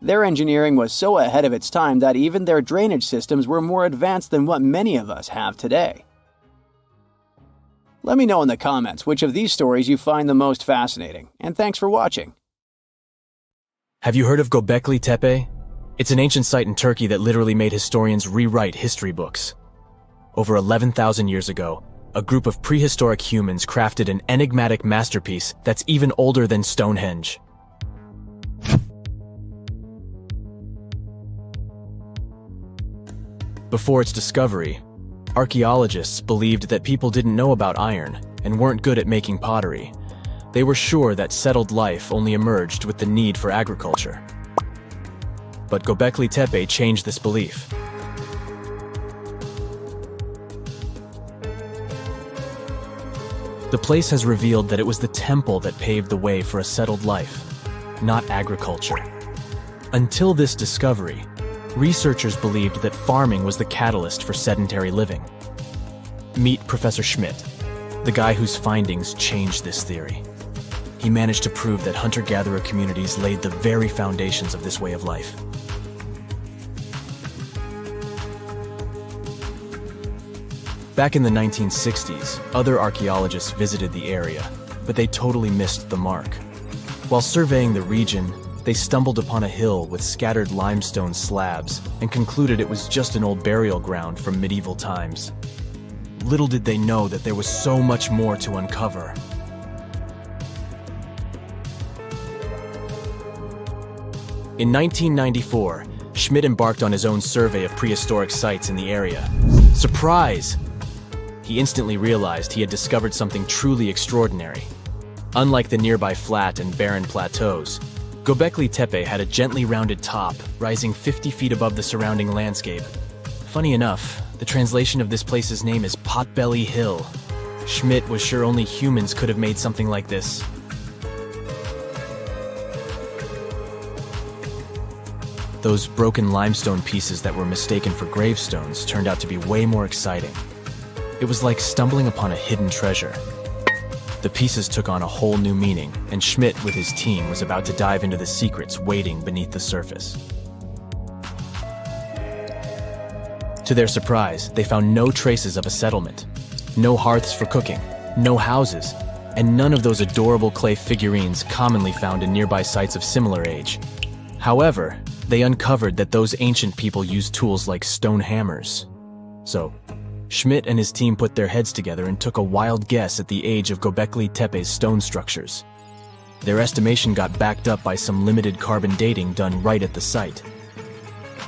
Their engineering was so ahead of its time that even their drainage systems were more advanced than what many of us have today. Let me know in the comments which of these stories you find the most fascinating, and thanks for watching. Have you heard of Gobekli Tepe? It's an ancient site in Turkey that literally made historians rewrite history books. Over 11,000 years ago, a group of prehistoric humans crafted an enigmatic masterpiece that's even older than Stonehenge. Before its discovery, archaeologists believed that people didn't know about iron and weren't good at making pottery. They were sure that settled life only emerged with the need for agriculture. But Gobekli Tepe changed this belief. The place has revealed that it was the temple that paved the way for a settled life, not agriculture. Until this discovery, researchers believed that farming was the catalyst for sedentary living. Meet Professor Schmidt, the guy whose findings changed this theory. He managed to prove that hunter-gatherer communities laid the very foundations of this way of life. Back in the 1960s, other archaeologists visited the area, but they totally missed the mark. While surveying the region, they stumbled upon a hill with scattered limestone slabs and concluded it was just an old burial ground from medieval times. Little did they know that there was so much more to uncover. In 1994, Schmidt embarked on his own survey of prehistoric sites in the area. Surprise! He instantly realized he had discovered something truly extraordinary. Unlike the nearby flat and barren plateaus, Gobekli Tepe had a gently rounded top, rising 50 feet above the surrounding landscape. Funny enough, the translation of this place's name is Potbelly Hill. Schmidt was sure only humans could have made something like this. Those broken limestone pieces that were mistaken for gravestones turned out to be way more exciting. It was like stumbling upon a hidden treasure. The pieces took on a whole new meaning, and Schmidt with his team was about to dive into the secrets waiting beneath the surface. To their surprise, they found no traces of a settlement, no hearths for cooking, no houses, and none of those adorable clay figurines commonly found in nearby sites of similar age. However, they uncovered that those ancient people used tools like stone hammers. So, Schmidt and his team put their heads together and took a wild guess at the age of Gobekli Tepe's stone structures. Their estimation got backed up by some limited carbon dating done right at the site.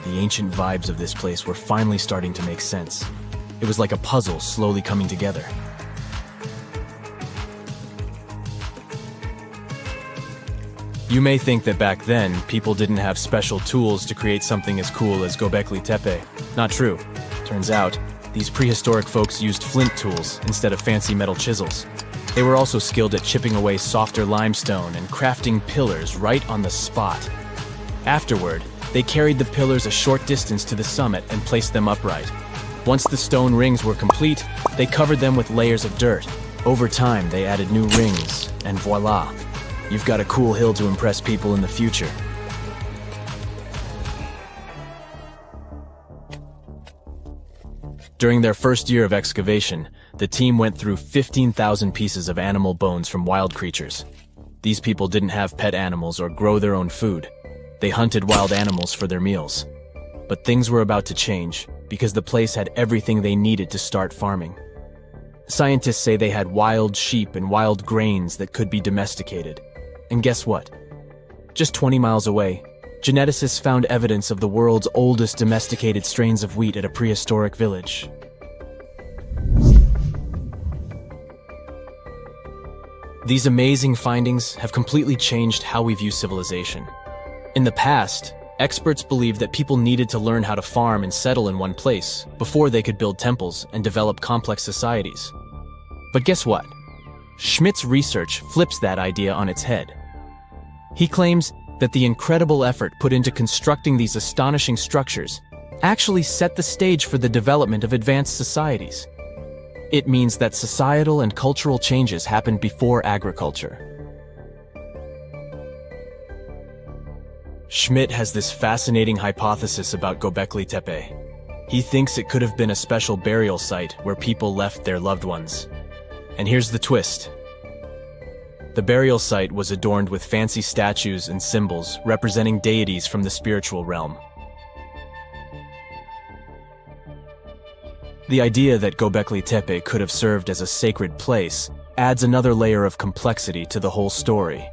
The ancient vibes of this place were finally starting to make sense. It was like a puzzle slowly coming together. You may think that back then, people didn't have special tools to create something as cool as Gobekli Tepe. Not true. Turns out, these prehistoric folks used flint tools instead of fancy metal chisels. They were also skilled at chipping away softer limestone and crafting pillars right on the spot. Afterward, they carried the pillars a short distance to the summit and placed them upright. Once the stone rings were complete, they covered them with layers of dirt. Over time, they added new rings, and voila! You've got a cool hill to impress people in the future. During their first year of excavation, the team went through 15,000 pieces of animal bones from wild creatures. These people didn't have pet animals or grow their own food. They hunted wild animals for their meals. But things were about to change, because the place had everything they needed to start farming. Scientists say they had wild sheep and wild grains that could be domesticated. And guess what? Just 20 miles away, geneticists found evidence of the world's oldest domesticated strains of wheat at a prehistoric village. These amazing findings have completely changed how we view civilization. In the past, Experts believed that people needed to learn how to farm and settle in one place before they could build temples and develop complex societies. But guess what? Schmidt's research flips that idea on its head. He claims that the incredible effort put into constructing these astonishing structures actually set the stage for the development of advanced societies. It means that societal and cultural changes happened before agriculture. Schmidt has this fascinating hypothesis about Gobekli Tepe. He thinks it could have been a special burial site where people left their loved ones. And here's the twist. The burial site was adorned with fancy statues and symbols representing deities from the spiritual realm. The idea that Gobekli Tepe could have served as a sacred place adds another layer of complexity to the whole story.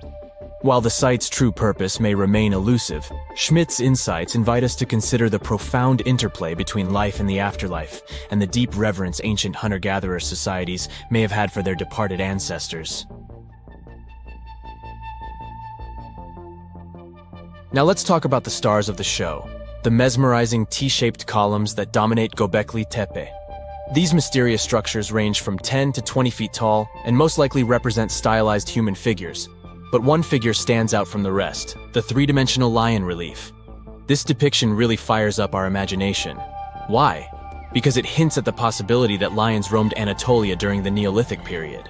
While the site's true purpose may remain elusive, Schmidt's insights invite us to consider the profound interplay between life and the afterlife, and the deep reverence ancient hunter-gatherer societies may have had for their departed ancestors. Now let's talk about the stars of the show, the mesmerizing T-shaped columns that dominate Gobekli Tepe. These mysterious structures range from 10 to 20 feet tall and most likely represent stylized human figures. But one figure stands out from the rest, the three-dimensional lion relief. This depiction really fires up our imagination. Why? Because it hints at the possibility that lions roamed Anatolia during the Neolithic period.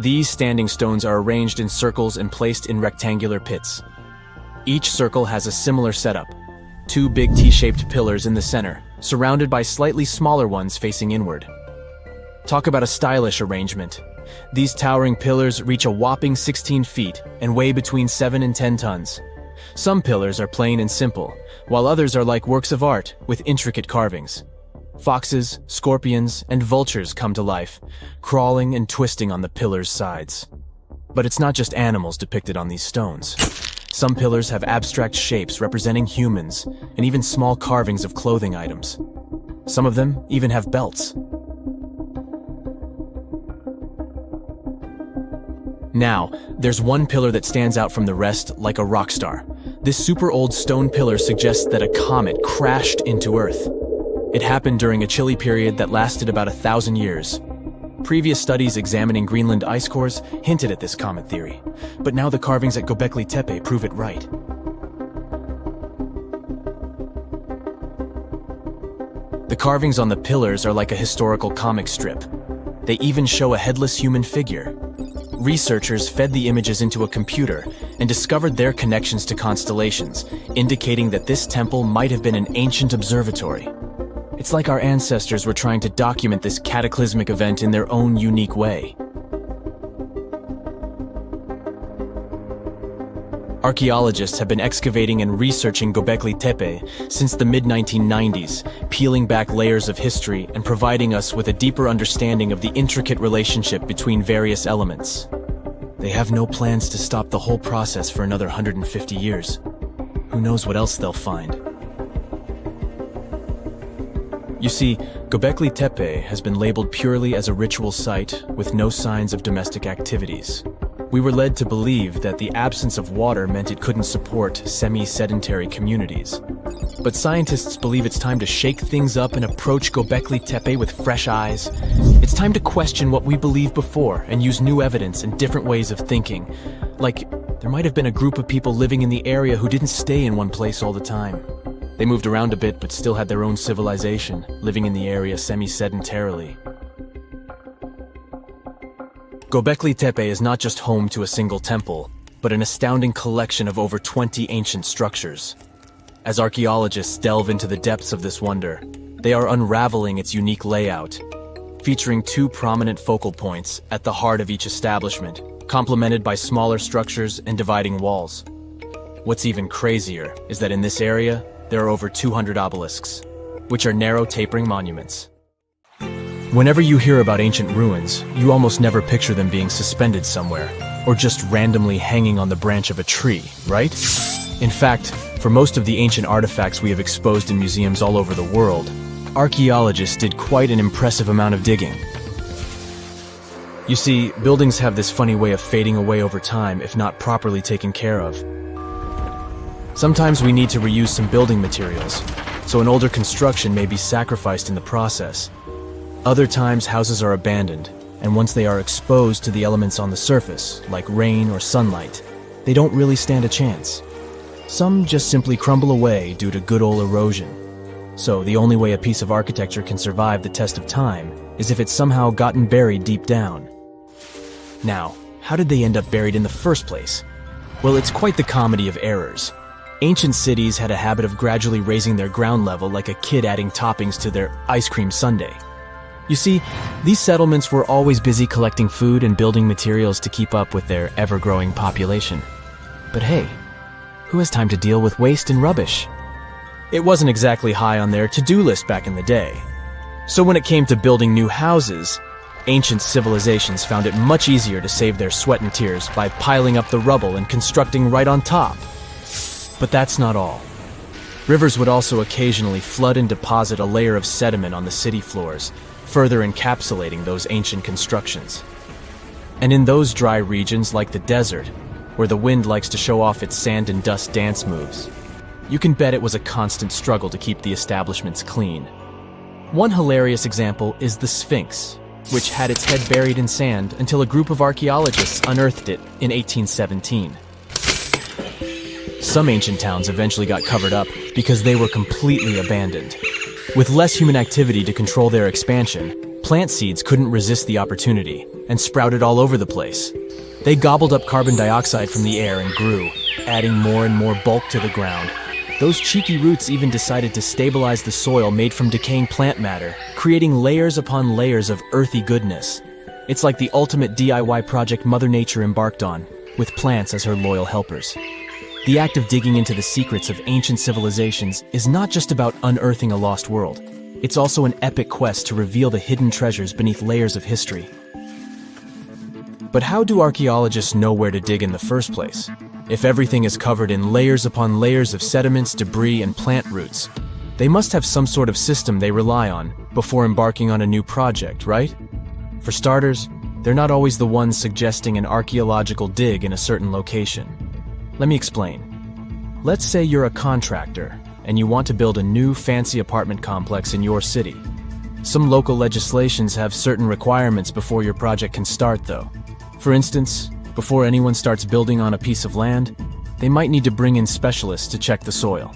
These standing stones are arranged in circles and placed in rectangular pits. Each circle has a similar setup. Two big T-shaped pillars in the center, surrounded by slightly smaller ones facing inward. Talk about a stylish arrangement. These towering pillars reach a whopping 16 feet and weigh between 7 and 10 tons. Some pillars are plain and simple, while others are like works of art with intricate carvings. Foxes, scorpions, and vultures come to life, crawling and twisting on the pillars' sides. But it's not just animals depicted on these stones. Some pillars have abstract shapes representing humans, and even small carvings of clothing items. Some of them even have belts. Now, there's one pillar that stands out from the rest like a rock star. This super old stone pillar suggests that a comet crashed into Earth. It happened during a chilly period that lasted about 1,000 years. Previous studies examining Greenland ice cores hinted at this comet theory, but now the carvings at Gobekli Tepe prove it right. The carvings on the pillars are like a historical comic strip. They even show a headless human figure. Researchers fed the images into a computer and discovered their connections to constellations, indicating that this temple might have been an ancient observatory. It's like our ancestors were trying to document this cataclysmic event in their own unique way. Archaeologists have been excavating and researching Gobekli Tepe since the mid-1990s, peeling back layers of history and providing us with a deeper understanding of the intricate relationship between various elements. They have no plans to stop the whole process for another 150 years. Who knows what else they'll find? You see, Gobekli Tepe has been labeled purely as a ritual site with no signs of domestic activities. We were led to believe that the absence of water meant it couldn't support semi-sedentary communities. But scientists believe it's time to shake things up and approach Gobekli Tepe with fresh eyes. It's time to question what we believed before and use new evidence and different ways of thinking. Like, there might have been a group of people living in the area who didn't stay in one place all the time. They moved around a bit but still had their own civilization, living in the area semi-sedentarily. Gobekli Tepe is not just home to a single temple, but an astounding collection of over 20 ancient structures. As archaeologists delve into the depths of this wonder, they are unraveling its unique layout, featuring two prominent focal points at the heart of each establishment, complemented by smaller structures and dividing walls. What's even crazier is that in this area, there are over 200 obelisks, which are narrow tapering monuments. Whenever you hear about ancient ruins, you almost never picture them being suspended somewhere, or just randomly hanging on the branch of a tree, right? In fact, for most of the ancient artifacts we have exposed in museums all over the world, archaeologists did quite an impressive amount of digging. You see, buildings have this funny way of fading away over time if not properly taken care of. Sometimes we need to reuse some building materials, so an older construction may be sacrificed in the process. Other times, houses are abandoned, and once they are exposed to the elements on the surface, like rain or sunlight, they don't really stand a chance. Some just simply crumble away due to good old erosion. So the only way a piece of architecture can survive the test of time is if it's somehow gotten buried deep down. Now, how did they end up buried in the first place? Well, it's quite the comedy of errors. Ancient cities had a habit of gradually raising their ground level like a kid adding toppings to their ice cream sundae. You see, these settlements were always busy collecting food and building materials to keep up with their ever-growing population. But hey, who has time to deal with waste and rubbish? It wasn't exactly high on their to-do list back in the day. So when it came to building new houses, ancient civilizations found it much easier to save their sweat and tears by piling up the rubble and constructing right on top. But that's not all. Rivers would also occasionally flood and deposit a layer of sediment on the city floors, further encapsulating those ancient constructions. And in those dry regions like the desert, where the wind likes to show off its sand and dust dance moves, you can bet it was a constant struggle to keep the establishments clean. One hilarious example is the Sphinx, which had its head buried in sand until a group of archaeologists unearthed it in 1817. Some ancient towns eventually got covered up because they were completely abandoned. With less human activity to control their expansion, plant seeds couldn't resist the opportunity and sprouted all over the place. They gobbled up carbon dioxide from the air and grew, adding more and more bulk to the ground. Those cheeky roots even decided to stabilize the soil made from decaying plant matter, creating layers upon layers of earthy goodness. It's like the ultimate DIY project Mother Nature embarked on, with plants as her loyal helpers. The act of digging into the secrets of ancient civilizations is not just about unearthing a lost world. It's also an epic quest to reveal the hidden treasures beneath layers of history. But how do archaeologists know where to dig in the first place? If everything is covered in layers upon layers of sediments, debris, and plant roots, they must have some sort of system they rely on before embarking on a new project, right? For starters, they're not always the ones suggesting an archaeological dig in a certain location. Let me explain. Let's say you're a contractor and you want to build a new fancy apartment complex in your city. Some local legislations have certain requirements before your project can start, though. For instance, before anyone starts building on a piece of land, they might need to bring in specialists to check the soil.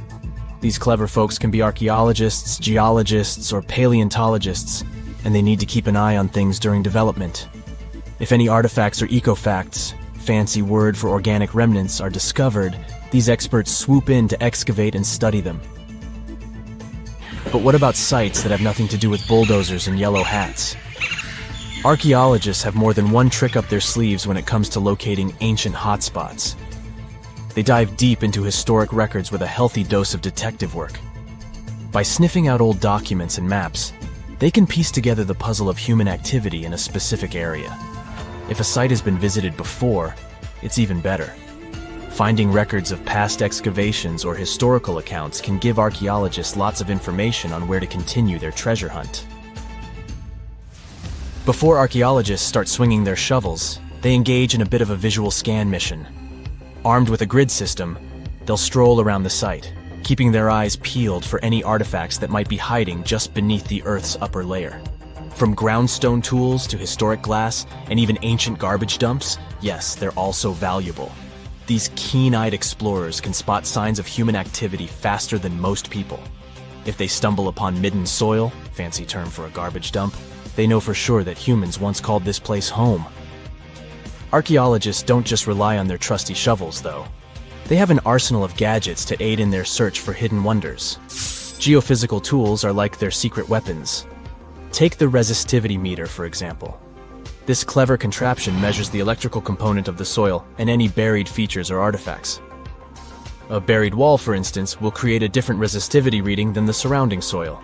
These clever folks can be archaeologists, geologists, or paleontologists, and they need to keep an eye on things during development. If any artifacts or ecofacts, fancy word for organic remnants, are discovered, these experts swoop in to excavate and study them. But what about sites that have nothing to do with bulldozers and yellow hats? Archaeologists have more than one trick up their sleeves when it comes to locating ancient hotspots. They dive deep into historic records with a healthy dose of detective work. By sniffing out old documents and maps, they can piece together the puzzle of human activity in a specific area. If a site has been visited before, it's even better. Finding records of past excavations or historical accounts can give archaeologists lots of information on where to continue their treasure hunt. Before archaeologists start swinging their shovels, they engage in a bit of a visual scan mission. Armed with a grid system, they'll stroll around the site, keeping their eyes peeled for any artifacts that might be hiding just beneath the Earth's upper layer. From groundstone tools to historic glass and even ancient garbage dumps, yes, they're all so valuable. These keen-eyed explorers can spot signs of human activity faster than most people. If they stumble upon midden soil, fancy term for a garbage dump, they know for sure that humans once called this place home. Archaeologists don't just rely on their trusty shovels, though. They have an arsenal of gadgets to aid in their search for hidden wonders. Geophysical tools are like their secret weapons. Take the resistivity meter, for example. This clever contraption measures the electrical component of the soil and any buried features or artifacts. A buried wall, for instance, will create a different resistivity reading than the surrounding soil.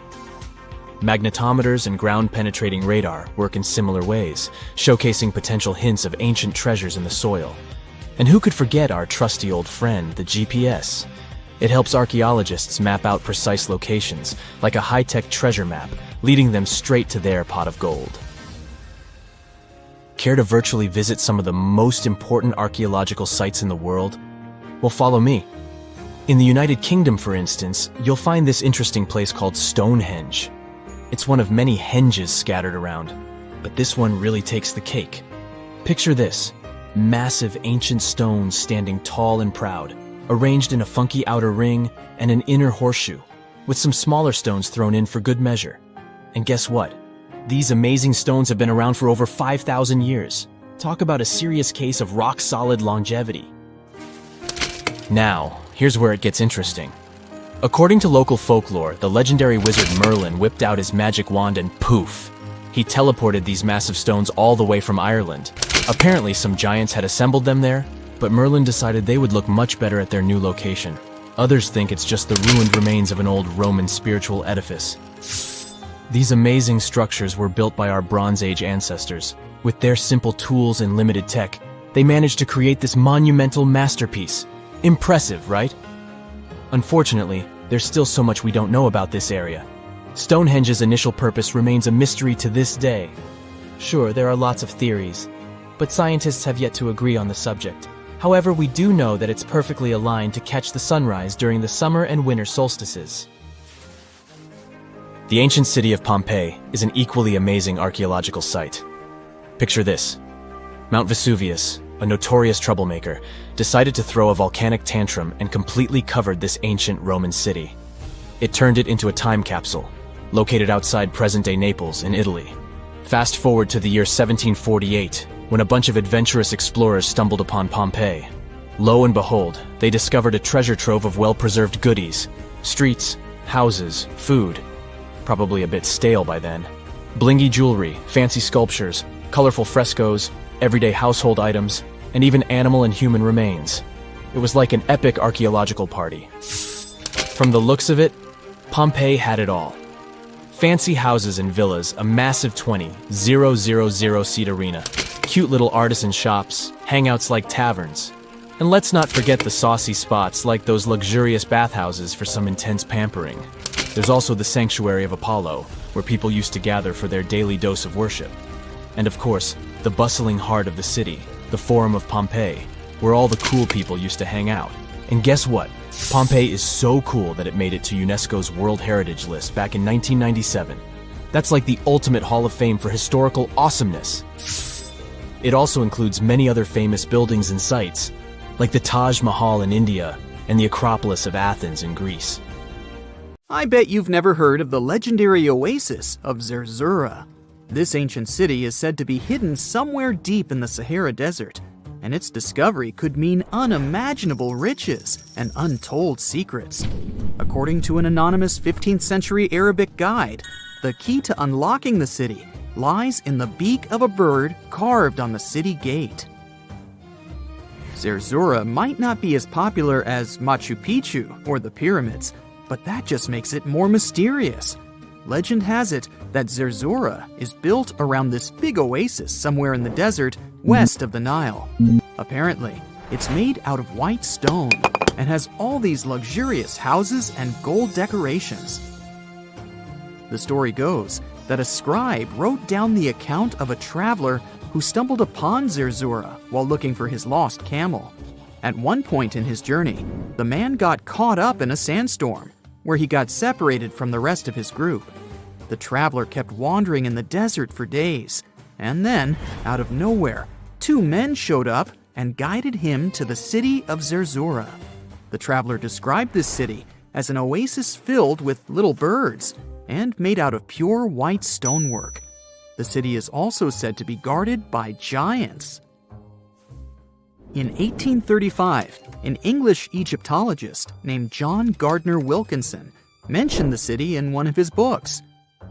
Magnetometers and ground-penetrating radar work in similar ways, showcasing potential hints of ancient treasures in the soil. And who could forget our trusty old friend, the GPS? It helps archaeologists map out precise locations, like a high-tech treasure map, leading them straight to their pot of gold. Care to virtually visit some of the most important archaeological sites in the world? Well, follow me. In the United Kingdom, for instance, you'll find this interesting place called Stonehenge. It's one of many henges scattered around, but this one really takes the cake. Picture this: massive ancient stones standing tall and proud, arranged in a funky outer ring and an inner horseshoe, with some smaller stones thrown in for good measure. And guess what? These amazing stones have been around for over 5,000 years. Talk about a serious case of rock-solid longevity. Now, here's where it gets interesting. According to local folklore, the legendary wizard Merlin whipped out his magic wand and poof! He teleported these massive stones all the way from Ireland. Apparently, some giants had assembled them there, but Merlin decided they would look much better at their new location. Others think it's just the ruined remains of an old Roman spiritual edifice. These amazing structures were built by our Bronze Age ancestors. With their simple tools and limited tech, they managed to create this monumental masterpiece. Impressive, right? Unfortunately, there's still so much we don't know about this area. Stonehenge's initial purpose remains a mystery to this day. Sure, there are lots of theories, but scientists have yet to agree on the subject. However, we do know that it's perfectly aligned to catch the sunrise during the summer and winter solstices. The ancient city of Pompeii is an equally amazing archaeological site. Picture this: Mount Vesuvius, a notorious troublemaker, decided to throw a volcanic tantrum and completely covered this ancient Roman city. It turned it into a time capsule, located outside present-day Naples in Italy. Fast forward to the year 1748, when a bunch of adventurous explorers stumbled upon Pompeii. Lo and behold, they discovered a treasure trove of well-preserved goodies: streets, houses, food, probably a bit stale by then, blingy jewelry, fancy sculptures, colorful frescoes, everyday household items, and even animal and human remains. It was like an epic archaeological party. From the looks of it, Pompeii had it all. Fancy houses and villas, a massive 20,000-seat arena, cute little artisan shops, hangouts like taverns. And let's not forget the saucy spots like those luxurious bathhouses for some intense pampering. There's also the Sanctuary of Apollo, where people used to gather for their daily dose of worship. And of course, the bustling heart of the city, the Forum of Pompeii, where all the cool people used to hang out. And guess what? Pompeii is so cool that it made it to UNESCO's World Heritage List back in 1997. That's like the ultimate Hall of Fame for historical awesomeness. It also includes many other famous buildings and sites, like the Taj Mahal in India and the Acropolis of Athens in Greece. I bet you've never heard of the legendary oasis of Zerzura. This ancient city is said to be hidden somewhere deep in the Sahara Desert, and its discovery could mean unimaginable riches and untold secrets. According to an anonymous 15th century Arabic guide, the key to unlocking the city lies in the beak of a bird carved on the city gate. Zerzura might not be as popular as Machu Picchu or the pyramids, but that just makes it more mysterious. Legend has it that Zerzura is built around this big oasis somewhere in the desert west of the Nile. Apparently, it's made out of white stone and has all these luxurious houses and gold decorations. The story goes that a scribe wrote down the account of a traveler who stumbled upon Zerzura while looking for his lost camel. At one point in his journey, the man got caught up in a sandstorm, where he got separated from the rest of his group. The traveler kept wandering in the desert for days, and then, out of nowhere, two men showed up and guided him to the city of Zerzura. The traveler described this city as an oasis filled with little birds and made out of pure white stonework. The city is also said to be guarded by giants. In 1835, an English Egyptologist named John Gardner Wilkinson mentioned the city in one of his books.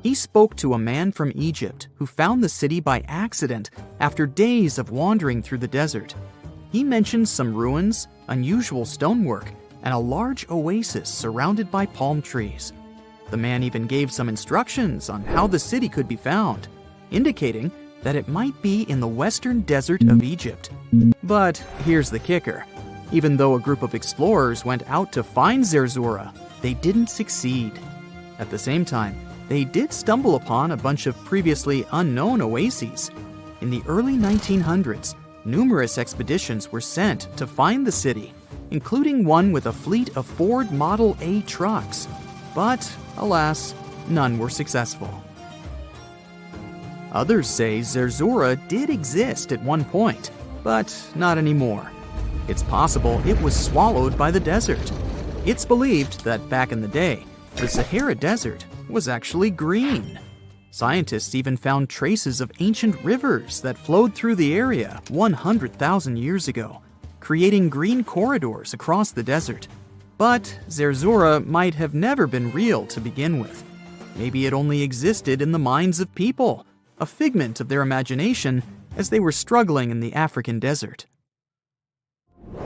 He spoke to a man from Egypt who found the city by accident after days of wandering through the desert. He mentioned some ruins, unusual stonework, and a large oasis surrounded by palm trees. The man even gave some instructions on how the city could be found, indicating that it might be in the western desert of Egypt. But here's the kicker. Even though a group of explorers went out to find Zerzura, they didn't succeed. At the same time, they did stumble upon a bunch of previously unknown oases. In the early 1900s, numerous expeditions were sent to find the city, including one with a fleet of Ford Model A trucks. But, alas, none were successful. Others say Zerzura did exist at one point, but not anymore. It's possible it was swallowed by the desert. It's believed that back in the day, the Sahara Desert was actually green. Scientists even found traces of ancient rivers that flowed through the area 100,000 years ago, creating green corridors across the desert. But Zerzura might have never been real to begin with. Maybe it only existed in the minds of people, a figment of their imagination as they were struggling in the African desert.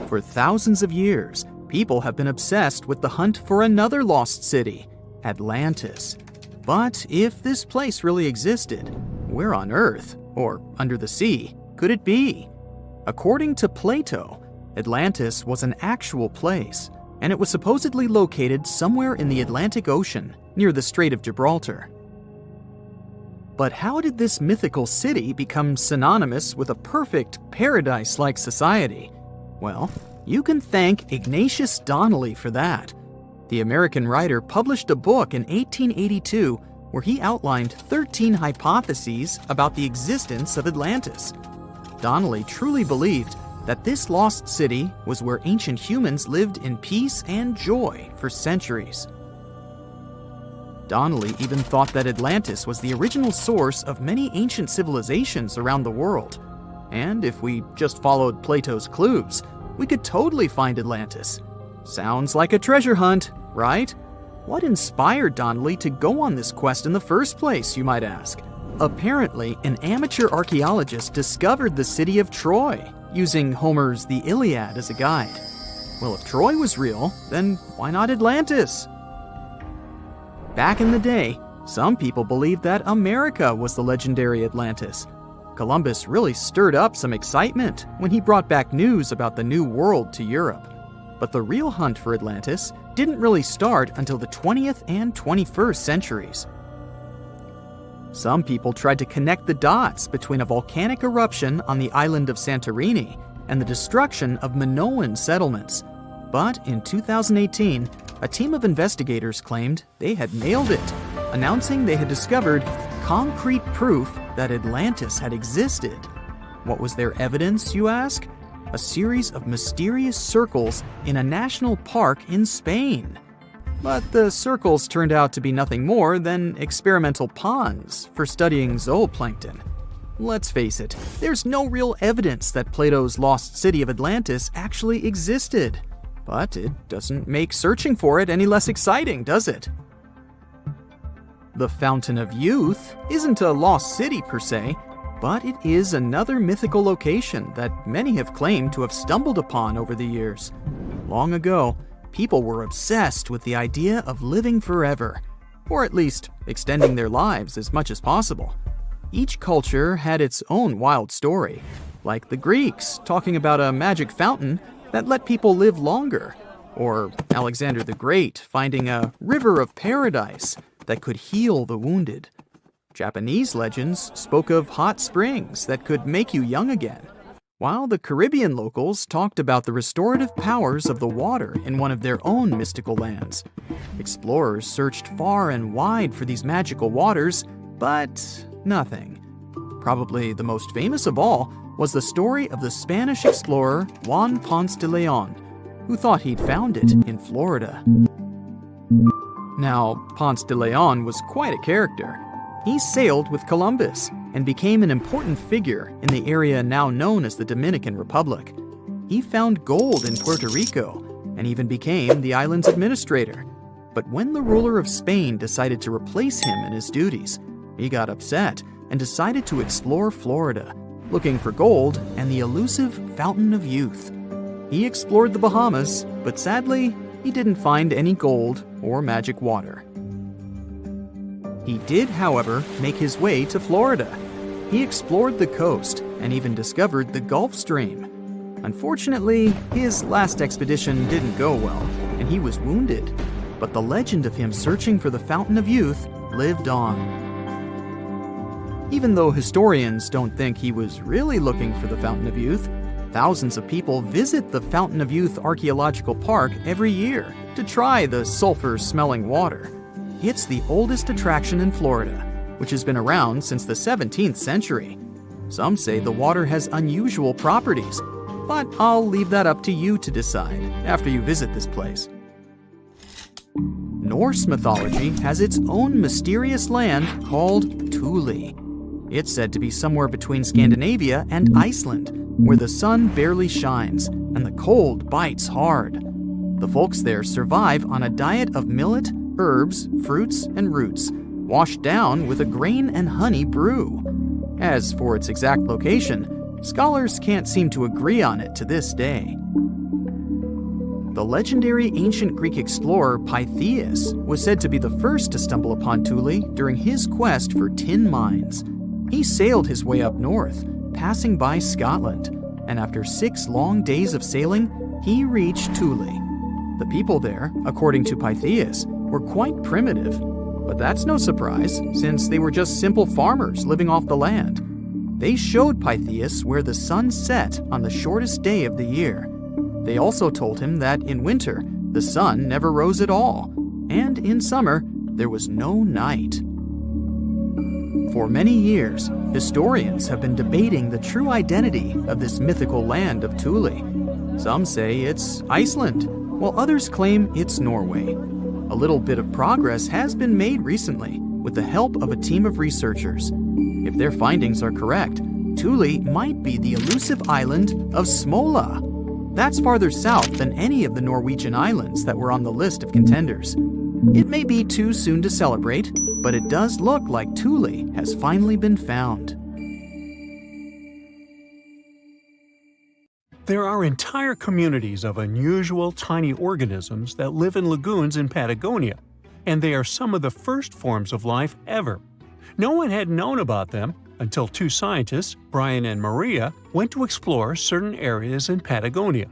For thousands of years, people have been obsessed with the hunt for another lost city, Atlantis. But if this place really existed, where on Earth, or under the sea, could it be? According to Plato, Atlantis was an actual place, and it was supposedly located somewhere in the Atlantic Ocean, near the Strait of Gibraltar. But how did this mythical city become synonymous with a perfect, paradise-like society? Well, you can thank Ignatius Donnelly for that. The American writer published a book in 1882 where he outlined 13 hypotheses about the existence of Atlantis. Donnelly truly believed that this lost city was where ancient humans lived in peace and joy for centuries. Donnelly even thought that Atlantis was the original source of many ancient civilizations around the world. And if we just followed Plato's clues, we could totally find Atlantis. Sounds like a treasure hunt, right? What inspired Donnelly to go on this quest in the first place, you might ask? Apparently, an amateur archaeologist discovered the city of Troy, using Homer's The Iliad as a guide. Well, if Troy was real, then why not Atlantis? Back in the day, some people believed that America was the legendary Atlantis. Columbus really stirred up some excitement when he brought back news about the New World to Europe. But the real hunt for Atlantis didn't really start until the 20th and 21st centuries. Some people tried to connect the dots between a volcanic eruption on the island of Santorini and the destruction of Minoan settlements. But in 2018, a team of investigators claimed they had nailed it, announcing they had discovered concrete proof that Atlantis had existed. What was their evidence, you ask? A series of mysterious circles in a national park in Spain. But the circles turned out to be nothing more than experimental ponds for studying zooplankton. Let's face it, there's no real evidence that Plato's lost city of Atlantis actually existed. But it doesn't make searching for it any less exciting, does it? The Fountain of Youth isn't a lost city per se, but it is another mythical location that many have claimed to have stumbled upon over the years. Long ago, people were obsessed with the idea of living forever, or at least extending their lives as much as possible. Each culture had its own wild story, like the Greeks talking about a magic fountain that let people live longer, or Alexander the Great finding a river of paradise that could heal the wounded. Japanese legends spoke of hot springs that could make you young again, while the Caribbean locals talked about the restorative powers of the water in one of their own mystical lands. Explorers searched far and wide for these magical waters, but nothing. Probably the most famous of all was the story of the Spanish explorer Juan Ponce de Leon, who thought he'd found it in Florida. Now, Ponce de Leon was quite a character. He sailed with Columbus and became an important figure in the area now known as the Dominican Republic. He found gold in Puerto Rico and even became the island's administrator. But when the ruler of Spain decided to replace him in his duties, he got upset and decided to explore Florida, looking for gold and the elusive Fountain of Youth. He explored the Bahamas, but sadly, he didn't find any gold or magic water. He did, however, make his way to Florida. He explored the coast and even discovered the Gulf Stream. Unfortunately, his last expedition didn't go well, and he was wounded. But the legend of him searching for the Fountain of Youth lived on. Even though historians don't think he was really looking for the Fountain of Youth, thousands of people visit the Fountain of Youth Archaeological Park every year to try the sulfur-smelling water. It's the oldest attraction in Florida, which has been around since the 17th century. Some say the water has unusual properties, but I'll leave that up to you to decide after you visit this place. Norse mythology has its own mysterious land called Thule. It's said to be somewhere between Scandinavia and Iceland, where the sun barely shines and the cold bites hard. The folks there survive on a diet of millet, herbs, fruits, and roots, washed down with a grain and honey brew. As for its exact location, scholars can't seem to agree on it to this day. The legendary ancient Greek explorer Pytheas was said to be the first to stumble upon Thule during his quest for tin mines. He sailed his way up north, passing by Scotland, and after 6 long days of sailing, he reached Thule. The people there, according to Pytheas, were quite primitive, but that's no surprise since they were just simple farmers living off the land. They showed Pytheas where the sun set on the shortest day of the year. They also told him that in winter, the sun never rose at all, and in summer, there was no night. For many years, historians have been debating the true identity of this mythical land of Thule. Some say it's Iceland, while others claim it's Norway. A little bit of progress has been made recently with the help of a team of researchers. If their findings are correct, Thule might be the elusive island of Smola. That's farther south than any of the Norwegian islands that were on the list of contenders. It may be too soon to celebrate, but it does look like Thule has finally been found. There are entire communities of unusual tiny organisms that live in lagoons in Patagonia, and they are some of the first forms of life ever. No one had known about them until 2 scientists, Brian and Maria, went to explore certain areas in Patagonia.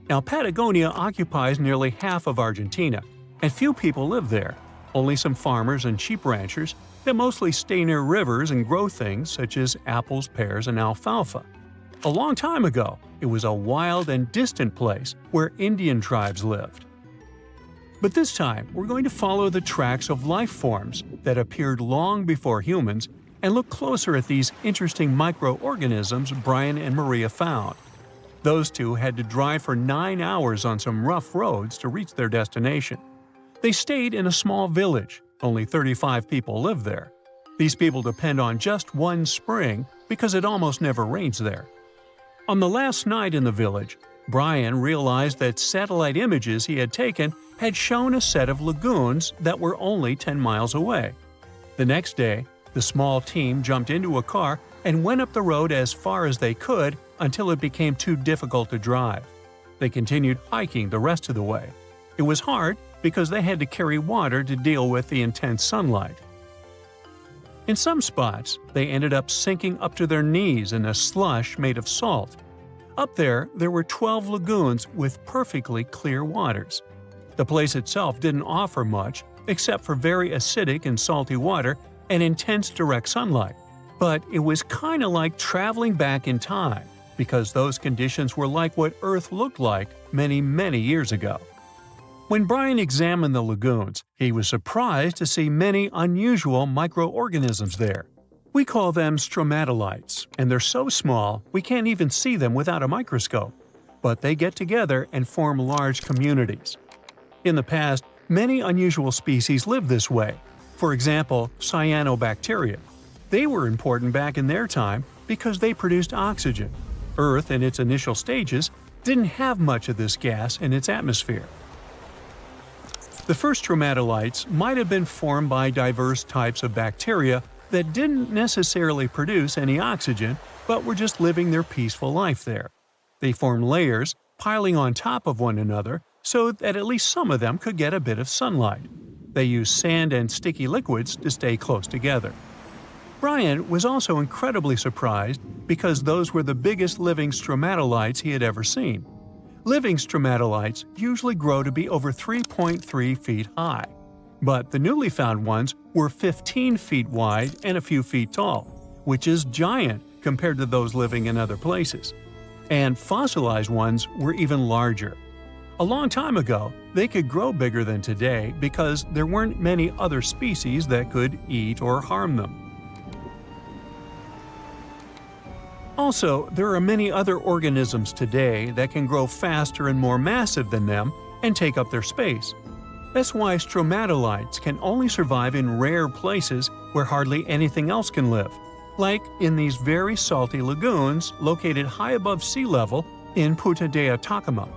Now, Patagonia occupies nearly half of Argentina, and few people live there. Only some farmers and sheep ranchers that mostly stay near rivers and grow things such as apples, pears, and alfalfa. A long time ago, it was a wild and distant place where Indian tribes lived. But this time, we're going to follow the tracks of life forms that appeared long before humans and look closer at these interesting microorganisms Brian and Maria found. Those two had to drive for 9 hours on some rough roads to reach their destination. They stayed in a small village. Only 35 people live there. These people depend on just one spring because it almost never rains there. On the last night in the village, Brian realized that satellite images he had taken had shown a set of lagoons that were only 10 miles away. The next day, the small team jumped into a car and went up the road as far as they could until it became too difficult to drive. They continued hiking the rest of the way. It was hard because they had to carry water to deal with the intense sunlight. In some spots, they ended up sinking up to their knees in a slush made of salt. Up there were 12 lagoons with perfectly clear waters. The place itself didn't offer much except for very acidic and salty water and intense direct sunlight. But it was kind of like traveling back in time, because those conditions were like what Earth looked like many, many years ago. When Brian examined the lagoons, he was surprised to see many unusual microorganisms there. We call them stromatolites, and they're so small we can't even see them without a microscope. But they get together and form large communities. In the past, many unusual species lived this way. For example, cyanobacteria. They were important back in their time because they produced oxygen. Earth, in its initial stages, didn't have much of this gas in its atmosphere. The first stromatolites might have been formed by diverse types of bacteria that didn't necessarily produce any oxygen, but were just living their peaceful life there. They formed layers, piling on top of one another, so that at least some of them could get a bit of sunlight. They used sand and sticky liquids to stay close together. Brian was also incredibly surprised because those were the biggest living stromatolites he had ever seen. Living stromatolites usually grow to be over 3.3 feet high, but the newly found ones were 15 feet wide and a few feet tall. which is giant compared to those living in other places. And fossilized ones were even larger. A long time ago, they could grow bigger than today because there weren't many other species that could eat or harm them. Also, there are many other organisms today that can grow faster and more massive than them and take up their space. That's why stromatolites can only survive in rare places where hardly anything else can live, like in these very salty lagoons located high above sea level in Punta de Atacama.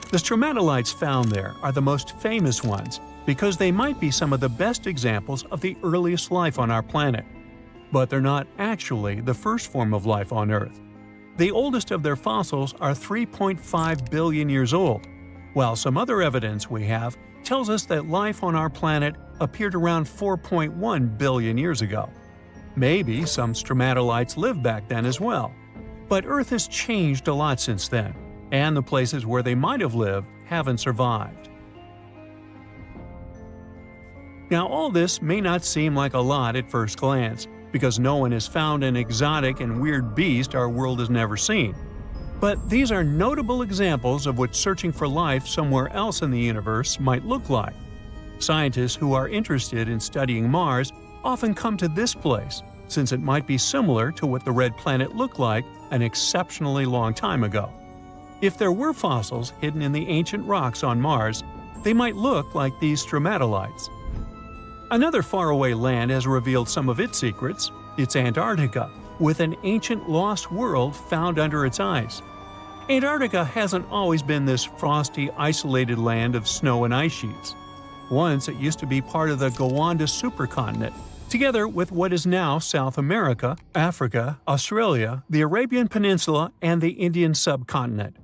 The stromatolites found there are the most famous ones because they might be some of the best examples of the earliest life on our planet. But they're not actually the first form of life on Earth. The oldest of their fossils are 3.5 billion years old, while some other evidence we have tells us that life on our planet appeared around 4.1 billion years ago. Maybe some stromatolites lived back then as well. But Earth has changed a lot since then, and the places where they might have lived haven't survived. Now, all this may not seem like a lot at first glance, because no one has found an exotic and weird beast our world has never seen. But these are notable examples of what searching for life somewhere else in the universe might look like. Scientists who are interested in studying Mars often come to this place, since it might be similar to what the red planet looked like an exceptionally long time ago. If there were fossils hidden in the ancient rocks on Mars, they might look like these stromatolites. Another faraway land has revealed some of its secrets. It's Antarctica, with an ancient lost world found under its ice. Antarctica hasn't always been this frosty, isolated land of snow and ice sheets. Once it used to be part of the Gondwana supercontinent, together with what is now South America, Africa, Australia, the Arabian Peninsula, and the Indian subcontinent.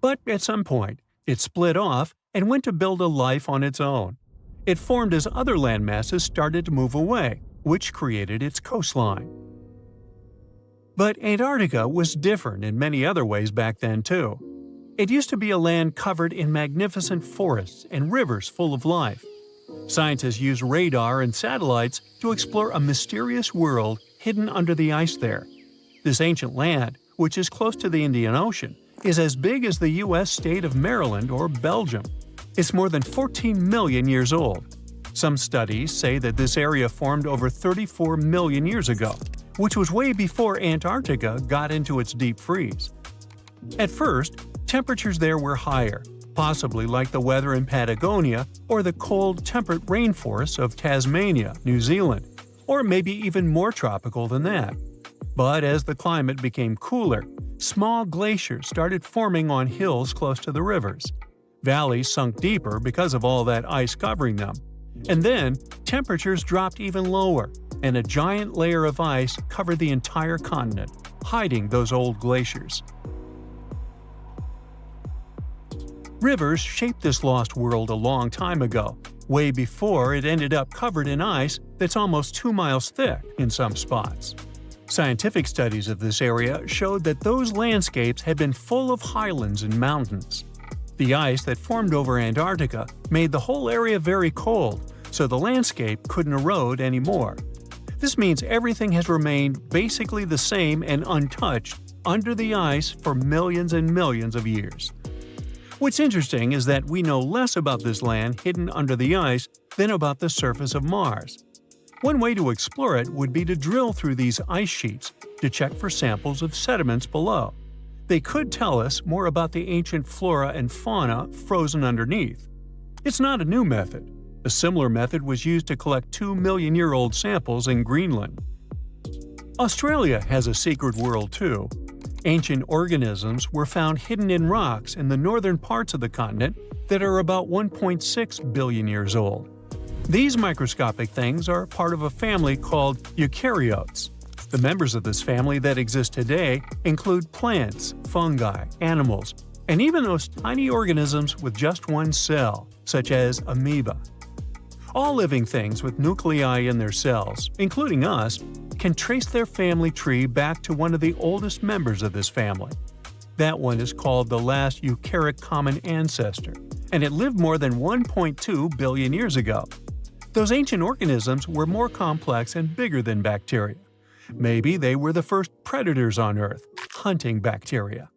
But at some point, it split off and went to build a life on its own. It formed as other landmasses started to move away, which created its coastline. But Antarctica was different in many other ways back then too. It used to be a land covered in magnificent forests and rivers full of life. Scientists use radar and satellites to explore a mysterious world hidden under the ice there. This ancient land, which is close to the Indian Ocean, is as big as the U.S. state of Maryland or Belgium. It's more than 14 million years old. Some studies say that this area formed over 34 million years ago, which was way before Antarctica got into its deep freeze. At first, temperatures there were higher, possibly like the weather in Patagonia or the cold, temperate rainforests of Tasmania, New Zealand, or maybe even more tropical than that. But as the climate became cooler, small glaciers started forming on hills close to the rivers. Valleys sunk deeper because of all that ice covering them. And then, temperatures dropped even lower, and a giant layer of ice covered the entire continent, hiding those old glaciers. Rivers shaped this lost world a long time ago, way before it ended up covered in ice that's almost 2 miles thick in some spots. Scientific studies of this area showed that those landscapes had been full of highlands and mountains. The ice that formed over Antarctica made the whole area very cold, so the landscape couldn't erode anymore. This means everything has remained basically the same and untouched under the ice for millions and millions of years. What's interesting is that we know less about this land hidden under the ice than about the surface of Mars. One way to explore it would be to drill through these ice sheets to check for samples of sediments below. They could tell us more about the ancient flora and fauna frozen underneath. It's not a new method. A similar method was used to collect 2-million-year-old samples in Greenland. Australia has a secret world too. Ancient organisms were found hidden in rocks in the northern parts of the continent that are about 1.6 billion years old. These microscopic things are part of a family called eukaryotes. The members of this family that exist today include plants, fungi, animals, and even those tiny organisms with just one cell, such as amoeba. All living things with nuclei in their cells, including us, can trace their family tree back to one of the oldest members of this family. That one is called the last eukaryotic common ancestor, and it lived more than 1.2 billion years ago. Those ancient organisms were more complex and bigger than bacteria. Maybe they were the first predators on Earth, hunting bacteria.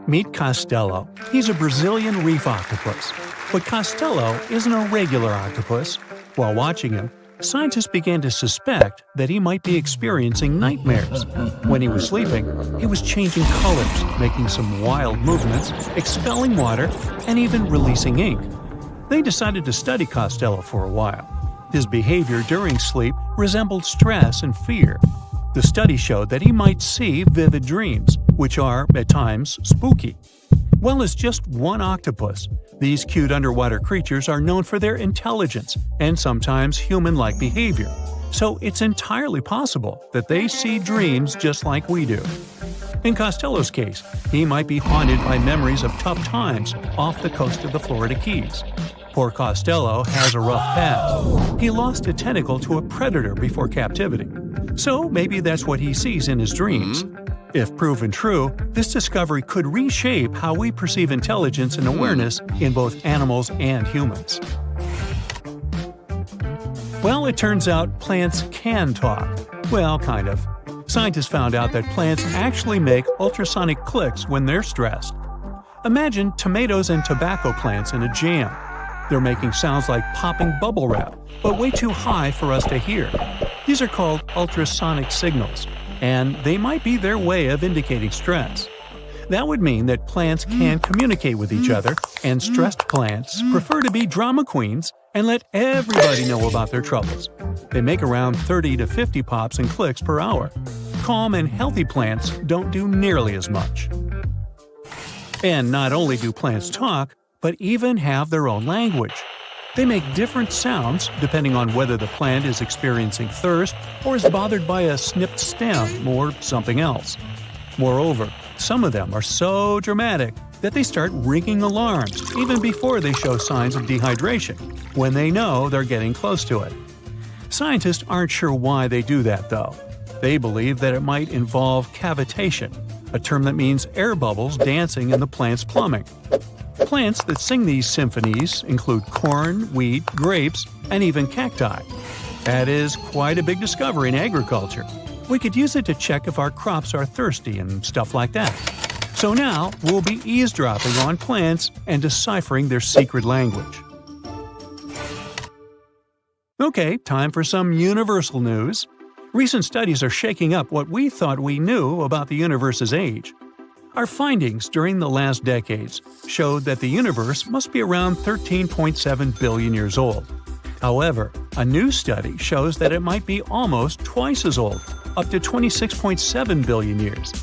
Meet Castello. He's a Brazilian reef octopus. But Castello isn't a regular octopus. While watching him, scientists began to suspect that he might be experiencing nightmares. When he was sleeping, he was changing colors, making some wild movements, expelling water, and even releasing ink. They decided to study Castello for a while. His behavior during sleep resembled stress and fear. The study showed that he might see vivid dreams, which are, at times, spooky. Well, as just one octopus, these cute underwater creatures are known for their intelligence and sometimes human-like behavior, so it's entirely possible that they see dreams just like we do. In Castello's case, he might be haunted by memories of tough times off the coast of the Florida Keys. Poor Castello has a rough past. He lost a tentacle to a predator before captivity, so maybe that's what he sees in his dreams. If proven true, this discovery could reshape how we perceive intelligence and awareness in both animals and humans. Well, it turns out plants can talk. Well, kind of. Scientists found out that plants actually make ultrasonic clicks when they're stressed. Imagine tomatoes and tobacco plants in a jam. They're making sounds like popping bubble wrap, but way too high for us to hear. These are called ultrasonic signals, and they might be their way of indicating stress. That would mean that plants can communicate with each other, and stressed plants prefer to be drama queens and let everybody know about their troubles. They make around 30 to 50 pops and clicks per hour. Calm and healthy plants don't do nearly as much. And not only do plants talk, but even have their own language. They make different sounds depending on whether the plant is experiencing thirst or is bothered by a snipped stem or something else. Moreover, some of them are so dramatic that they start ringing alarms even before they show signs of dehydration, when they know they're getting close to it. Scientists aren't sure why they do that, though. They believe that it might involve cavitation, a term that means air bubbles dancing in the plant's plumbing. Plants that sing these symphonies include corn, wheat, grapes, and even cacti. That is quite a big discovery in agriculture. We could use it to check if our crops are thirsty and stuff like that. So now we'll be eavesdropping on plants and deciphering their secret language. Okay, time for some universal news. Recent studies are shaking up what we thought we knew about the universe's age. Our findings during the last decades showed that the universe must be around 13.7 billion years old. However, a new study shows that it might be almost twice as old, up to 26.7 billion years.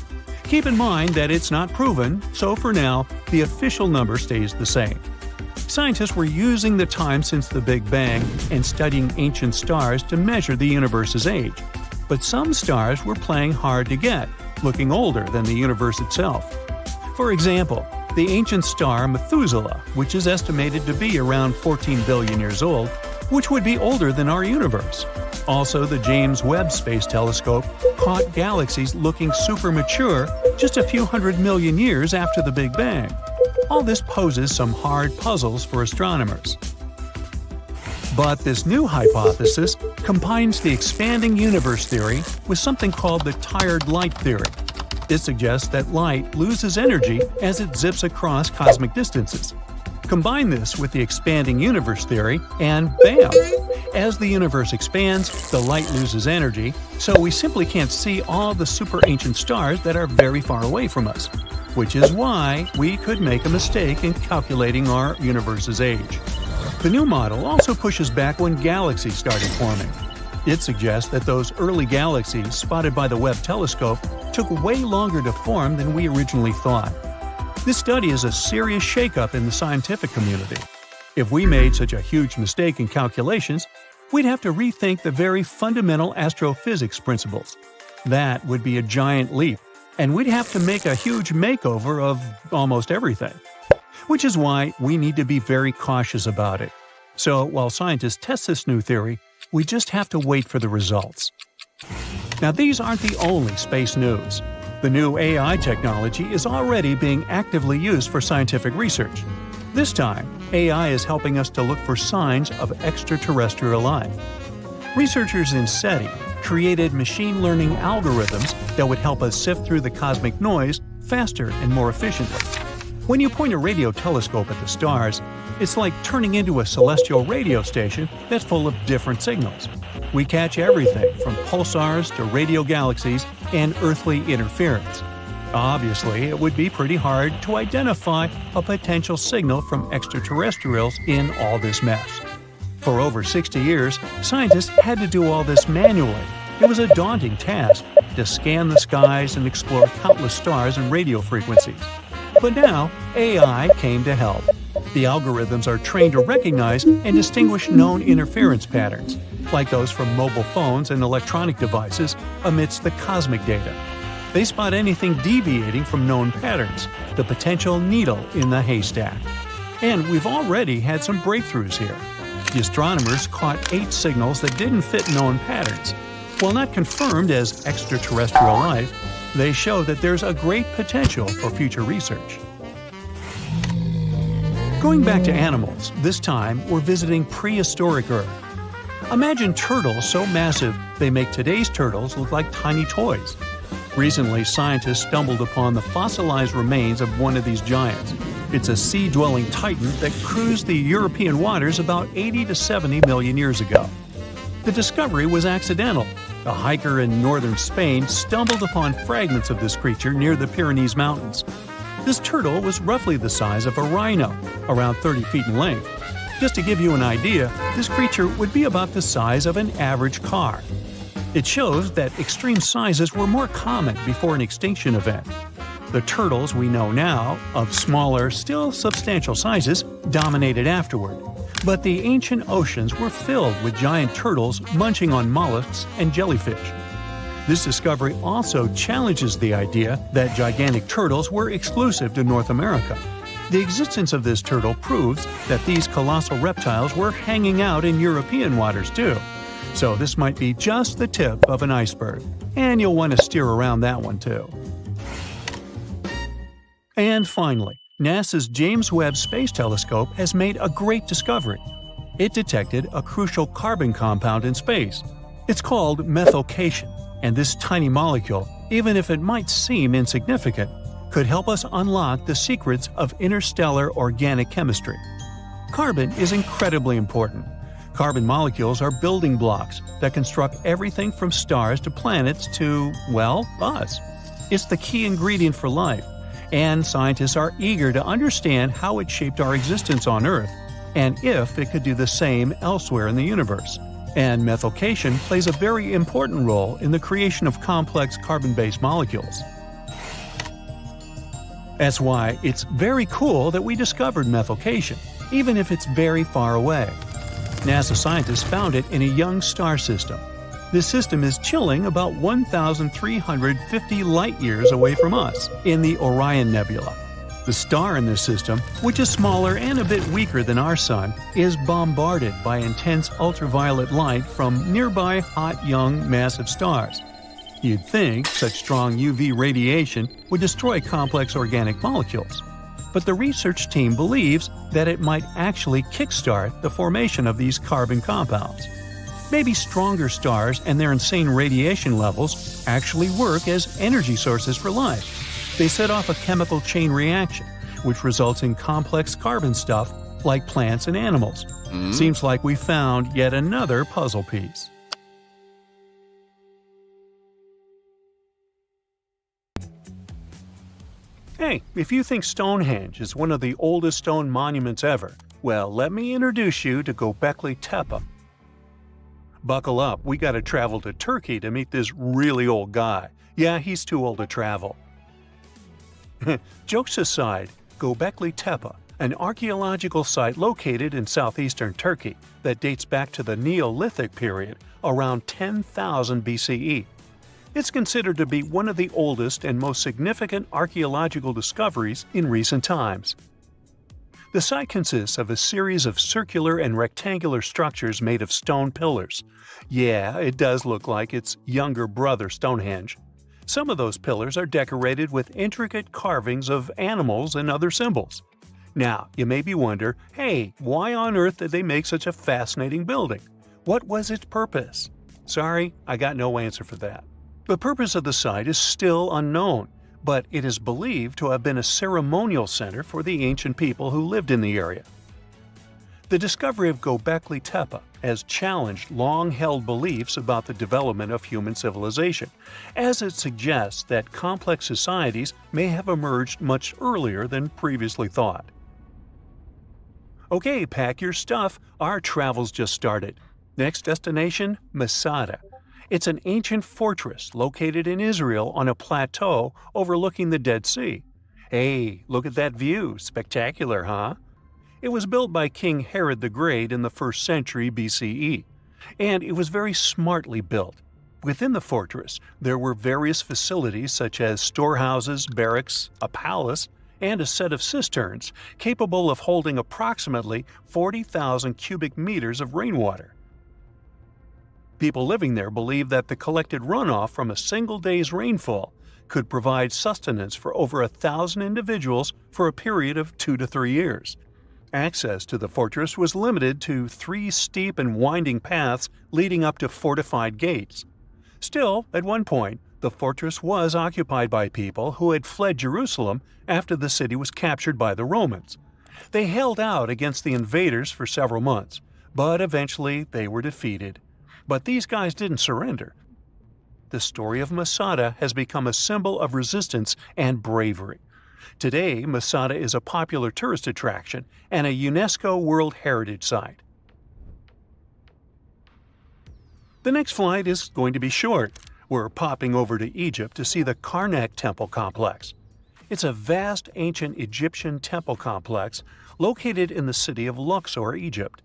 Keep in mind that it's not proven, so for now, the official number stays the same. Scientists were using the time since the Big Bang and studying ancient stars to measure the universe's age. But some stars were playing hard to get, looking older than the universe itself. For example, the ancient star Methuselah, which is estimated to be around 14 billion years old, which would be older than our universe. Also, the James Webb Space Telescope caught galaxies looking super mature just a few 100 million years after the Big Bang. All this poses some hard puzzles for astronomers. But this new hypothesis combines the expanding universe theory with something called the tired light theory. It suggests that light loses energy as it zips across cosmic distances. Combine this with the expanding universe theory, and bam! As the universe expands, the light loses energy, so we simply can't see all the super ancient stars that are very far away from us, which is why we could make a mistake in calculating our universe's age. The new model also pushes back when galaxies started forming. It suggests that those early galaxies spotted by the Webb telescope took way longer to form than we originally thought. This study is a serious shakeup in the scientific community. If we made such a huge mistake in calculations, we'd have to rethink the very fundamental astrophysics principles. That would be a giant leap, and we'd have to make a huge makeover of almost everything. Which is why we need to be very cautious about it. So while scientists test this new theory, we just have to wait for the results. Now, these aren't the only space news. The new AI technology is already being actively used for scientific research. This time, AI is helping us to look for signs of extraterrestrial life. Researchers in SETI, created machine learning algorithms that would help us sift through the cosmic noise faster and more efficiently. When you point a radio telescope at the stars, it's like turning into a celestial radio station that's full of different signals. We catch everything from pulsars to radio galaxies and earthly interference. Obviously, it would be pretty hard to identify a potential signal from extraterrestrials in all this mess. For over 60 years, scientists had to do all this manually. It was a daunting task to scan the skies and explore countless stars and radio frequencies. But now, AI came to help. The algorithms are trained to recognize and distinguish known interference patterns, like those from mobile phones and electronic devices amidst the cosmic data. They spot anything deviating from known patterns, the potential needle in the haystack. And we've already had some breakthroughs here. The astronomers caught 8 signals that didn't fit known patterns. While not confirmed as extraterrestrial life, they show that there's a great potential for future research. Going back to animals, this time we're visiting prehistoric Earth. Imagine turtles so massive they make today's turtles look like tiny toys. Recently, scientists stumbled upon the fossilized remains of one of these giants. It's a sea-dwelling titan that cruised the European waters about 80 to 70 million years ago. The discovery was accidental. A hiker in northern Spain stumbled upon fragments of this creature near the Pyrenees Mountains. This turtle was roughly the size of a rhino, around 30 feet in length. Just to give you an idea, this creature would be about the size of an average car. It shows that extreme sizes were more common before an extinction event. The turtles we know now, of smaller, still substantial sizes, dominated afterward. But the ancient oceans were filled with giant turtles munching on mollusks and jellyfish. This discovery also challenges the idea that gigantic turtles were exclusive to North America. The existence of this turtle proves that these colossal reptiles were hanging out in European waters too. So this might be just the tip of an iceberg, and you'll want to steer around that one too. And finally, NASA's James Webb Space Telescope has made a great discovery. It detected a crucial carbon compound in space. It's called methylcation, and this tiny molecule, even if it might seem insignificant, could help us unlock the secrets of interstellar organic chemistry. Carbon is incredibly important. Carbon molecules are building blocks that construct everything from stars to planets to, well, us. It's the key ingredient for life, and scientists are eager to understand how it shaped our existence on Earth, and if it could do the same elsewhere in the universe. And methylcation plays a very important role in the creation of complex carbon-based molecules. That's why it's very cool that we discovered methylcation, even if it's very far away. NASA scientists found it in a young star system. This system is chilling about 1,350 light-years away from us, in the Orion Nebula. The star in this system, which is smaller and a bit weaker than our Sun, is bombarded by intense ultraviolet light from nearby hot, young, massive stars. You'd think such strong UV radiation would destroy complex organic molecules. But the research team believes that it might actually kickstart the formation of these carbon compounds. Maybe stronger stars and their insane radiation levels actually work as energy sources for life. They set off a chemical chain reaction, which results in complex carbon stuff like plants and animals. Seems like we found yet another puzzle piece. Hey, if you think Stonehenge is one of the oldest stone monuments ever, well, let me introduce you to Gobekli Tepe. Buckle up, we gotta travel to Turkey to meet this really old guy. Yeah, he's too old to travel. Jokes aside, Gobekli Tepe, an archaeological site located in southeastern Turkey that dates back to the Neolithic period around 10,000 BCE. It's considered to be one of the oldest and most significant archaeological discoveries in recent times. The site consists of a series of circular and rectangular structures made of stone pillars. Yeah, it does look like its younger brother Stonehenge. Some of those pillars are decorated with intricate carvings of animals and other symbols. Now, you maybe wonder, hey, why on earth did they make such a fascinating building? What was its purpose? Sorry, I got no answer for that. The purpose of the site is still unknown, but it is believed to have been a ceremonial center for the ancient people who lived in the area. The discovery of Gobekli Tepe has challenged long-held beliefs about the development of human civilization, as it suggests that complex societies may have emerged much earlier than previously thought. Okay, pack your stuff, our travel's just started. Next destination, Masada. It's an ancient fortress located in Israel on a plateau overlooking the Dead Sea. Hey, look at that view, spectacular, huh? It was built by King Herod the Great in the 1st century BCE, and it was very smartly built. Within the fortress, there were various facilities such as storehouses, barracks, a palace, and a set of cisterns capable of holding approximately 40,000 cubic meters of rainwater. People living there believed that the collected runoff from a single day's rainfall could provide sustenance for over 1,000 individuals for a period of 2 to 3 years. Access to the fortress was limited to 3 steep and winding paths leading up to fortified gates. Still, at one point, the fortress was occupied by people who had fled Jerusalem after the city was captured by the Romans. They held out against the invaders for several months, but eventually they were defeated. But these guys didn't surrender. The story of Masada has become a symbol of resistance and bravery. Today, Masada is a popular tourist attraction and a UNESCO World Heritage Site. The next flight is going to be short. We're popping over to Egypt to see the Karnak Temple Complex. It's a vast ancient Egyptian temple complex located in the city of Luxor, Egypt.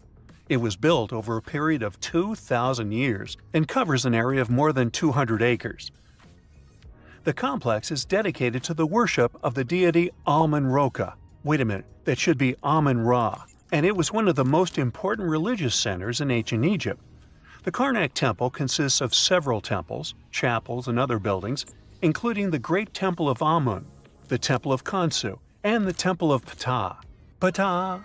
It was built over a period of 2,000 years and covers an area of more than 200 acres. The complex is dedicated to the worship of the deity Amun-Roka. Wait a minute, that should be Amun-Ra, and it was one of the most important religious centers in ancient Egypt. The Karnak Temple consists of several temples, chapels, and other buildings, including the Great Temple of Amun, the Temple of Khonsu, and the Temple of Ptah. Ptah!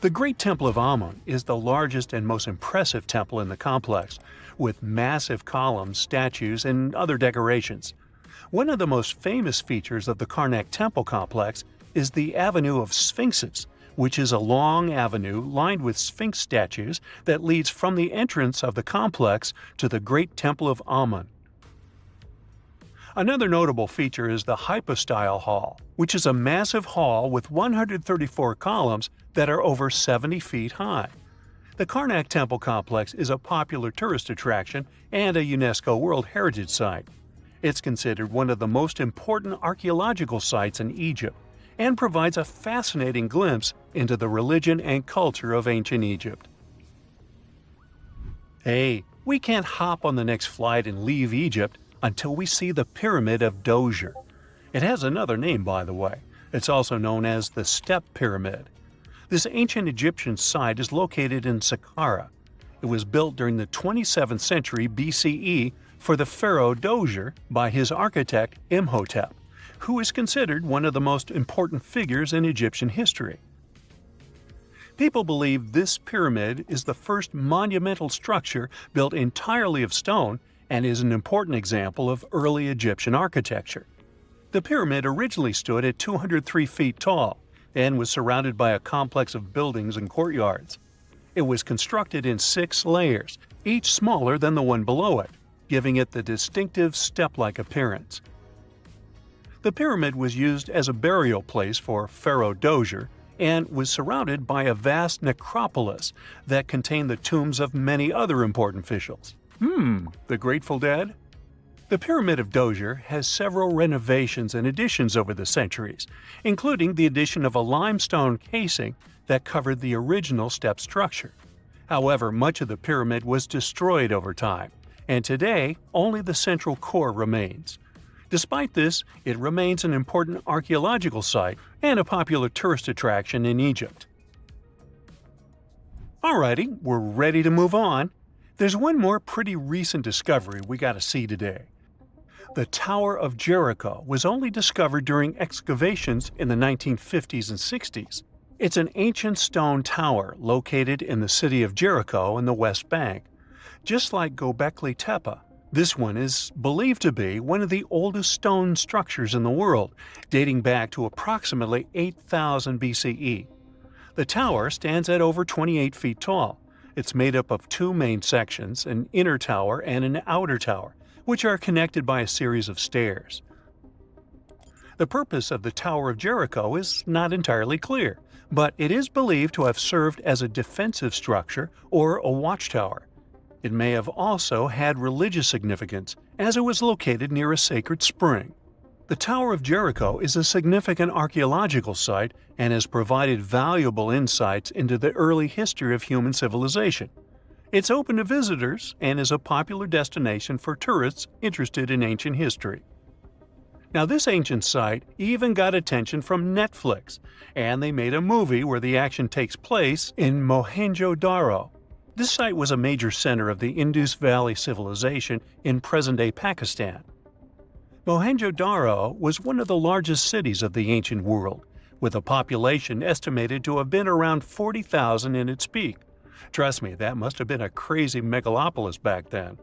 The Great Temple of Amun is the largest and most impressive temple in the complex, with massive columns, statues, and other decorations. One of the most famous features of the Karnak Temple complex is the Avenue of Sphinxes, which is a long avenue lined with sphinx statues that leads from the entrance of the complex to the Great Temple of Amun. Another notable feature is the Hypostyle Hall, which is a massive hall with 134 columns that are over 70 feet high. The Karnak Temple complex is a popular tourist attraction and a UNESCO World Heritage Site. It's considered one of the most important archaeological sites in Egypt and provides a fascinating glimpse into the religion and culture of ancient Egypt. Hey, we can't hop on the next flight and leave Egypt until we see the Pyramid of Djoser. It has another name, by the way. It's also known as the Step Pyramid. This ancient Egyptian site is located in Saqqara. It was built during the 27th century BCE for the pharaoh Djoser by his architect Imhotep, who is considered one of the most important figures in Egyptian history. People believe this pyramid is the first monumental structure built entirely of stone and is an important example of early Egyptian architecture. The pyramid originally stood at 203 feet tall and was surrounded by a complex of buildings and courtyards. It was constructed in 6 layers, each smaller than the one below it, giving it the distinctive step-like appearance. The pyramid was used as a burial place for Pharaoh Djoser and was surrounded by a vast necropolis that contained the tombs of many other important officials. The Grateful Dead? The Pyramid of Djoser has several renovations and additions over the centuries, including the addition of a limestone casing that covered the original step structure. However, much of the pyramid was destroyed over time, and today only the central core remains. Despite this, it remains an important archaeological site and a popular tourist attraction in Egypt. Alrighty, we're ready to move on. There's one more pretty recent discovery we gotta see today. The Tower of Jericho was only discovered during excavations in the 1950s and 60s. It's an ancient stone tower located in the city of Jericho in the West Bank. Just like Göbekli Tepe, this one is believed to be one of the oldest stone structures in the world, dating back to approximately 8000 BCE. The tower stands at over 28 feet tall. It's made up of two main sections, an inner tower and an outer tower, which are connected by a series of stairs. The purpose of the Tower of Jericho is not entirely clear, but it is believed to have served as a defensive structure or a watchtower. It may have also had religious significance, as it was located near a sacred spring. The Tower of Jericho is a significant archaeological site and has provided valuable insights into the early history of human civilization. It's open to visitors and is a popular destination for tourists interested in ancient history. Now, this ancient site even got attention from Netflix, and they made a movie where the action takes place in Mohenjo-Daro. This site was a major center of the Indus Valley civilization in present-day Pakistan. Mohenjo-Daro was one of the largest cities of the ancient world, with a population estimated to have been around 40,000 in its peak. Trust me, that must have been a crazy megalopolis back then.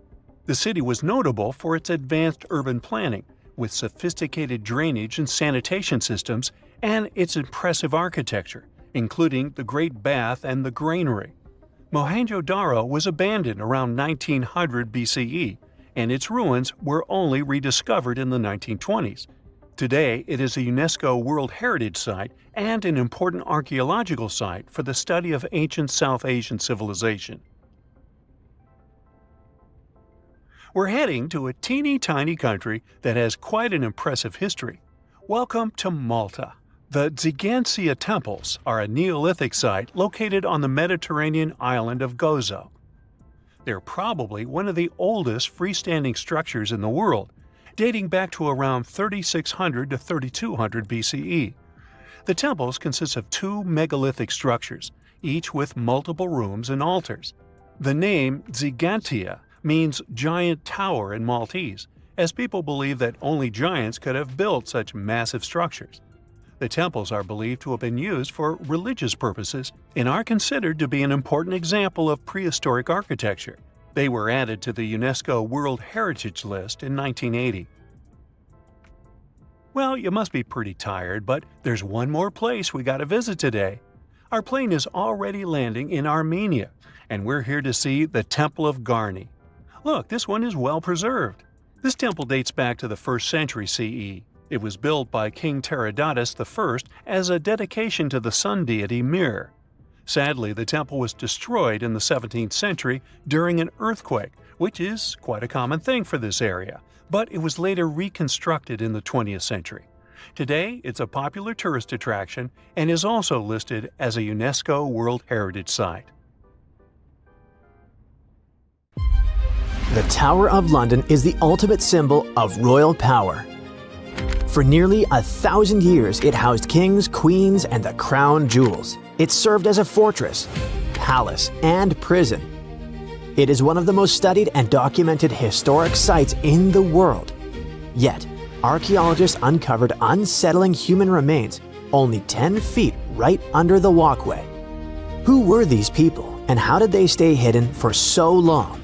The city was notable for its advanced urban planning, with sophisticated drainage and sanitation systems, and its impressive architecture, including the Great Bath and the Granary. Mohenjo-Daro was abandoned around 1900 BCE, and its ruins were only rediscovered in the 1920s. Today, it is a UNESCO World Heritage Site and an important archaeological site for the study of ancient South Asian civilization. We're heading to a teeny-tiny country that has quite an impressive history. Welcome to Malta. The Tzigantsia Temples are a Neolithic site located on the Mediterranean island of Gozo. They're probably one of the oldest freestanding structures in the world, dating back to around 3600 to 3200 BCE. The temples consist of two megalithic structures, each with multiple rooms and altars. The name Tzigantsia means giant tower in Maltese, as people believe that only giants could have built such massive structures. The temples are believed to have been used for religious purposes and are considered to be an important example of prehistoric architecture. They were added to the UNESCO World Heritage List in 1980. Well, you must be pretty tired, but there's one more place we gotta visit today. Our plane is already landing in Armenia, and we're here to see the Temple of Garni. Look, this one is well preserved. This temple dates back to the 1st century CE. It was built by King Tiridates I as a dedication to the sun deity Mir. Sadly, the temple was destroyed in the 17th century during an earthquake, which is quite a common thing for this area, but it was later reconstructed in the 20th century. Today, it's a popular tourist attraction and is also listed as a UNESCO World Heritage Site. The Tower of London is the ultimate symbol of royal power. For nearly 1,000 years, it housed kings, queens, and the crown jewels. It served as a fortress, palace, and prison. It is one of the most studied and documented historic sites in the world. Yet, archaeologists uncovered unsettling human remains only 10 feet right under the walkway. Who were these people, and how did they stay hidden for so long?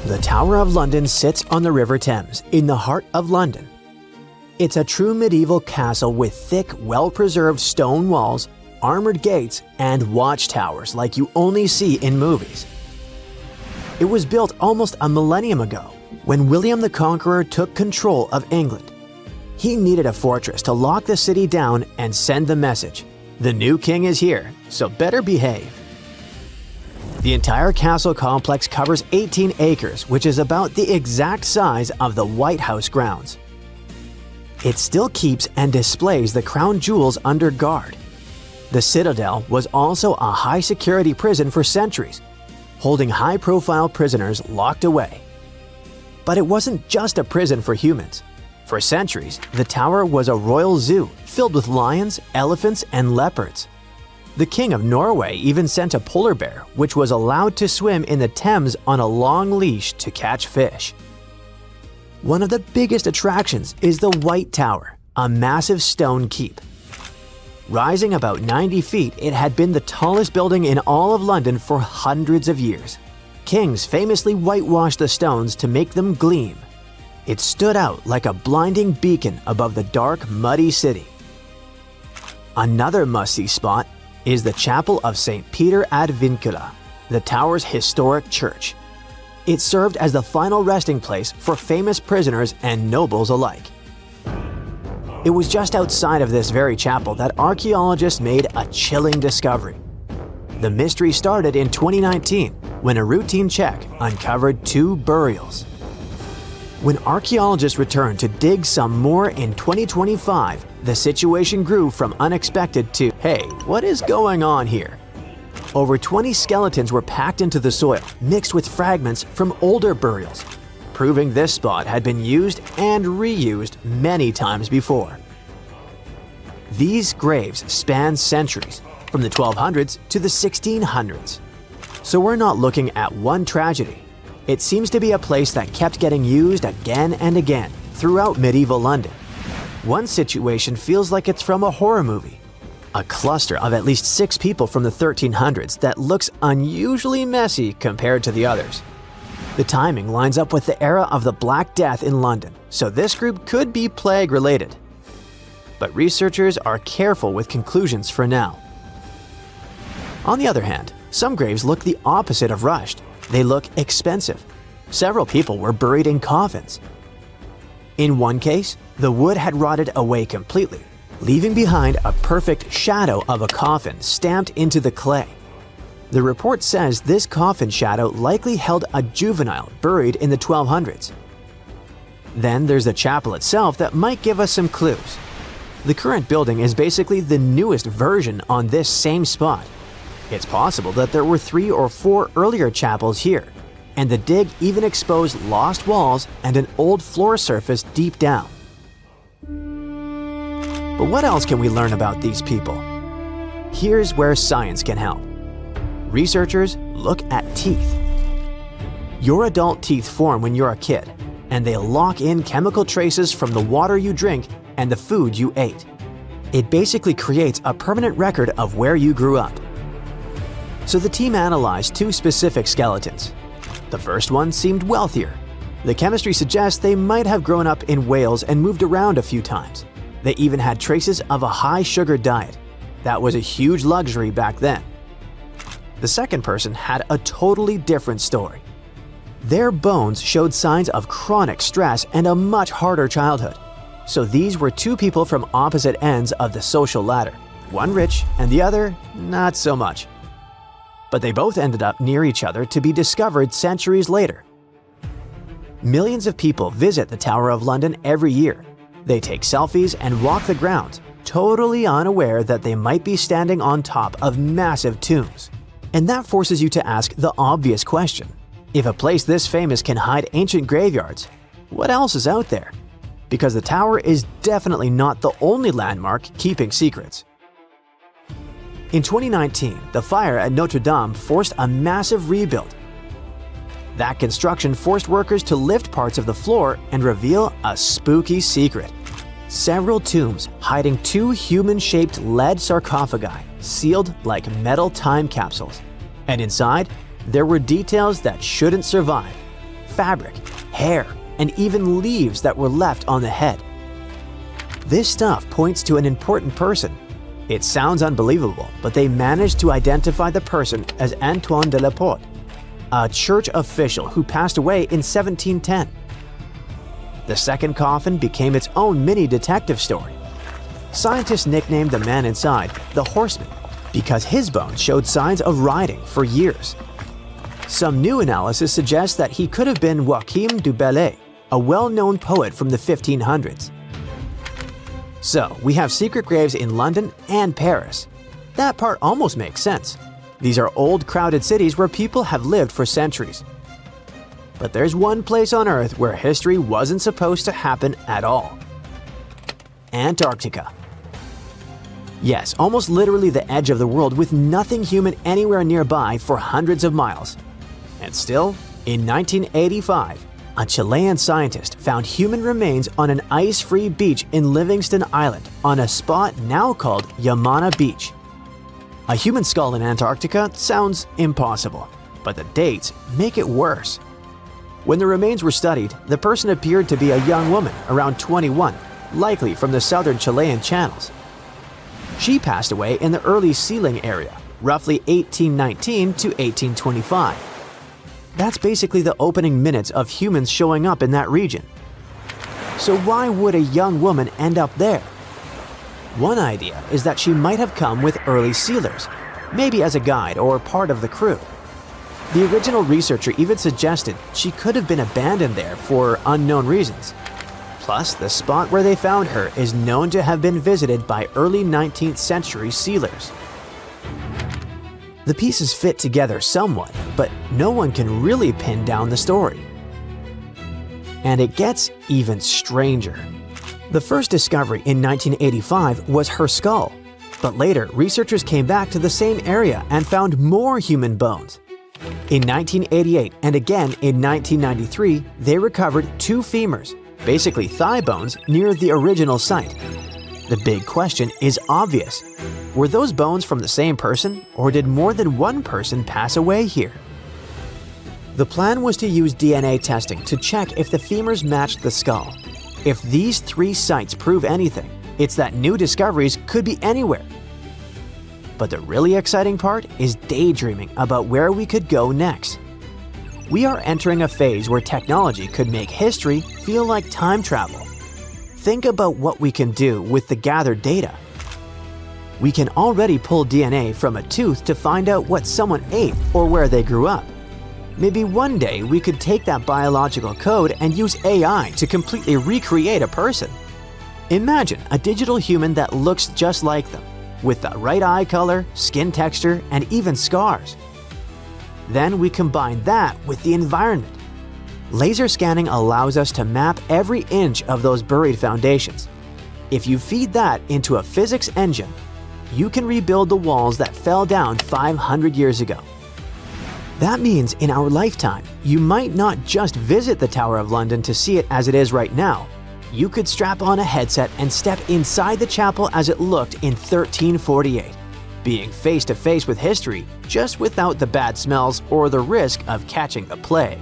The Tower of London sits on the River Thames, in the heart of London. It's a true medieval castle with thick, well-preserved stone walls, armored gates, and watchtowers like you only see in movies. It was built almost a millennium ago, when William the Conqueror took control of England. He needed a fortress to lock the city down and send the message, "The new king is here, so better behave." The entire castle complex covers 18 acres, which is about the exact size of the White House grounds. It still keeps and displays the crown jewels under guard. The Citadel was also a high-security prison for centuries, holding high-profile prisoners locked away. But it wasn't just a prison for humans. For centuries, the tower was a royal zoo filled with lions, elephants, and leopards. The King of Norway even sent a polar bear, which was allowed to swim in the Thames on a long leash to catch fish. One of the biggest attractions is the White Tower, a massive stone keep. Rising about 90 feet, it had been the tallest building in all of London for hundreds of years. kings famously whitewashed the stones to make them gleam. It stood out like a blinding beacon above the dark, muddy city. Another must-see spot is the Chapel of St. Peter ad Vincula, the tower's historic church. It served as the final resting place for famous prisoners and nobles alike. It was just outside of this very chapel that archaeologists made a chilling discovery. The mystery started in 2019 when a routine check uncovered 2 burials. When archaeologists returned to dig some more in 2025, the situation grew from unexpected to, hey, what is going on here? Over 20 skeletons were packed into the soil, mixed with fragments from older burials, proving this spot had been used and reused many times before. These graves span centuries, from the 1200s to the 1600s. So we're not looking at one tragedy. It seems to be a place that kept getting used again and again throughout medieval London. One situation feels like it's from a horror movie. A cluster of at least 6 people from the 1300s that looks unusually messy compared to the others. The timing lines up with the era of the Black Death in London, so this group could be plague-related. But researchers are careful with conclusions for now. On the other hand, some graves look the opposite of rushed. They look expensive. Several people were buried in coffins. In one case, the wood had rotted away completely, leaving behind a perfect shadow of a coffin stamped into the clay. The report says this coffin shadow likely held a juvenile buried in the 1200s. Then there's the chapel itself that might give us some clues. The current building is basically the newest version on this same spot. It's possible that there were 3 or 4 earlier chapels here, and the dig even exposed lost walls and an old floor surface deep down. But what else can we learn about these people? Here's where science can help. Researchers look at teeth. Your adult teeth form when you're a kid, and they lock in chemical traces from the water you drink and the food you ate. It basically creates a permanent record of where you grew up. So the team analyzed 2 specific skeletons. The first one seemed wealthier. The chemistry suggests they might have grown up in Wales and moved around a few times. They even had traces of a high-sugar diet. That was a huge luxury back then. The second person had a totally different story. Their bones showed signs of chronic stress and a much harder childhood. So these were 2 people from opposite ends of the social ladder. One rich and the other not so much. But they both ended up near each other to be discovered centuries later. Millions of people visit the Tower of London every year. They take selfies and walk the grounds, totally unaware that they might be standing on top of massive tombs. And that forces you to ask the obvious question. If a place this famous can hide ancient graveyards, what else is out there? Because the tower is definitely not the only landmark keeping secrets. In 2019, the fire at Notre Dame forced a massive rebuild. That construction forced workers to lift parts of the floor and reveal a spooky secret. Several tombs hiding 2 human-shaped lead sarcophagi, sealed like metal time capsules. And inside, there were details that shouldn't survive. Fabric, hair, and even leaves that were left on the head. This stuff points to an important person. It sounds unbelievable, but they managed to identify the person as Antoine de la Porte, a church official who passed away in 1710. The second coffin became its own mini detective story. Scientists nicknamed the man inside the Horseman because his bones showed signs of riding for years. Some new analysis suggests that he could have been Joachim du Bellay, a well-known poet from the 1500s. So, we have secret graves in London and Paris. That part almost makes sense. These are old, crowded cities where people have lived for centuries. But there's one place on Earth where history wasn't supposed to happen at all. Antarctica. Yes, almost literally the edge of the world with nothing human anywhere nearby for hundreds of miles. And still, in 1985, a Chilean scientist found human remains on an ice-free beach in Livingston Island on a spot now called Yamana Beach. A human skull in Antarctica sounds impossible. but the dates make it worse. When the remains were studied, the person appeared to be a young woman around 21, likely from the southern Chilean channels. She passed away in the early sealing area, roughly 1819 to 1825. That's basically the opening minutes of humans showing up in that region. So why would a young woman end up there? One idea is that she might have come with early sealers, maybe as a guide or part of the crew. The original researcher even suggested she could have been abandoned there for unknown reasons. Plus, the spot where they found her is known to have been visited by early 19th century sealers. The pieces fit together somewhat, but no one can really pin down the story. And it gets even stranger. The first discovery in 1985 was her skull, but later researchers came back to the same area and found more human bones. In 1988 and again in 1993, they recovered 2 femurs, basically thigh bones, near the original site. The big question is obvious. Were those bones from the same person, or did more than one person pass away here? The plan was to use DNA testing to check if the femurs matched the skull. If these 3 sites prove anything, it's that new discoveries could be anywhere. But the really exciting part is daydreaming about where we could go next. We are entering a phase where technology could make history feel like time travel. Think about what we can do with the gathered data. We can already pull DNA from a tooth to find out what someone ate or where they grew up. Maybe one day we could take that biological code and use AI to completely recreate a person. Imagine a digital human that looks just like them, with the right eye color, skin texture, and even scars. Then we combine that with the environment. Laser scanning allows us to map every inch of those buried foundations. If you feed that into a physics engine, you can rebuild the walls that fell down 500 years ago. That means in our lifetime, you might not just visit the Tower of London to see it as it is right now. You could strap on a headset and step inside the chapel as it looked in 1348, being face to face with history, just without the bad smells or the risk of catching the plague.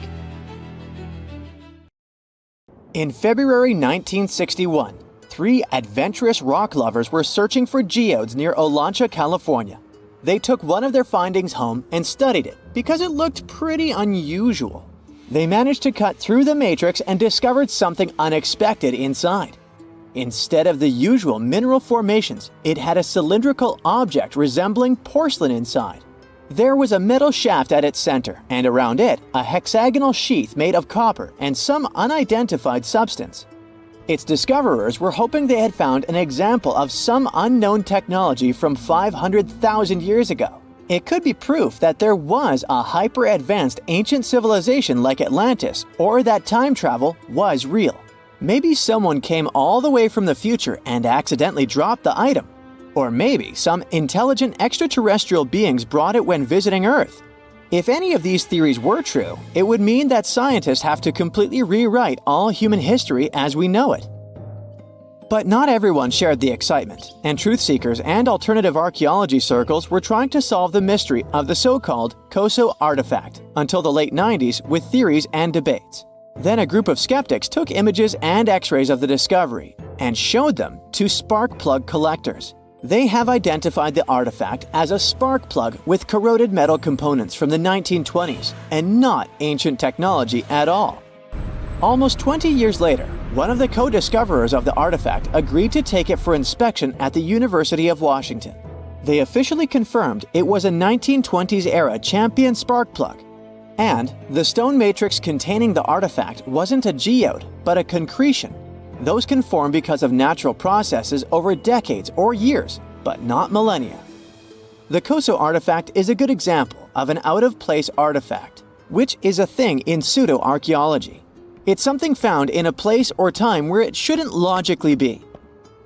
In February 1961, 3 adventurous rock lovers were searching for geodes near Olancha, California. They took one of their findings home and studied it because it looked pretty unusual. They managed to cut through the matrix and discovered something unexpected inside. Instead of the usual mineral formations, it had a cylindrical object resembling porcelain inside. There was a metal shaft at its center, and around it, a hexagonal sheath made of copper and some unidentified substance. Its discoverers were hoping they had found an example of some unknown technology from 500,000 years ago. It could be proof that there was a hyper-advanced ancient civilization like Atlantis, or that time travel was real. Maybe someone came all the way from the future and accidentally dropped the item. Or maybe some intelligent extraterrestrial beings brought it when visiting Earth. If any of these theories were true, it would mean that scientists have to completely rewrite all human history as we know it. But not everyone shared the excitement, and truth seekers and alternative archaeology circles were trying to solve the mystery of the so-called Koso artifact until the late 90s with theories and debates. Then a group of skeptics took images and x-rays of the discovery and showed them to spark plug collectors. They have identified the artifact as a spark plug with corroded metal components from the 1920s and not ancient technology at all. Almost 20 years later, one of the co-discoverers of the artifact agreed to take it for inspection at the University of Washington. They officially confirmed it was a 1920s-era champion spark plug. And the stone matrix containing the artifact wasn't a geode, but a concretion. Those can form because of natural processes over decades or years, but not millennia. The Koso artifact is a good example of an out-of-place artifact, which is a thing in pseudo-archaeology. It's something found in a place or time where it shouldn't logically be.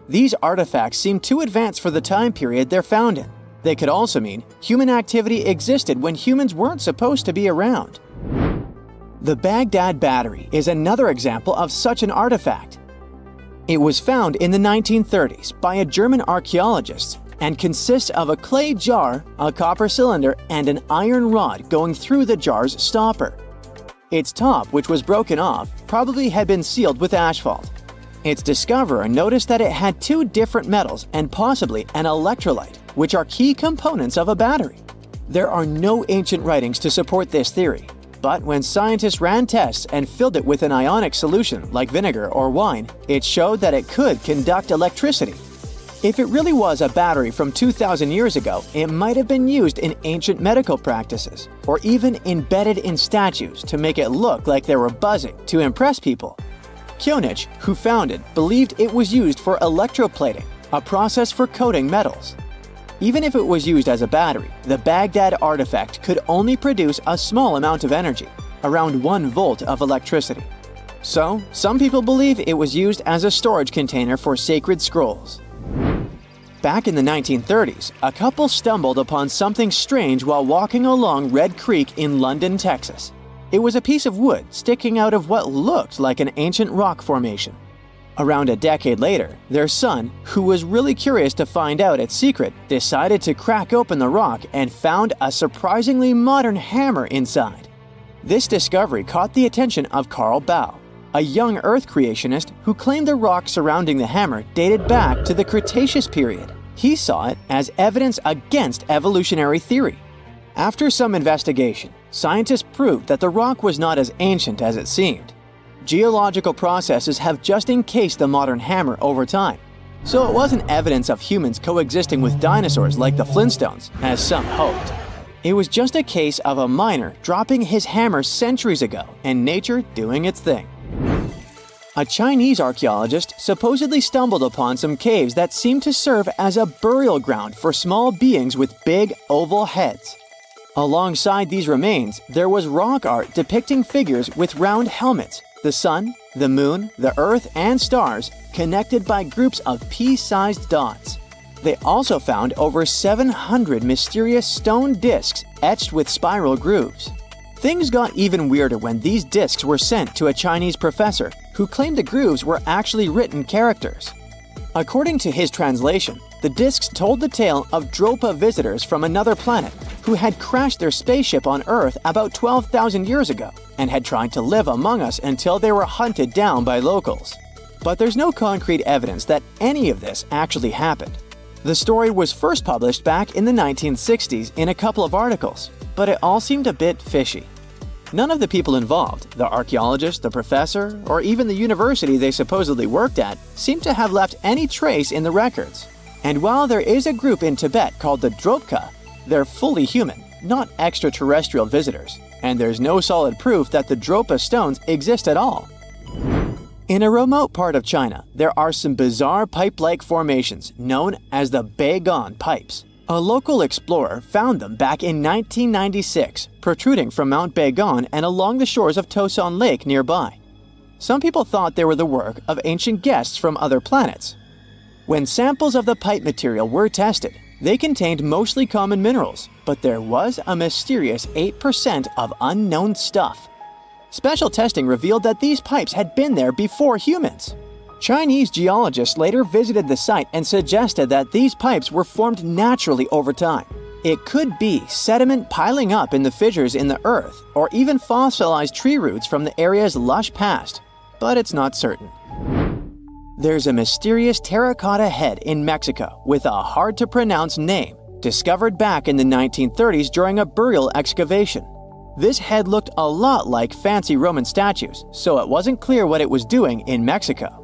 These artifacts seem too advanced for the time period they're found in. They could also mean human activity existed when humans weren't supposed to be around. The Baghdad Battery is another example of such an artifact. It was found in the 1930s by a German archaeologist and consists of a clay jar, a copper cylinder, and an iron rod going through the jar's stopper. Its top, which was broken off, probably had been sealed with asphalt. Its discoverer noticed that it had two different metals and possibly an electrolyte, which are key components of a battery. There are no ancient writings to support this theory, but when scientists ran tests and filled it with an ionic solution like vinegar or wine, it showed that it could conduct electricity. If it really was a battery from 2,000 years ago, it might have been used in ancient medical practices, or even embedded in statues to make it look like they were buzzing to impress people. Kyonich, who found it, believed it was used for electroplating, a process for coating metals. Even if it was used as a battery, the Baghdad artifact could only produce a small amount of energy, around 1 volt of electricity. So, some people believe it was used as a storage container for sacred scrolls. Back in the 1930s, a couple stumbled upon something strange while walking along Red Creek in London, Texas. It was a piece of wood sticking out of what looked like an ancient rock formation. Around a decade later, their son, who was really curious to find out its secret, decided to crack open the rock and found a surprisingly modern hammer inside. This discovery caught the attention of Carl Bau, a young Earth creationist who claimed the rock surrounding the hammer dated back to the Cretaceous period. He saw it as evidence against evolutionary theory. After some investigation, scientists proved that the rock was not as ancient as it seemed. Geological processes have just encased the modern hammer over time, so it wasn't evidence of humans coexisting with dinosaurs like the Flintstones, as some hoped. It was just a case of a miner dropping his hammer centuries ago and nature doing its thing. A Chinese archaeologist supposedly stumbled upon some caves that seemed to serve as a burial ground for small beings with big, oval heads. Alongside these remains, there was rock art depicting figures with round helmets, the sun, the moon, the earth, and stars connected by groups of pea-sized dots. They also found over 700 mysterious stone discs etched with spiral grooves. Things got even weirder when these discs were sent to a Chinese professor who claimed the grooves were actually written characters. According to his translation, the discs told the tale of Dropa visitors from another planet who had crashed their spaceship on Earth about 12,000 years ago and had tried to live among us until they were hunted down by locals. But there's no concrete evidence that any of this actually happened. The story was first published back in the 1960s in a couple of articles, but it all seemed a bit fishy. None of the people involved, the archaeologist, the professor, or even the university they supposedly worked at, seemed to have left any trace in the records. And while there is a group in Tibet called the Dropka, they're fully human, not extraterrestrial visitors, and there's no solid proof that the Dropa stones exist at all. In a remote part of China, there are some bizarre pipe-like formations known as the Beigan pipes. A local explorer found them back in 1996, protruding from Mount Beigan and along the shores of Tosan Lake nearby. Some people thought they were the work of ancient guests from other planets. When samples of the pipe material were tested, they contained mostly common minerals, but there was a mysterious 8% of unknown stuff. Special testing revealed that these pipes had been there before humans. Chinese geologists later visited the site and suggested that these pipes were formed naturally over time. It could be sediment piling up in the fissures in the earth, or even fossilized tree roots from the area's lush past, but it's not certain. There's a mysterious terracotta head in Mexico with a hard-to-pronounce name, discovered back in the 1930s during a burial excavation. This head looked a lot like fancy Roman statues, so it wasn't clear what it was doing in Mexico.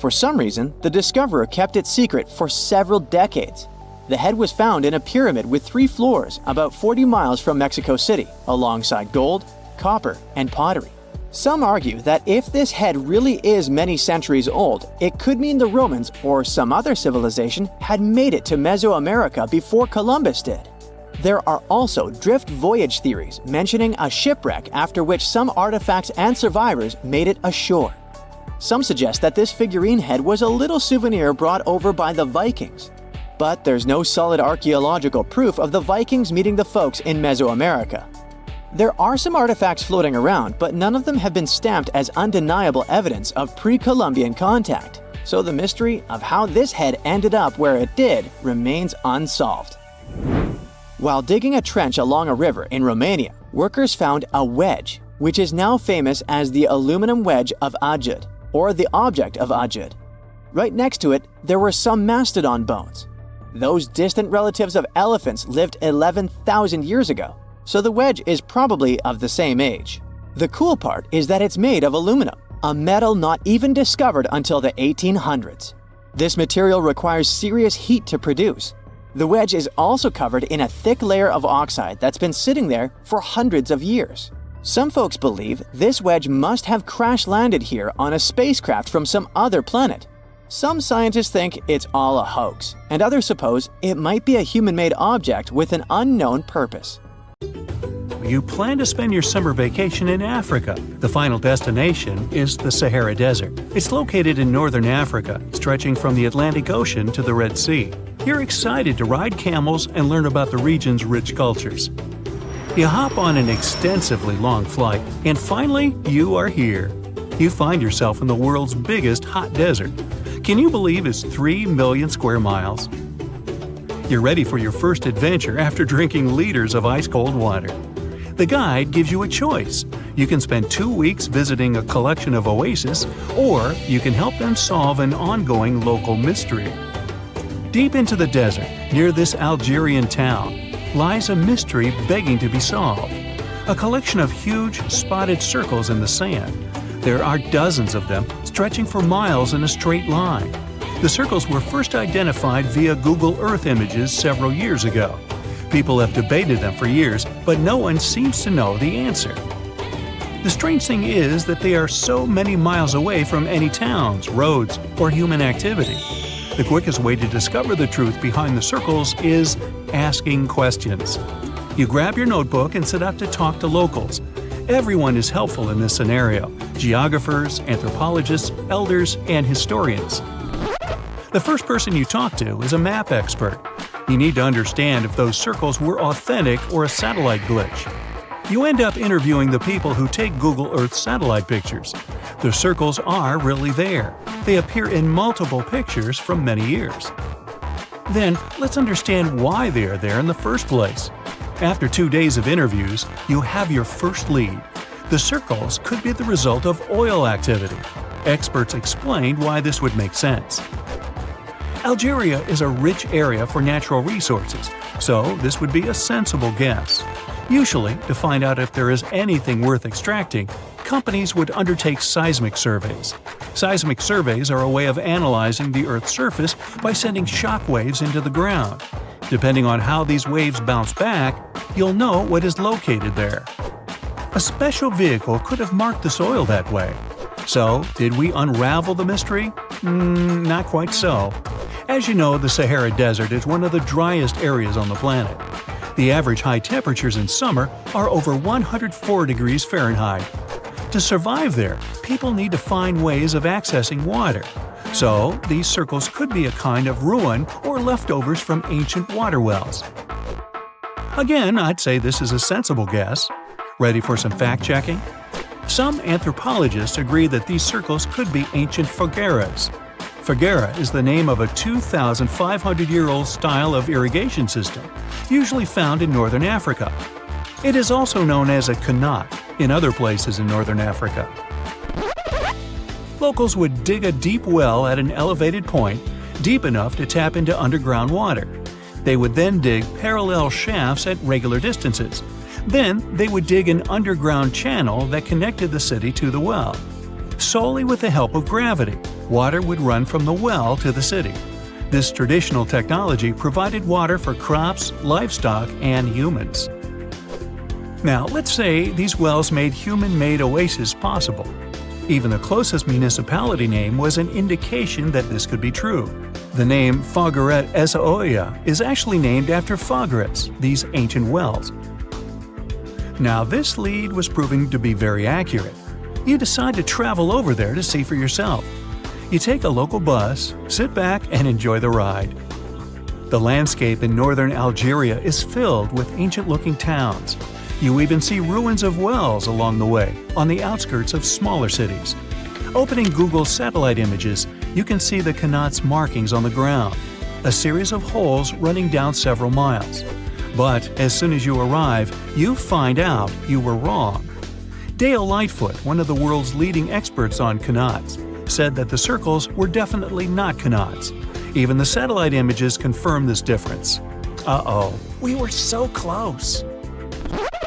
For some reason, the discoverer kept it secret for several decades. The head was found in a pyramid with 3 floors about 40 miles from Mexico City, alongside gold, copper, and pottery. Some argue that if this head really is many centuries old, it could mean the Romans or some other civilization had made it to Mesoamerica before Columbus did. There are also drift voyage theories mentioning a shipwreck after which some artifacts and survivors made it ashore. Some suggest that this figurine head was a little souvenir brought over by the Vikings. But there's no solid archaeological proof of the Vikings meeting the folks in Mesoamerica. There are some artifacts floating around, but none of them have been stamped as undeniable evidence of pre-Columbian contact. so the mystery of how this head ended up where it did remains unsolved. While digging a trench along a river in Romania, workers found a wedge, which is now famous as the aluminum wedge of Ajud, or the object of Ajud. Right next to it, there were some mastodon bones. Those distant relatives of elephants lived 11,000 years ago, so the wedge is probably of the same age. The cool part is that it's made of aluminum, a metal not even discovered until the 1800s. This material requires serious heat to produce. The wedge is also covered in a thick layer of oxide that's been sitting there for hundreds of years. Some folks believe this wedge must have crash-landed here on a spacecraft from some other planet. Some scientists think it's all a hoax, and others suppose it might be a human-made object with an unknown purpose. You plan to spend your summer vacation in Africa. The final destination is the Sahara Desert. It's located in northern Africa, stretching from the Atlantic Ocean to the Red Sea. You're excited to ride camels and learn about the region's rich cultures. You hop on an extensively long flight, and finally, you are here. You find yourself in the world's biggest hot desert. Can you believe it's 3 million square miles? You're ready for your first adventure after drinking liters of ice-cold water. The guide gives you a choice. You can spend 2 weeks visiting a collection of oases, or you can help them solve an ongoing local mystery. Deep into the desert, near this Algerian town, lies a mystery begging to be solved. A collection of huge, spotted circles in the sand. There are dozens of them, stretching for miles in a straight line. The circles were first identified via Google Earth images several years ago. People have debated them for years, but no one seems to know the answer. The strange thing is that they are so many miles away from any towns, roads, or human activity. The quickest way to discover the truth behind the circles is asking questions. You grab your notebook and set out to talk to locals. Everyone is helpful in this scenario: geographers, anthropologists, elders, and historians. The first person you talk to is a map expert. You need to understand if those circles were authentic or a satellite glitch. You end up interviewing the people who take Google Earth satellite pictures. The circles are really there. They appear in multiple pictures from many years. Then, let's understand why they are there in the first place. After 2 days of interviews, you have your first lead. The circles could be the result of oil activity. Experts explained why this would make sense. Algeria is a rich area for natural resources, so this would be a sensible guess. Usually, to find out if there is anything worth extracting, companies would undertake seismic surveys. Seismic surveys are a way of analyzing the Earth's surface by sending shock waves into the ground. Depending on how these waves bounce back, you'll know what is located there. A special vehicle could have marked the soil that way. So, did we unravel the mystery? Not quite so. As you know, the Sahara Desert is one of the driest areas on the planet. The average high temperatures in summer are over 104 degrees Fahrenheit. To survive there, people need to find ways of accessing water. So, these circles could be a kind of ruin or leftovers from ancient water wells. Again, I'd say this is a sensible guess. Ready for some fact-checking? Some anthropologists agree that these circles could be ancient fogueras. Foguera is the name of a 2,500-year-old style of irrigation system, usually found in northern Africa. It is also known as a kanat in other places in northern Africa. Locals would dig a deep well at an elevated point, deep enough to tap into underground water. They would then dig parallel shafts at regular distances. Then they would dig an underground channel that connected the city to the well. Solely with the help of gravity, water would run from the well to the city. This traditional technology provided water for crops, livestock, and humans. Now, let's say these wells made human-made oases possible. Even the closest municipality name was an indication that this could be true. The name Fogueret Essaouira is actually named after Fogueres, these ancient wells. Now, this lead was proving to be very accurate. You decide to travel over there to see for yourself. You take a local bus, sit back, and enjoy the ride. The landscape in northern Algeria is filled with ancient-looking towns. You even see ruins of wells along the way, on the outskirts of smaller cities. Opening Google satellite images, you can see the Comets markings on the ground, a series of holes running down several miles. But as soon as you arrive, you find out you were wrong. Dale Lightfoot, one of the world's leading experts on Comets, said that the circles were definitely not Comets. Even the satellite images confirm this difference. Uh-oh, we were so close.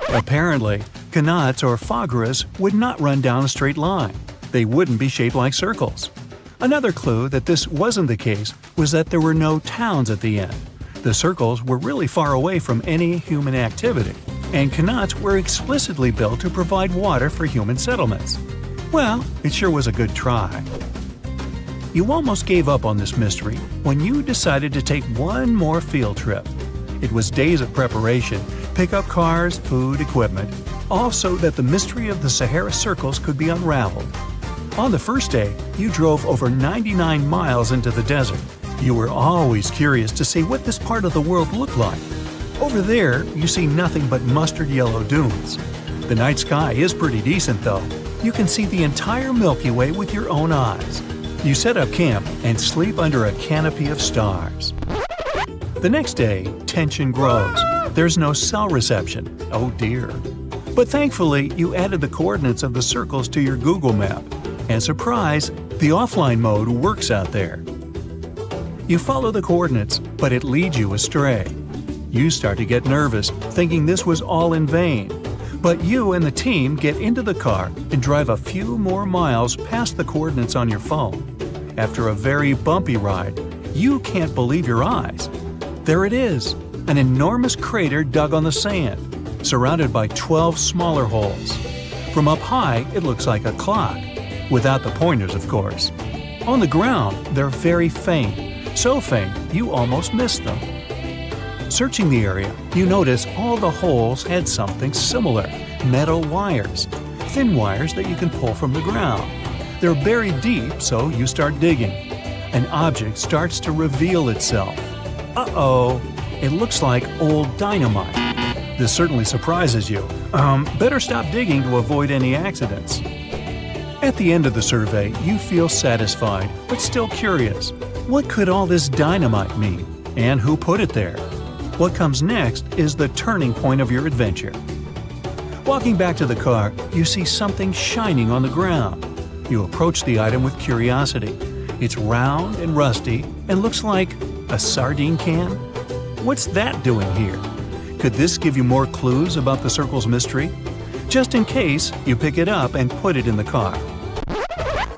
Apparently, Comets or Fogueras would not run down a straight line. They wouldn't be shaped like circles. Another clue that this wasn't the case was that there were no towns at the end. The circles were really far away from any human activity, and Comets were explicitly built to provide water for human settlements. Well, it sure was a good try. You almost gave up on this mystery when you decided to take one more field trip. It was days of preparation, pick up cars, food, equipment, all so that the mystery of the Sahara Circles could be unraveled. On the first day, you drove over 99 miles into the desert. You were always curious to see what this part of the world looked like. Over there, you see nothing but mustard yellow dunes. The night sky is pretty decent though. You can see the entire Milky Way with your own eyes. You set up camp and sleep under a canopy of stars. The next day, tension grows. There's no cell reception. Oh dear. But thankfully, you added the coordinates of the circles to your Google map. And surprise, the offline mode works out there. You follow the coordinates, but it leads you astray. You start to get nervous, thinking this was all in vain. But you and the team get into the car and drive a few more miles past the coordinates on your phone. After a very bumpy ride, you can't believe your eyes. There it is, an enormous crater dug on the sand, surrounded by 12 smaller holes. From up high, it looks like a clock, without the pointers, of course. On the ground, they're very faint, so faint you almost miss them. Searching the area, you notice all the holes had something similar: metal wires, thin wires that you can pull from the ground. They're buried deep, so you start digging. An object starts to reveal itself. Uh-oh, it looks like old dynamite. This certainly surprises you. Better stop digging to avoid any accidents. At the end of the survey, you feel satisfied, but still curious. What could all this dynamite mean? And who put it there? What comes next is the turning point of your adventure. Walking back to the car, you see something shining on the ground. You approach the item with curiosity. It's round and rusty and looks like a sardine can. What's that doing here? Could this give you more clues about the circle's mystery? Just in case, you pick it up and put it in the car.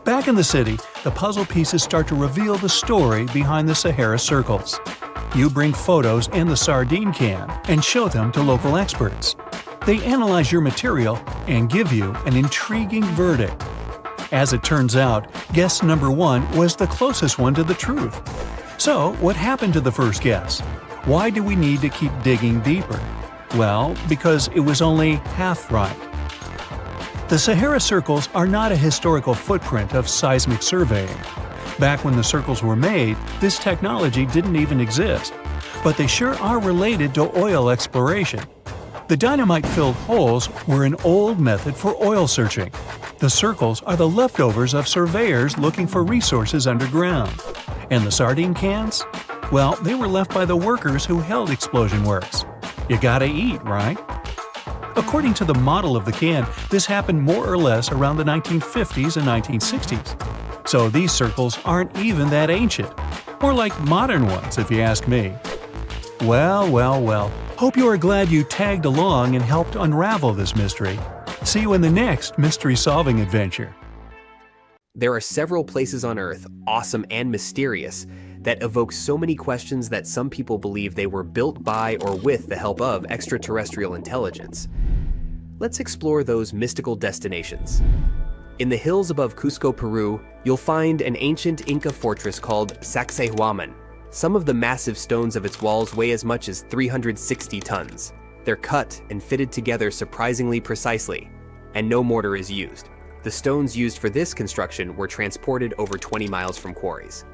Back in the city, the puzzle pieces start to reveal the story behind the Sahara Circles. You bring photos and the sardine can and show them to local experts. They analyze your material and give you an intriguing verdict. As it turns out, guess number 1 was the closest one to the truth. So, what happened to the first guess? Why do we need to keep digging deeper? Well, because it was only half right. The Sahara Circles are not a historical footprint of seismic surveying. Back when the circles were made, this technology didn't even exist. But they sure are related to oil exploration. The dynamite-filled holes were an old method for oil searching. The circles are the leftovers of surveyors looking for resources underground. And the sardine cans? Well, they were left by the workers who held explosion works. You gotta eat, right? According to the model of the can, this happened more or less around the 1950s and 1960s. So these circles aren't even that ancient. More like modern ones, if you ask me. Well. Hope you are glad you tagged along and helped unravel this mystery. See you in the next mystery-solving adventure. There are several places on Earth, awesome and mysterious, that evoke so many questions that some people believe they were built by or with the help of extraterrestrial intelligence. Let's explore those mystical destinations. In the hills above Cusco, Peru, you'll find an ancient Inca fortress called Sacsayhuaman. Some of the massive stones of its walls weigh as much as 360 tons. They're cut and fitted together surprisingly precisely, and no mortar is used. The stones used for this construction were transported over 20 miles from quarries.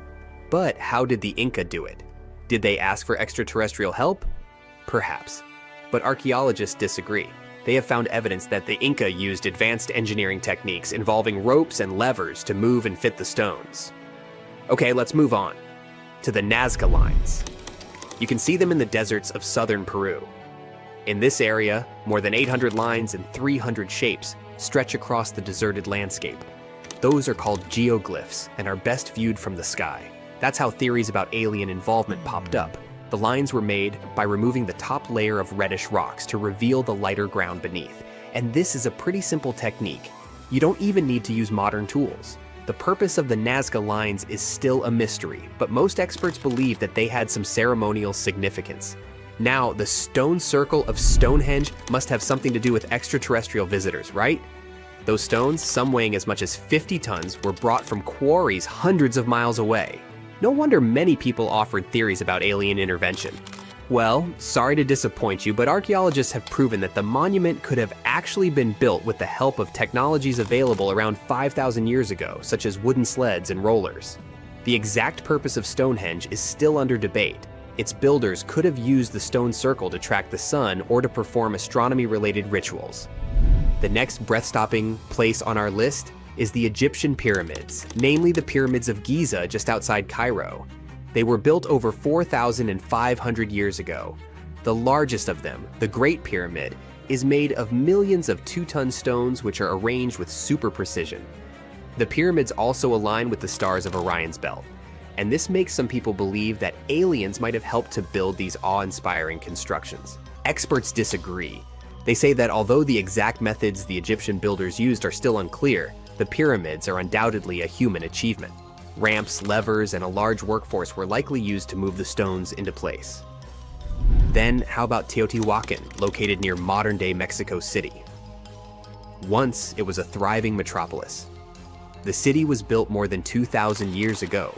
But how did the Inca do it? Did they ask for extraterrestrial help? Perhaps. But archaeologists disagree. They have found evidence that the Inca used advanced engineering techniques involving ropes and levers to move and fit the stones. Okay, let's move on to the Nazca Lines. You can see them in the deserts of southern Peru. In this area, more than 800 lines and 300 shapes stretch across the deserted landscape. Those are called geoglyphs and are best viewed from the sky. That's how theories about alien involvement popped up. The lines were made by removing the top layer of reddish rocks to reveal the lighter ground beneath. And this is a pretty simple technique. You don't even need to use modern tools. The purpose of the Nazca Lines is still a mystery, but most experts believe that they had some ceremonial significance. Now, the stone circle of Stonehenge must have something to do with extraterrestrial visitors, right? Those stones, some weighing as much as 50 tons, were brought from quarries hundreds of miles away. No wonder many people offered theories about alien intervention. Well, sorry to disappoint you, but archaeologists have proven that the monument could have actually been built with the help of technologies available around 5,000 years ago, such as wooden sleds and rollers. The exact purpose of Stonehenge is still under debate. Its builders could have used the stone circle to track the sun or to perform astronomy-related rituals. The next breath-stopping place on our list is the Egyptian pyramids, namely the pyramids of Giza just outside Cairo. They were built over 4,500 years ago. The largest of them, the Great Pyramid, is made of millions of 2-ton stones which are arranged with super precision. The pyramids also align with the stars of Orion's belt, and this makes some people believe that aliens might have helped to build these awe-inspiring constructions. Experts disagree. They say that although the exact methods the Egyptian builders used are still unclear, the pyramids are undoubtedly a human achievement. Ramps, levers, and a large workforce were likely used to move the stones into place. Then, how about Teotihuacan, located near modern-day Mexico City? Once, it was a thriving metropolis. The city was built more than 2,000 years ago,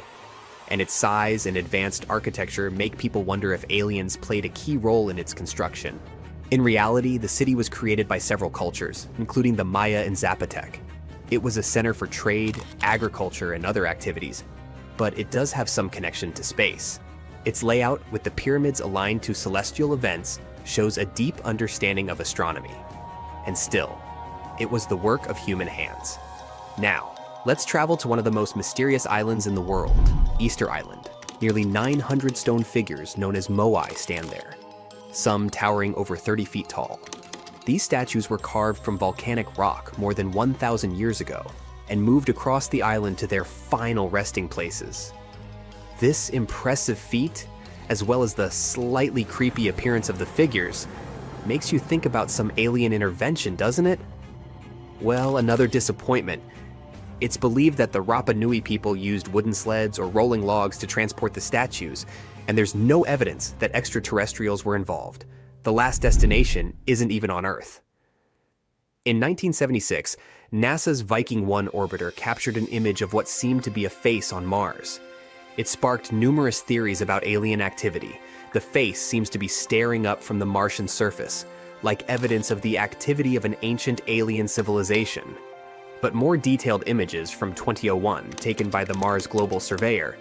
and its size and advanced architecture make people wonder if aliens played a key role in its construction. In reality, the city was created by several cultures, including the Maya and Zapotec. It was a center for trade, agriculture, and other activities, but it does have some connection to space. Its layout, with the pyramids aligned to celestial events, shows a deep understanding of astronomy. And still, it was the work of human hands. Now, let's travel to one of the most mysterious islands in the world, Easter Island. Nearly 900 stone figures known as moai stand there, some towering over 30 feet tall. These statues were carved from volcanic rock more than 1,000 years ago and moved across the island to their final resting places. This impressive feat, as well as the slightly creepy appearance of the figures, makes you think about some alien intervention, doesn't it? Well, another disappointment. It's believed that the Rapa Nui people used wooden sleds or rolling logs to transport the statues, and there's no evidence that extraterrestrials were involved. The last destination isn't even on Earth. In 1976, NASA's Viking 1 orbiter captured an image of what seemed to be a face on Mars. It sparked numerous theories about alien activity. The face seems to be staring up from the Martian surface, like evidence of the activity of an ancient alien civilization. But more detailed images from 2001, taken by the Mars Global Surveyor,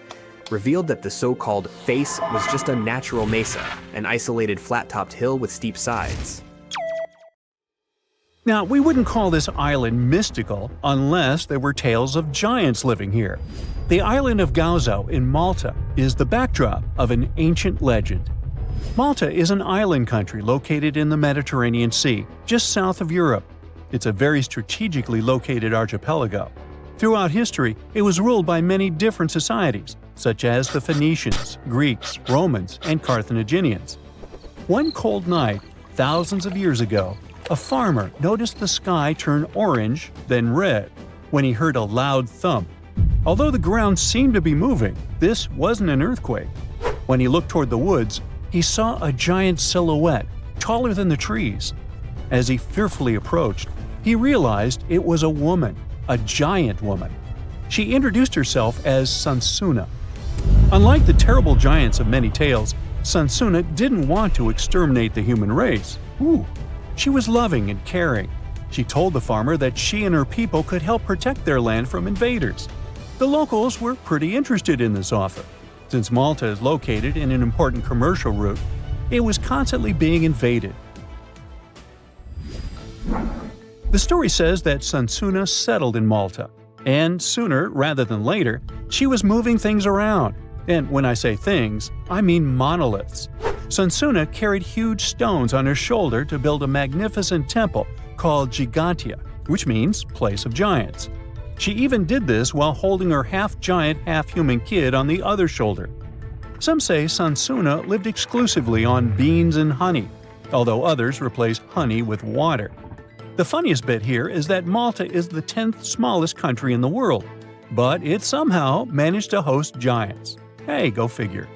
revealed that the so-called face was just a natural mesa, an isolated flat-topped hill with steep sides. Now, we wouldn't call this island mystical unless there were tales of giants living here. The island of Gozo in Malta is the backdrop of an ancient legend. Malta is an island country located in the Mediterranean Sea, just south of Europe. It's a very strategically located archipelago. Throughout history, it was ruled by many different societies, such as the Phoenicians, Greeks, Romans, and Carthaginians. One cold night, thousands of years ago, a farmer noticed the sky turn orange, then red, when he heard a loud thump. Although the ground seemed to be moving, this wasn't an earthquake. When he looked toward the woods, he saw a giant silhouette, taller than the trees. As he fearfully approached, he realized it was a woman, a giant woman. She introduced herself as Sansuna. Unlike the terrible giants of many tales, Sansuna didn't want to exterminate the human race. She was loving and caring. She told the farmer that she and her people could help protect their land from invaders. The locals were pretty interested in this offer. Since Malta is located in an important commercial route, it was constantly being invaded. The story says that Sansuna settled in Malta, And sooner rather than later, she was moving things around. And when I say things, I mean monoliths. Sunsuna carried huge stones on her shoulder to build a magnificent temple called Gigantia, which means place of giants. She even did this while holding her half-giant, half-human kid on the other shoulder. Some say Sunsuna lived exclusively on beans and honey, although others replaced honey with water. The funniest bit here is that Malta is the 10th smallest country in the world, but it somehow managed to host giants. Hey, go figure.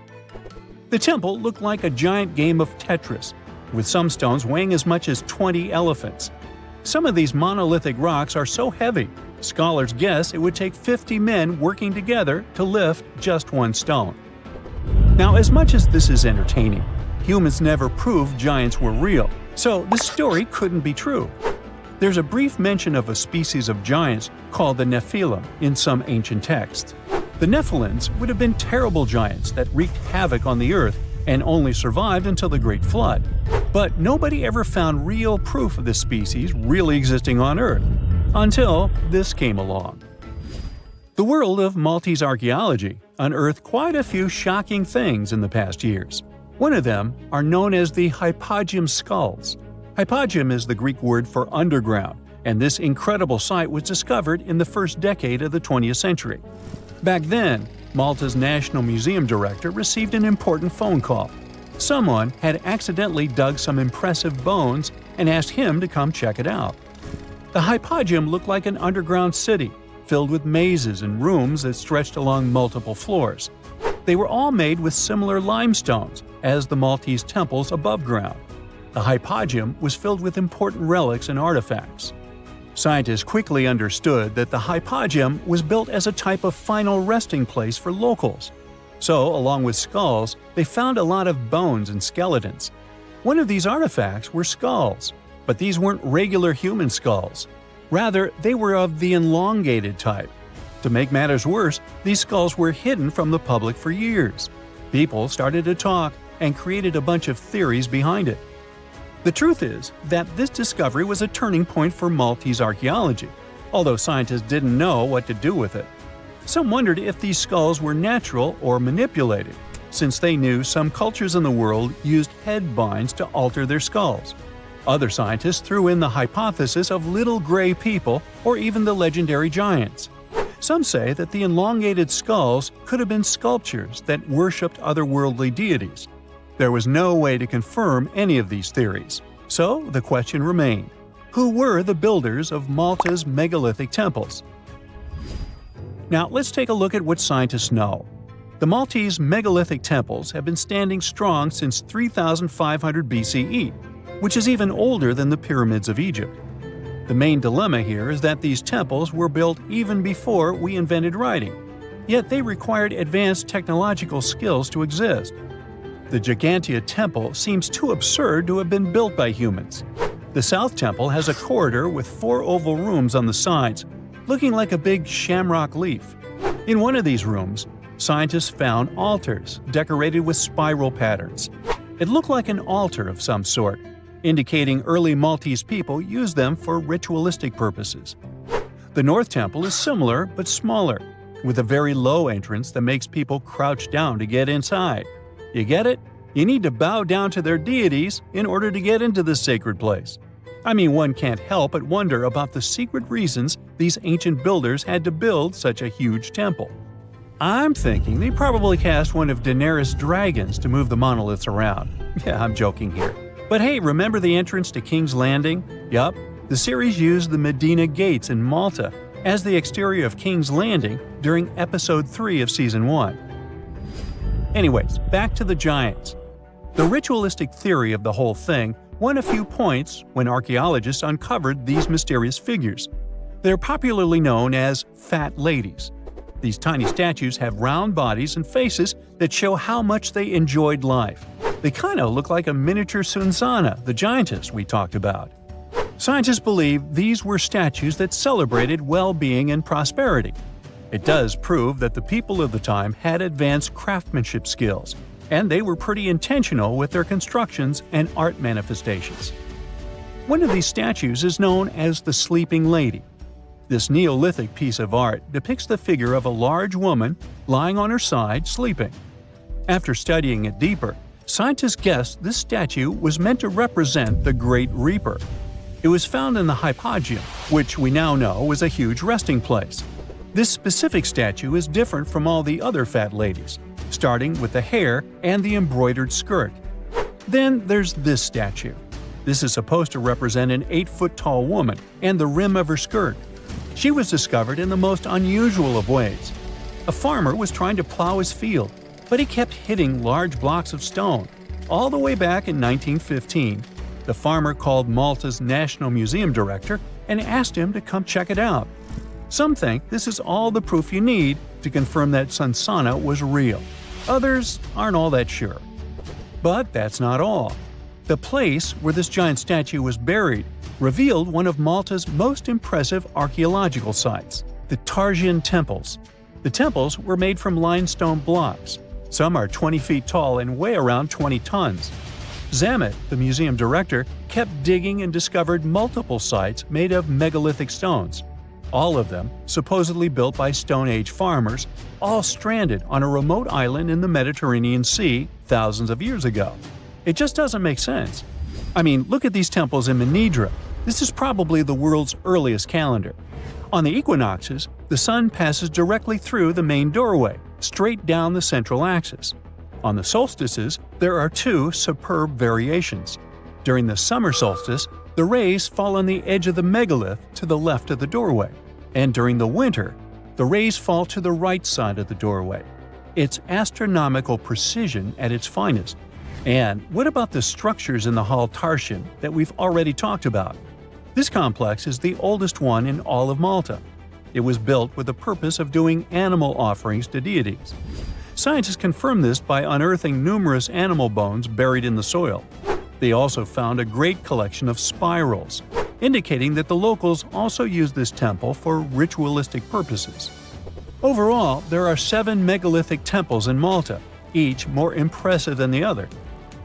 The temple looked like a giant game of Tetris, with some stones weighing as much as 20 elephants. Some of these monolithic rocks are so heavy, scholars guess it would take 50 men working together to lift just one stone. Now, as much as this is entertaining, humans never proved giants were real, so this story couldn't be true. There's a brief mention of a species of giants called the Nephilim in some ancient texts. The Nephilims would have been terrible giants that wreaked havoc on the earth and only survived until the Great Flood. But nobody ever found real proof of this species really existing on Earth, until this came along. The world of Maltese archaeology unearthed quite a few shocking things in the past years. One of them are known as the Hypogeum skulls. Hypogeum is the Greek word for underground, and this incredible site was discovered in the first decade of the 20th century. Back then, Malta's National Museum director received an important phone call. Someone had accidentally dug some impressive bones and asked him to come check it out. The Hypogeum looked like an underground city, filled with mazes and rooms that stretched along multiple floors. They were all made with similar limestones as the Maltese temples above ground. The Hypogeum was filled with important relics and artifacts. Scientists quickly understood that the Hypogeum was built as a type of final resting place for locals. So, along with skulls, they found a lot of bones and skeletons. One of these artifacts were skulls, but these weren't regular human skulls. Rather, they were of the elongated type. To make matters worse, these skulls were hidden from the public for years. People started to talk and created a bunch of theories behind it. The truth is that this discovery was a turning point for Maltese archaeology, although scientists didn't know what to do with it. Some wondered if these skulls were natural or manipulated, since they knew some cultures in the world used head binds to alter their skulls. Other scientists threw in the hypothesis of little gray people or even the legendary giants. Some say that the elongated skulls could have been sculptures that worshipped otherworldly deities. There was no way to confirm any of these theories, so the question remained: who were the builders of Malta's megalithic temples? Now let's take a look at what scientists know. The Maltese megalithic temples have been standing strong since 3500 BCE, which is even older than the pyramids of Egypt. The main dilemma here is that these temples were built even before we invented writing, yet they required advanced technological skills to exist. The Gigantia Temple seems too absurd to have been built by humans. The South Temple has a corridor with 4 oval rooms on the sides, looking like a big shamrock leaf. In one of these rooms, scientists found altars decorated with spiral patterns. It looked like an altar of some sort, indicating early Maltese people used them for ritualistic purposes. The North Temple is similar but smaller, with a very low entrance that makes people crouch down to get inside. You get it? You need to bow down to their deities in order to get into this sacred place. I mean, one can't help but wonder about the secret reasons these ancient builders had to build such a huge temple. I'm thinking they probably cast one of Daenerys' dragons to move the monoliths around. Yeah, I'm joking here. But hey, remember the entrance to King's Landing? Yup, the series used the Medina Gates in Malta as the exterior of King's Landing during Episode 3 of Season 1. Anyways, back to the giants. The ritualistic theory of the whole thing won a few points when archaeologists uncovered these mysterious figures. They're popularly known as fat ladies. These tiny statues have round bodies and faces that show how much they enjoyed life. They kinda look like a miniature Sunsana, the giantess we talked about. Scientists believe these were statues that celebrated well-being and prosperity. It does prove that the people of the time had advanced craftsmanship skills, and they were pretty intentional with their constructions and art manifestations. One of these statues is known as the Sleeping Lady. This Neolithic piece of art depicts the figure of a large woman lying on her side sleeping. After studying it deeper, scientists guessed this statue was meant to represent the Great Reaper. It was found in the Hypogeum, which we now know was a huge resting place. This specific statue is different from all the other fat ladies, starting with the hair and the embroidered skirt. Then there's this statue. This is supposed to represent an 8-foot-tall woman and the rim of her skirt. She was discovered in the most unusual of ways. A farmer was trying to plow his field, but he kept hitting large blocks of stone. All the way back in 1915, the farmer called Malta's National Museum director and asked him to come check it out. Some think this is all the proof you need to confirm that Sansana was real. Others aren't all that sure. But that's not all. The place where this giant statue was buried revealed one of Malta's most impressive archaeological sites, the Tarsian temples. The temples were made from limestone blocks. Some are 20 feet tall and weigh around 20 tons. Zamet, the museum director, kept digging and discovered multiple sites made of megalithic stones. All of them supposedly built by Stone Age farmers, all stranded on a remote island in the Mediterranean Sea thousands of years ago. It just doesn't make sense. I mean, look at these temples in Manidra. This is probably the world's earliest calendar. On the equinoxes, the sun passes directly through the main doorway, straight down the central axis. On the solstices, there are two superb variations. During the summer solstice, the rays fall on the edge of the megalith to the left of the doorway, and during the winter, the rays fall to the right side of the doorway. It's astronomical precision at its finest. And what about the structures in the Hall Tarsian that we've already talked about? This complex is the oldest one in all of Malta. It was built with the purpose of doing animal offerings to deities. Scientists confirm this by unearthing numerous animal bones buried in the soil. They also found a great collection of spirals, indicating that the locals also used this temple for ritualistic purposes. Overall, there are 7 megalithic temples in Malta, each more impressive than the other.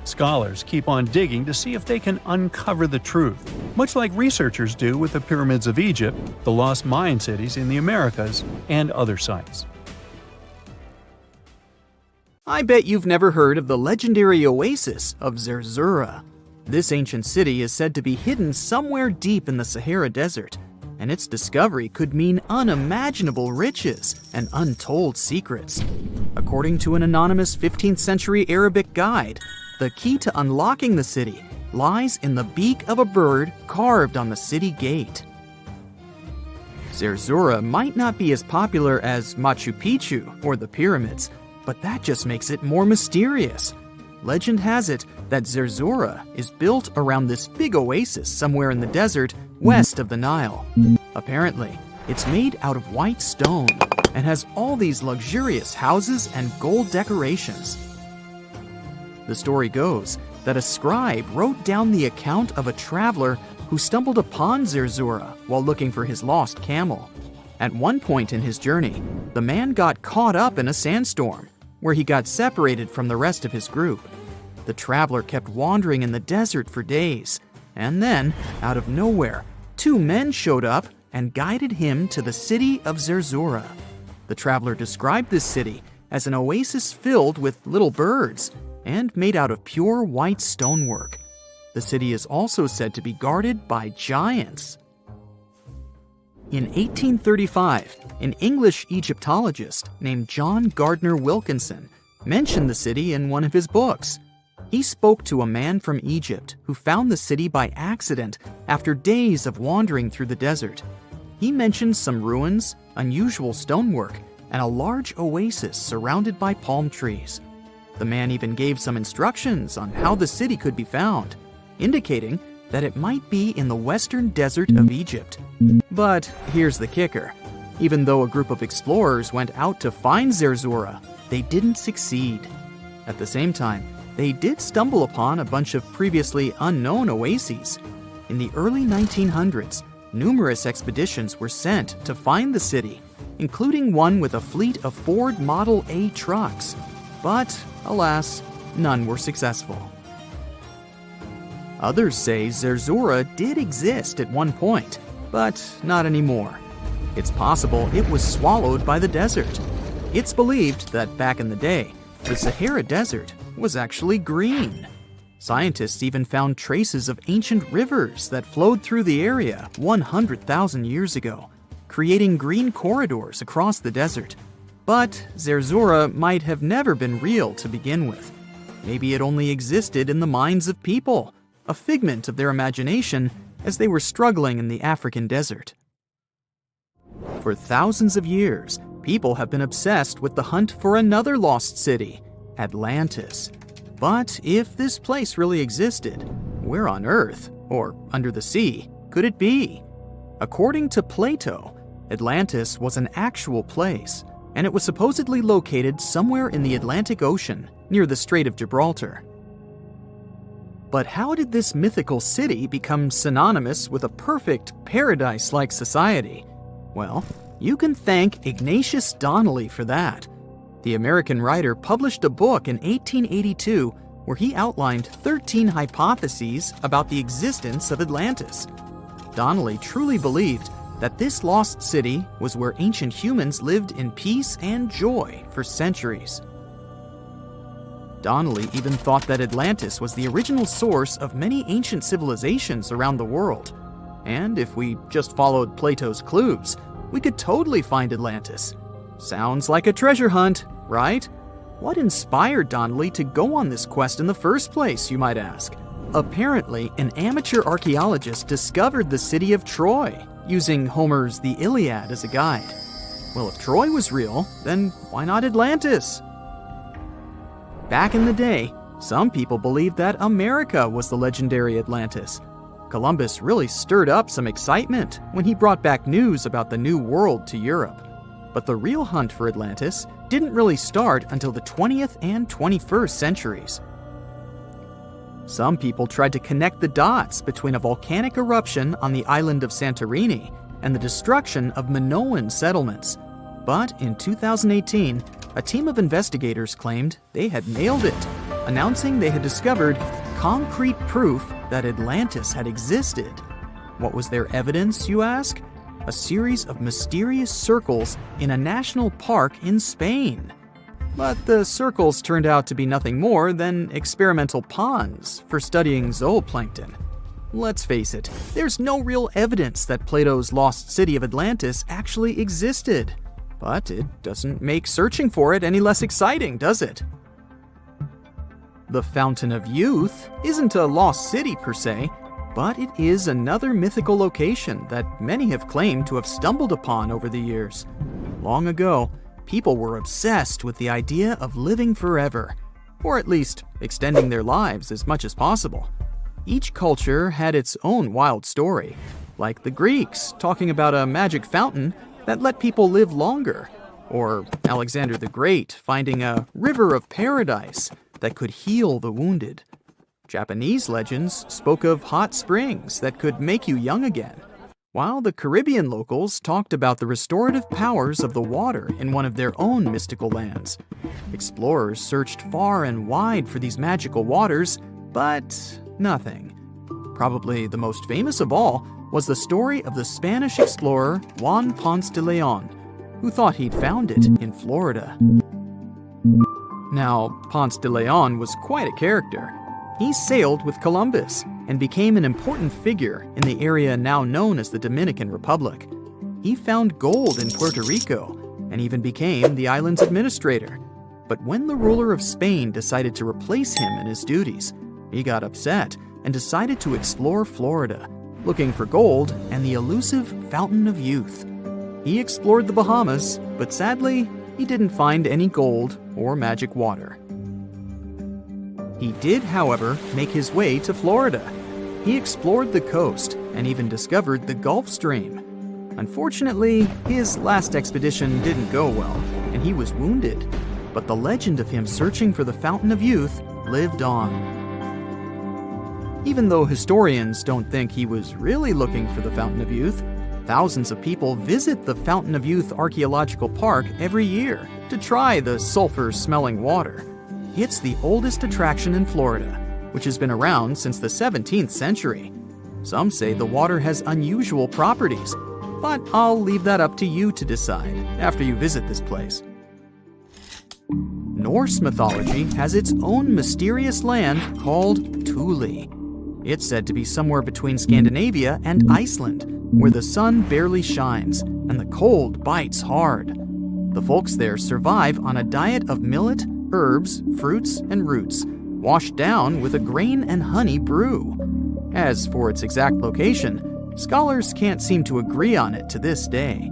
Scholars keep on digging to see if they can uncover the truth, much like researchers do with the pyramids of Egypt, the lost Mayan cities in the Americas, and other sites. I bet you've never heard of the legendary oasis of Zerzura. This ancient city is said to be hidden somewhere deep in the Sahara Desert, and its discovery could mean unimaginable riches and untold secrets. According to an anonymous 15th century Arabic guide, the key to unlocking the city lies in the beak of a bird carved on the city gate. Zerzura might not be as popular as Machu Picchu or the pyramids, but that just makes it more mysterious. Legend has it that Zerzura is built around this big oasis somewhere in the desert west of the Nile. Apparently, it's made out of white stone and has all these luxurious houses and gold decorations. The story goes that a scribe wrote down the account of a traveler who stumbled upon Zerzura while looking for his lost camel. At one point in his journey, the man got caught up in a sandstorm, where he got separated from the rest of his group. The traveler kept wandering in the desert for days, and then, out of nowhere, 2 men showed up and guided him to the city of Zerzura. The traveler described this city as an oasis filled with little birds and made out of pure white stonework. The city is also said to be guarded by giants. In 1835, an English Egyptologist named John Gardner Wilkinson mentioned the city in one of his books. He spoke to a man from Egypt who found the city by accident after days of wandering through the desert. He mentioned some ruins, unusual stonework, and a large oasis surrounded by palm trees. The man even gave some instructions on how the city could be found, indicating that it might be in the western desert of Egypt. But here's the kicker. Even though a group of explorers went out to find Zerzura, they didn't succeed. At the same time, they did stumble upon a bunch of previously unknown oases. In the early 1900s, numerous expeditions were sent to find the city, including one with a fleet of Ford Model A trucks. But, alas, none were successful. Others say Zerzura did exist at one point, but not anymore. It's possible it was swallowed by the desert. It's believed that back in the day, the Sahara Desert was actually green. Scientists even found traces of ancient rivers that flowed through the area 100,000 years ago, creating green corridors across the desert. But Zerzura might have never been real to begin with. Maybe it only existed in the minds of people, a figment of their imagination as they were struggling in the African desert. For thousands of years, people have been obsessed with the hunt for another lost city, Atlantis. But if this place really existed, where on Earth, or under the sea, could it be? According to Plato, Atlantis was an actual place, and it was supposedly located somewhere in the Atlantic Ocean, near the Strait of Gibraltar. But how did this mythical city become synonymous with a perfect, paradise-like society? Well, you can thank Ignatius Donnelly for that. The American writer published a book in 1882 where he outlined 13 hypotheses about the existence of Atlantis. Donnelly truly believed that this lost city was where ancient humans lived in peace and joy for centuries. Donnelly even thought that Atlantis was the original source of many ancient civilizations around the world. And if we just followed Plato's clues, we could totally find Atlantis. Sounds like a treasure hunt, right? What inspired Donnelly to go on this quest in the first place, you might ask? Apparently, an amateur archaeologist discovered the city of Troy, using Homer's The Iliad as a guide. Well, if Troy was real, then why not Atlantis? Back in the day, some people believed that America was the legendary Atlantis. Columbus really stirred up some excitement when he brought back news about the New World to Europe. But the real hunt for Atlantis didn't really start until the 20th and 21st centuries. Some people tried to connect the dots between a volcanic eruption on the island of Santorini and the destruction of Minoan settlements. But in 2018, a team of investigators claimed they had nailed it, announcing they had discovered concrete proof that Atlantis had existed. What was their evidence, you ask? A series of mysterious circles in a national park in Spain. But the circles turned out to be nothing more than experimental ponds for studying zooplankton. Let's face it, there's no real evidence that Plato's lost city of Atlantis actually existed. But it doesn't make searching for it any less exciting, does it? The Fountain of Youth isn't a lost city per se, but it is another mythical location that many have claimed to have stumbled upon over the years. Long ago, people were obsessed with the idea of living forever, or at least extending their lives as much as possible. Each culture had its own wild story, like the Greeks talking about a magic fountain that let people live longer, or Alexander the Great finding a river of paradise that could heal the wounded. Japanese legends spoke of hot springs that could make you young again, while the Caribbean locals talked about the restorative powers of the water in one of their own mystical lands. Explorers searched far and wide for these magical waters, but nothing. Probably the most famous of all was the story of the Spanish explorer Juan Ponce de Leon, who thought he'd found it in Florida. Now, Ponce de Leon was quite a character. He sailed with Columbus and became an important figure in the area now known as the Dominican Republic. He found gold in Puerto Rico and even became the island's administrator. But when the ruler of Spain decided to replace him in his duties, he got upset and decided to explore Florida, looking for gold and the elusive Fountain of Youth. He explored the Bahamas, but sadly, he didn't find any gold or magic water. He did, however, make his way to Florida. He explored the coast and even discovered the Gulf Stream. Unfortunately, his last expedition didn't go well, and he was wounded. But the legend of him searching for the Fountain of Youth lived on. Even though historians don't think he was really looking for the Fountain of Youth, thousands of people visit the Fountain of Youth Archaeological Park every year to try the sulfur-smelling water. It's the oldest attraction in Florida, which has been around since the 17th century. Some say the water has unusual properties, but I'll leave that up to you to decide after you visit this place. Norse mythology has its own mysterious land called Thule. It's said to be somewhere between Scandinavia and Iceland, where the sun barely shines and the cold bites hard. The folks there survive on a diet of millet, herbs, fruits, and roots, washed down with a grain and honey brew. As for its exact location, scholars can't seem to agree on it to this day.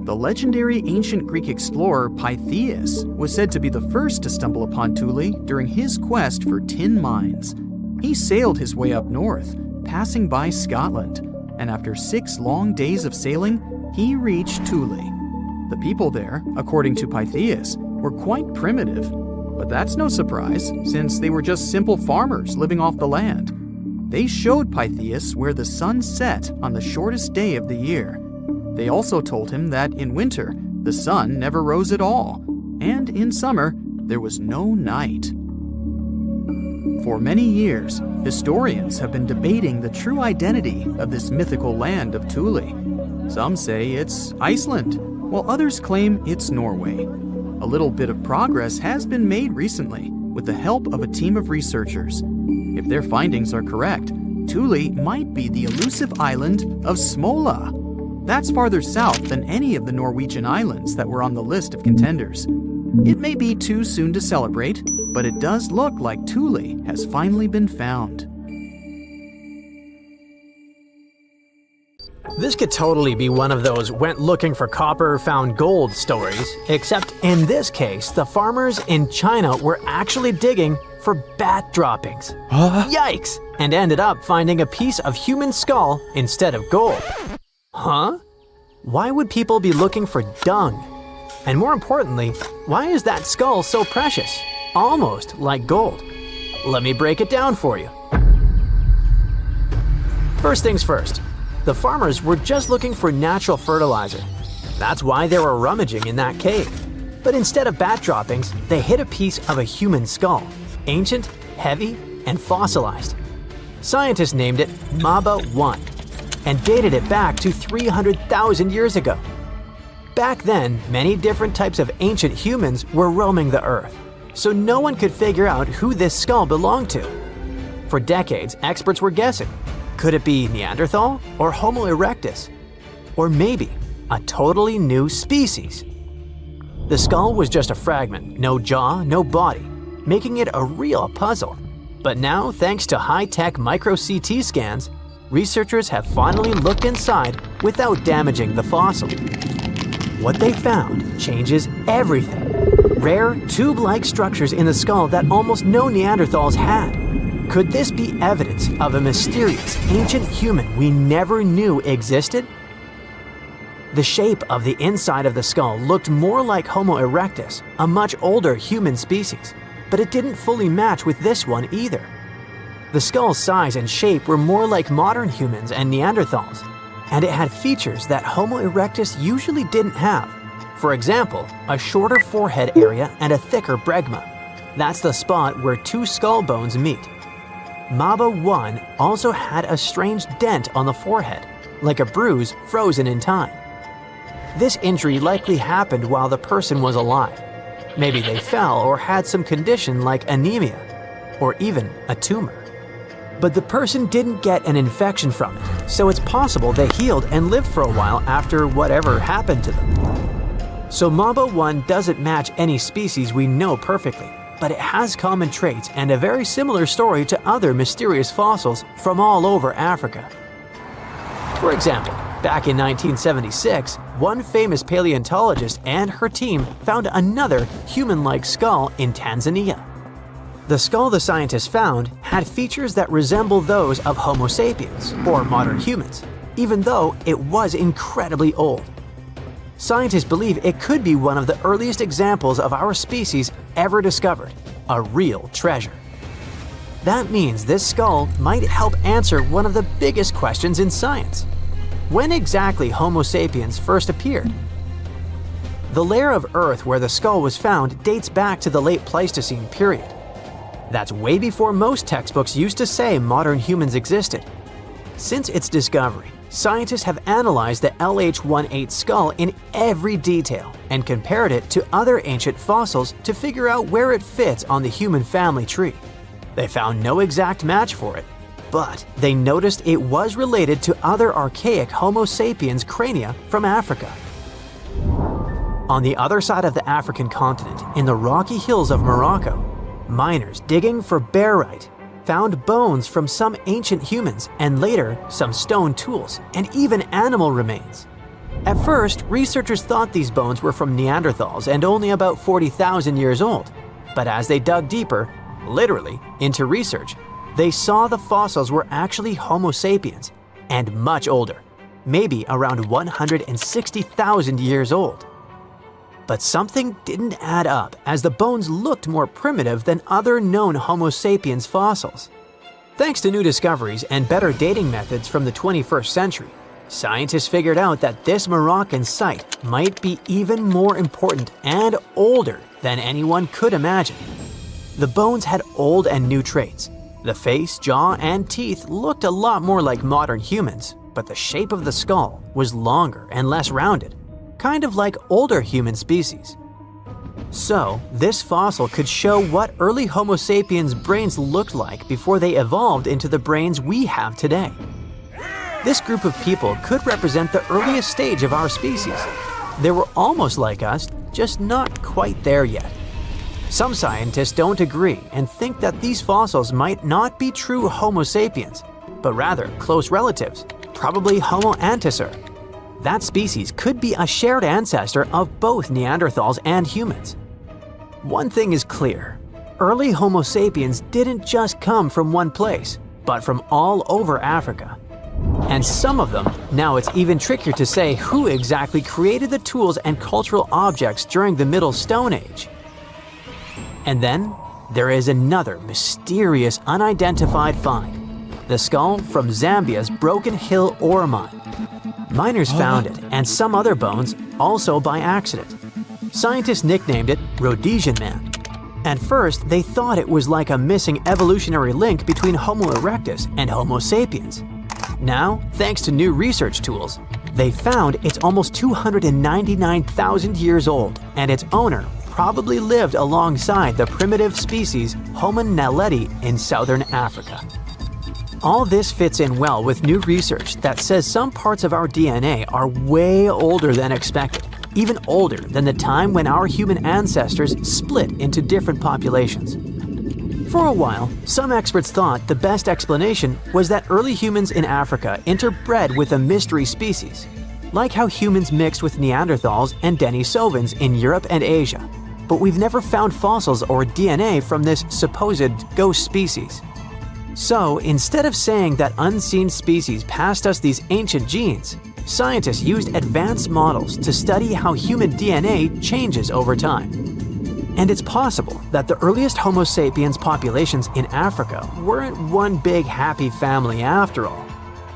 The legendary ancient Greek explorer Pytheas was said to be the first to stumble upon Thule during his quest for tin mines. He sailed his way up north, passing by Scotland, and after 6 long days of sailing, he reached Thule. The people there, according to Pytheas, were quite primitive, but that's no surprise since they were just simple farmers living off the land. They showed Pytheas where the sun set on the shortest day of the year. They also told him that in winter, the sun never rose at all, and in summer, there was no night. For many years, historians have been debating the true identity of this mythical land of Thule. Some say it's Iceland, while others claim it's Norway. A little bit of progress has been made recently with the help of a team of researchers. If their findings are correct, Thule might be the elusive island of Smola. That's farther south than any of the Norwegian islands that were on the list of contenders. It may be too soon to celebrate, but it does look like Thule has finally been found. This could totally be one of those went looking for copper, found gold stories, except in this case, the farmers in China were actually digging for bat droppings. Yikes! And ended up finding a piece of human skull instead of gold. Huh? Why would people be looking for dung? And more importantly, why is that skull so precious? Almost like gold. Let me break it down for you. First things first, the farmers were just looking for natural fertilizer. That's why they were rummaging in that cave. But instead of bat droppings, they hit a piece of a human skull, ancient, heavy, and fossilized. Scientists named it Maba 1 and dated it back to 300,000 years ago. Back then, many different types of ancient humans were roaming the earth, so no one could figure out who this skull belonged to. For decades, experts were guessing. Could it be Neanderthal or Homo erectus? Or maybe a totally new species? The skull was just a fragment, no jaw, no body, making it a real puzzle. But now, thanks to high-tech micro-CT scans, researchers have finally looked inside without damaging the fossil. What they found changes everything. Rare, tube-like structures in the skull that almost no Neanderthals had. Could this be evidence of a mysterious ancient human we never knew existed? The shape of the inside of the skull looked more like Homo erectus, a much older human species, but it didn't fully match with this one either. The skull's size and shape were more like modern humans and Neanderthals, and it had features that Homo erectus usually didn't have. For example, a shorter forehead area and a thicker bregma. That's the spot where 2 skull bones meet. Maba 1 also had a strange dent on the forehead, like a bruise frozen in time. This injury likely happened while the person was alive. Maybe they fell or had some condition like anemia, or even a tumor. But the person didn't get an infection from it, so it's possible they healed and lived for a while after whatever happened to them. So Maba 1 doesn't match any species we know perfectly, but it has common traits and a very similar story to other mysterious fossils from all over Africa. For example, back in 1976, one famous paleontologist and her team found another human-like skull in Tanzania. The skull the scientists found had features that resemble those of Homo sapiens, or modern humans, even though it was incredibly old. Scientists believe it could be one of the earliest examples of our species ever discovered, a real treasure. That means this skull might help answer one of the biggest questions in science. When exactly Homo sapiens first appeared? The layer of Earth where the skull was found dates back to the late Pleistocene period. That's way before most textbooks used to say modern humans existed. Since its discovery, scientists have analyzed the LH18 skull in every detail and compared it to other ancient fossils to figure out where it fits on the human family tree. They found no exact match for it, but they noticed it was related to other archaic Homo sapiens crania from Africa. On the other side of the African continent, in the rocky hills of Morocco, miners digging for barite found bones from some ancient humans and later some stone tools and even animal remains. At first, researchers thought these bones were from Neanderthals and only about 40,000 years old. But as they dug deeper, literally, into research, they saw the fossils were actually Homo sapiens and much older, maybe around 160,000 years old. But something didn't add up as the bones looked more primitive than other known Homo sapiens fossils. Thanks to new discoveries and better dating methods from the 21st century, scientists figured out that this Moroccan site might be even more important and older than anyone could imagine. The bones had old and new traits. The face, jaw, and teeth looked a lot more like modern humans, but the shape of the skull was longer and less rounded, kind of like older human species. So, this fossil could show what early Homo sapiens' brains looked like before they evolved into the brains we have today. This group of people could represent the earliest stage of our species. They were almost like us, just not quite there yet. Some scientists don't agree and think that these fossils might not be true Homo sapiens, but rather close relatives, probably Homo antiquus. That species could be a shared ancestor of both Neanderthals and humans. One thing is clear: early Homo sapiens didn't just come from one place, but from all over Africa. And some of them, now it's even trickier to say who exactly created the tools and cultural objects during the Middle Stone Age. And then, there is another mysterious unidentified find: the skull from Zambia's Broken Hill ore mine. Miners found it, and some other bones, also by accident. Scientists nicknamed it Rhodesian Man. At first, they thought it was like a missing evolutionary link between Homo erectus and Homo sapiens. Now, thanks to new research tools, they found it's almost 299,000 years old, and its owner probably lived alongside the primitive species Homo naledi in southern Africa. All this fits in well with new research that says some parts of our DNA are way older than expected, even older than the time when our human ancestors split into different populations. For a while, some experts thought the best explanation was that early humans in Africa interbred with a mystery species, like how humans mixed with Neanderthals and Denisovans in Europe and Asia. But we've never found fossils or DNA from this supposed ghost species. So, instead of saying that unseen species passed us these ancient genes, scientists used advanced models to study how human DNA changes over time. And it's possible that the earliest Homo sapiens populations in Africa weren't one big happy family after all.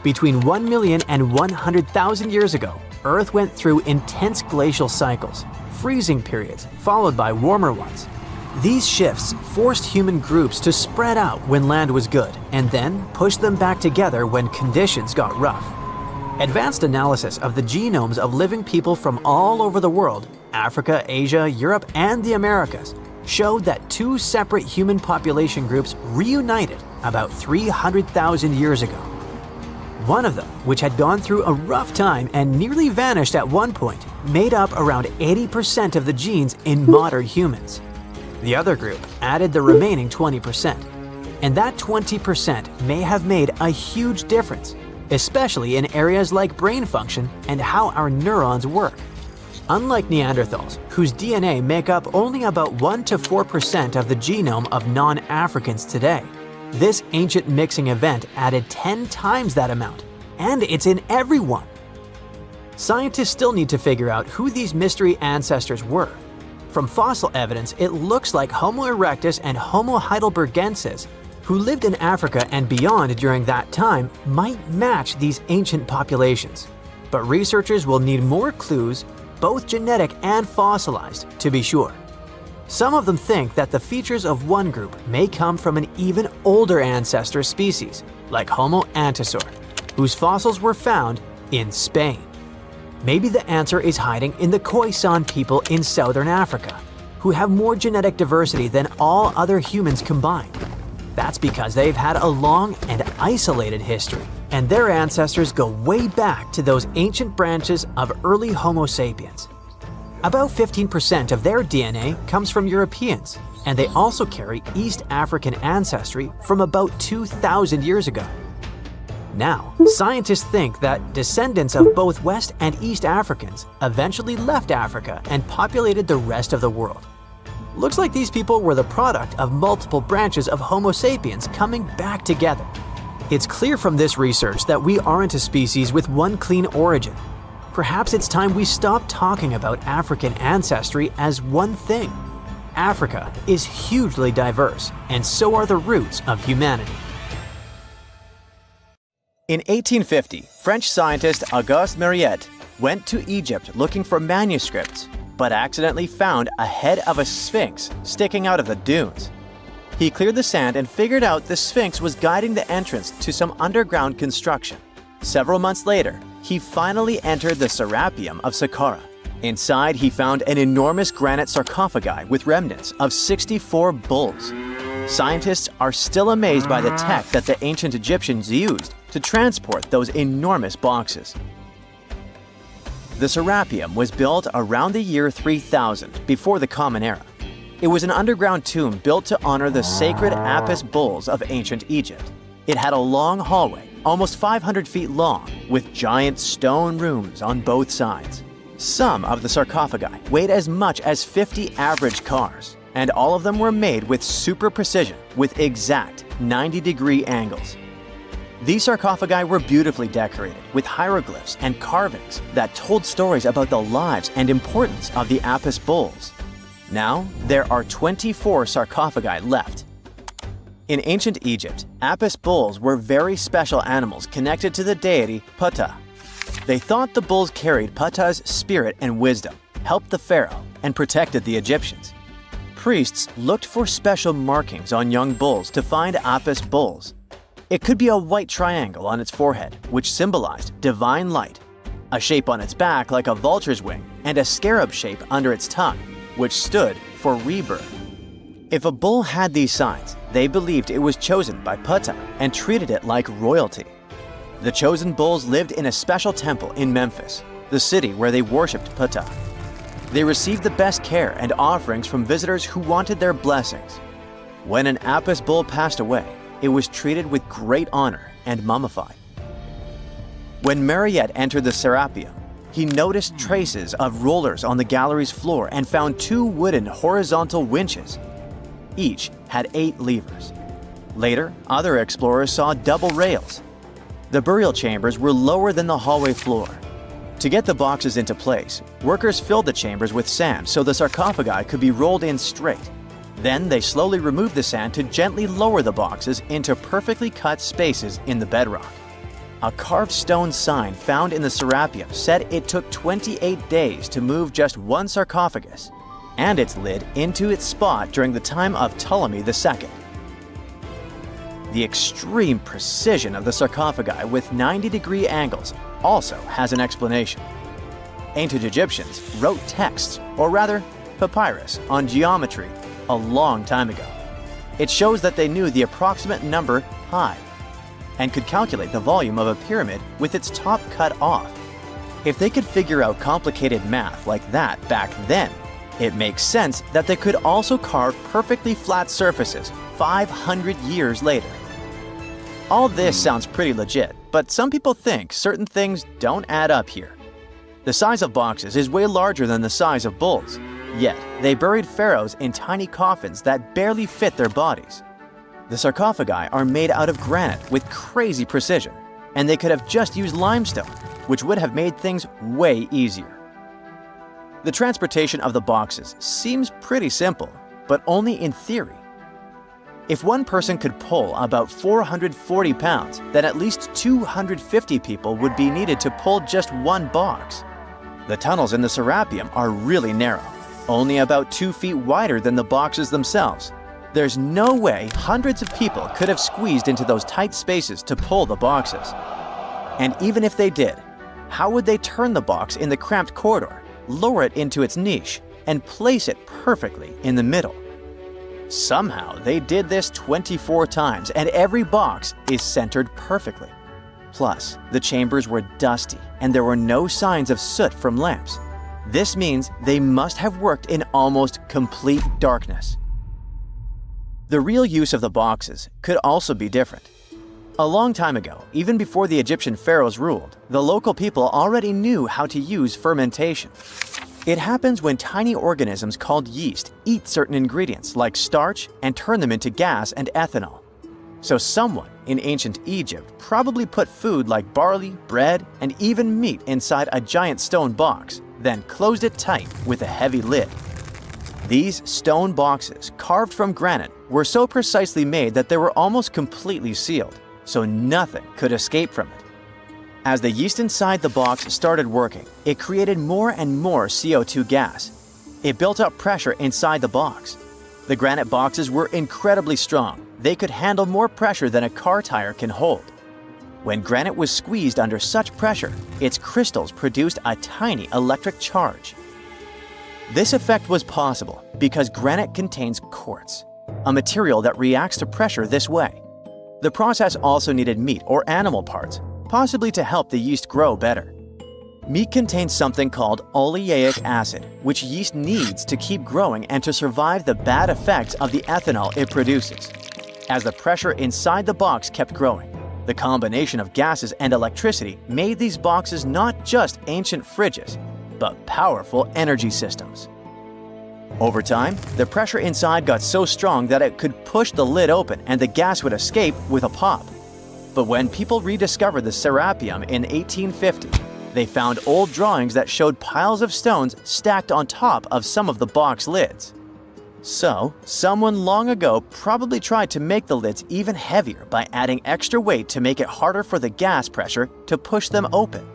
Between 1 million and 100,000 years ago, Earth went through intense glacial cycles, freezing periods followed by warmer ones. These shifts forced human groups to spread out when land was good, and then pushed them back together when conditions got rough. Advanced analysis of the genomes of living people from all over the world, Africa, Asia, Europe, and the Americas, showed that two separate human population groups reunited about 300,000 years ago. One of them, which had gone through a rough time and nearly vanished at one point, made up around 80% of the genes in modern humans. The other group added the remaining 20%, and that 20% may have made a huge difference, especially in areas like brain function and how our neurons work. Unlike Neanderthals, whose DNA make up only about 1 to 4% of the genome of non-Africans today, this ancient mixing event added 10 times that amount, and it's in everyone. Scientists still need to figure out who these mystery ancestors were. From fossil evidence, it looks like Homo erectus and Homo heidelbergensis, who lived in Africa and beyond during that time, might match these ancient populations. But researchers will need more clues, both genetic and fossilized, to be sure. Some of them think that the features of one group may come from an even older ancestor species, like Homo antiquus. whose fossils were found in Spain. Maybe the answer is hiding in the Khoisan people in southern Africa, who have more genetic diversity than all other humans combined. That's because they've had a long and isolated history, and their ancestors go way back to those ancient branches of early Homo sapiens. About 15% of their DNA comes from Europeans, and they also carry East African ancestry from about 2,000 years ago. Now, scientists think that descendants of both West and East Africans eventually left Africa and populated the rest of the world. Looks like these people were the product of multiple branches of Homo sapiens coming back together. It's clear from this research that we aren't a species with one clean origin. Perhaps it's time we stop talking about African ancestry as one thing. Africa is hugely diverse, and so are the roots of humanity. In 1850, French scientist Auguste Mariette went to Egypt looking for manuscripts, but accidentally found a head of a sphinx sticking out of the dunes. He cleared the sand and figured out the sphinx was guiding the entrance to some underground construction. Several months later, he finally entered the Serapeum of Saqqara. Inside, he found an enormous granite sarcophagi with remnants of 64 bulls. Scientists are still amazed by the tech that the ancient Egyptians used to transport those enormous boxes. The Serapeum was built around the year 3000 before the Common Era. It was an underground tomb built to honor the sacred Apis bulls of ancient Egypt. It had a long hallway, almost 500 feet long, with giant stone rooms on both sides. Some of the sarcophagi weighed as much as 50 average cars, and all of them were made with super precision with exact 90-degree angles. These sarcophagi were beautifully decorated with hieroglyphs and carvings that told stories about the lives and importance of the Apis bulls. Now, there are 24 sarcophagi left. In ancient Egypt, Apis bulls were very special animals connected to the deity Ptah. They thought the bulls carried Ptah's spirit and wisdom, helped the pharaoh, and protected the Egyptians. Priests looked for special markings on young bulls to find Apis bulls. It could be a white triangle on its forehead, which symbolized divine light, a shape on its back like a vulture's wing, and a scarab shape under its tongue, which stood for rebirth. If a bull had these signs, they believed it was chosen by Ptah and treated it like royalty. The chosen bulls lived in a special temple in Memphis, the city where they worshipped Ptah. They received the best care and offerings from visitors who wanted their blessings. When an Apis bull passed away, it was treated with great honor and mummified. When Mariette entered the Serapeum, he noticed traces of rollers on the gallery's floor and found 2 wooden horizontal winches. Each had 8 levers. Later, other explorers saw double rails. The burial chambers were lower than the hallway floor. To get the boxes into place, workers filled the chambers with sand so the sarcophagi could be rolled in straight. Then they slowly removed the sand to gently lower the boxes into perfectly cut spaces in the bedrock. A carved stone sign found in the Serapeum said it took 28 days to move just one sarcophagus and its lid into its spot during the time of Ptolemy II. The extreme precision of the sarcophagi with 90-degree angles also has an explanation. Ancient Egyptians wrote texts, or rather, papyrus, on geometry a long time ago. It shows that they knew the approximate number pi and could calculate the volume of a pyramid with its top cut off. If they could figure out complicated math like that back then, it makes sense that they could also carve perfectly flat surfaces 500 years later. All this sounds pretty legit, but some people think certain things don't add up here. The size of boxes is way larger than the size of bulls, yet they buried pharaohs in tiny coffins that barely fit their bodies. The sarcophagi are made out of granite with crazy precision, and they could have just used limestone, which would have made things way easier. The transportation of the boxes seems pretty simple, but only in theory. If one person could pull about 440 pounds, then at least 250 people would be needed to pull just one box. The tunnels in the Serapeum are really narrow, only about 2 feet wider than the boxes themselves. There's no way hundreds of people could have squeezed into those tight spaces to pull the boxes. And even if they did, how would they turn the box in the cramped corridor, lower it into its niche, and place it perfectly in the middle? Somehow, they did this 24 times, and every box is centered perfectly. Plus, the chambers were dusty, and there were no signs of soot from lamps. This means they must have worked in almost complete darkness. The real use of the boxes could also be different. A long time ago, even before the Egyptian pharaohs ruled, the local people already knew how to use fermentation. It happens when tiny organisms called yeast eat certain ingredients like starch and turn them into gas and ethanol. So someone in ancient Egypt probably put food like barley, bread, and even meat inside a giant stone box, then closed it tight with a heavy lid. These stone boxes, carved from granite, were so precisely made that they were almost completely sealed, so nothing could escape from it. As the yeast inside the box started working, it created more and more CO2 gas. It built up pressure inside the box. The granite boxes were incredibly strong. They could handle more pressure than a car tire can hold. When granite was squeezed under such pressure, its crystals produced a tiny electric charge. This effect was possible because granite contains quartz, a material that reacts to pressure this way. The process also needed meat or animal parts, possibly to help the yeast grow better. Meat contains something called oleic acid, which yeast needs to keep growing and to survive the bad effects of the ethanol it produces. As the pressure inside the box kept growing, the combination of gases and electricity made these boxes not just ancient fridges, but powerful energy systems. Over time, the pressure inside got so strong that it could push the lid open and the gas would escape with a pop. But when people rediscovered the Serapeum in 1850, they found old drawings that showed piles of stones stacked on top of some of the box lids. So, someone long ago probably tried to make the lids even heavier by adding extra weight to make it harder for the gas pressure to push them open.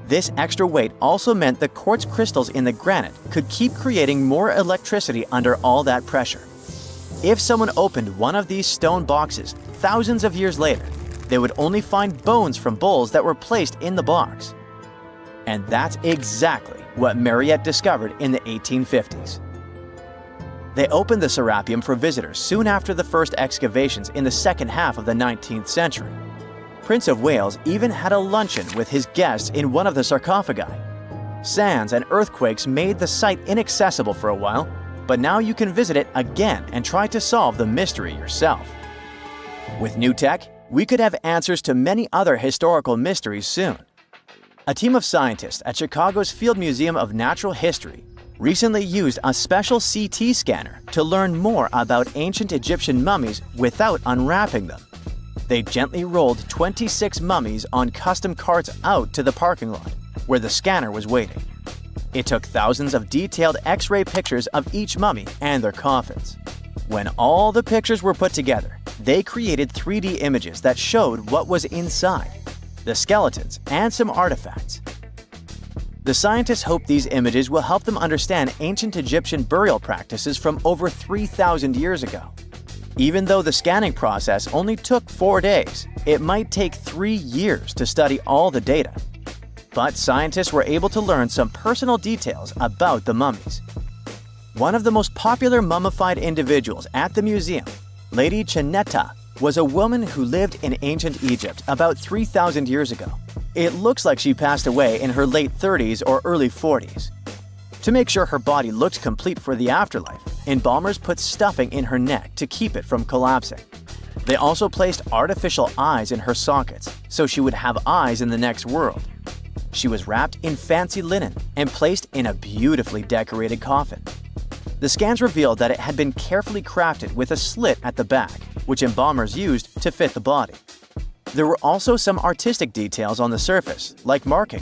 This extra weight also meant the quartz crystals in the granite could keep creating more electricity under all that pressure. If someone opened one of these stone boxes thousands of years later, they would only find bones from bulls that were placed in the box. And that's exactly what Marriott discovered in the 1850s. They opened the Serapeum for visitors soon after the first excavations in the second half of the 19th century. Prince of Wales even had a luncheon with his guests in one of the sarcophagi. Sands and earthquakes made the site inaccessible for a while, but now you can visit it again and try to solve the mystery yourself. With new tech, we could have answers to many other historical mysteries soon. A team of scientists at Chicago's Field Museum of Natural History recently used a special CT scanner to learn more about ancient Egyptian mummies without unwrapping them. They gently rolled 26 mummies on custom carts out to the parking lot, where the scanner was waiting. It took thousands of detailed X-ray pictures of each mummy and their coffins. When all the pictures were put together, they created 3D images that showed what was inside, the skeletons, and some artifacts. The scientists hope these images will help them understand ancient Egyptian burial practices from over 3,000 years ago. Even though the scanning process only took 4 days, it might take 3 years to study all the data. But scientists were able to learn some personal details about the mummies. One of the most popular mummified individuals at the museum, Lady Cheneta, was a woman who lived in ancient Egypt about 3,000 years ago. It looks like she passed away in her late 30s or early 40s. To make sure her body looked complete for the afterlife, embalmers put stuffing in her neck to keep it from collapsing. They also placed artificial eyes in her sockets, so she would have eyes in the next world. She was wrapped in fancy linen and placed in a beautifully decorated coffin. The scans revealed that it had been carefully crafted with a slit at the back, which embalmers used to fit the body. There were also some artistic details on the surface, like markings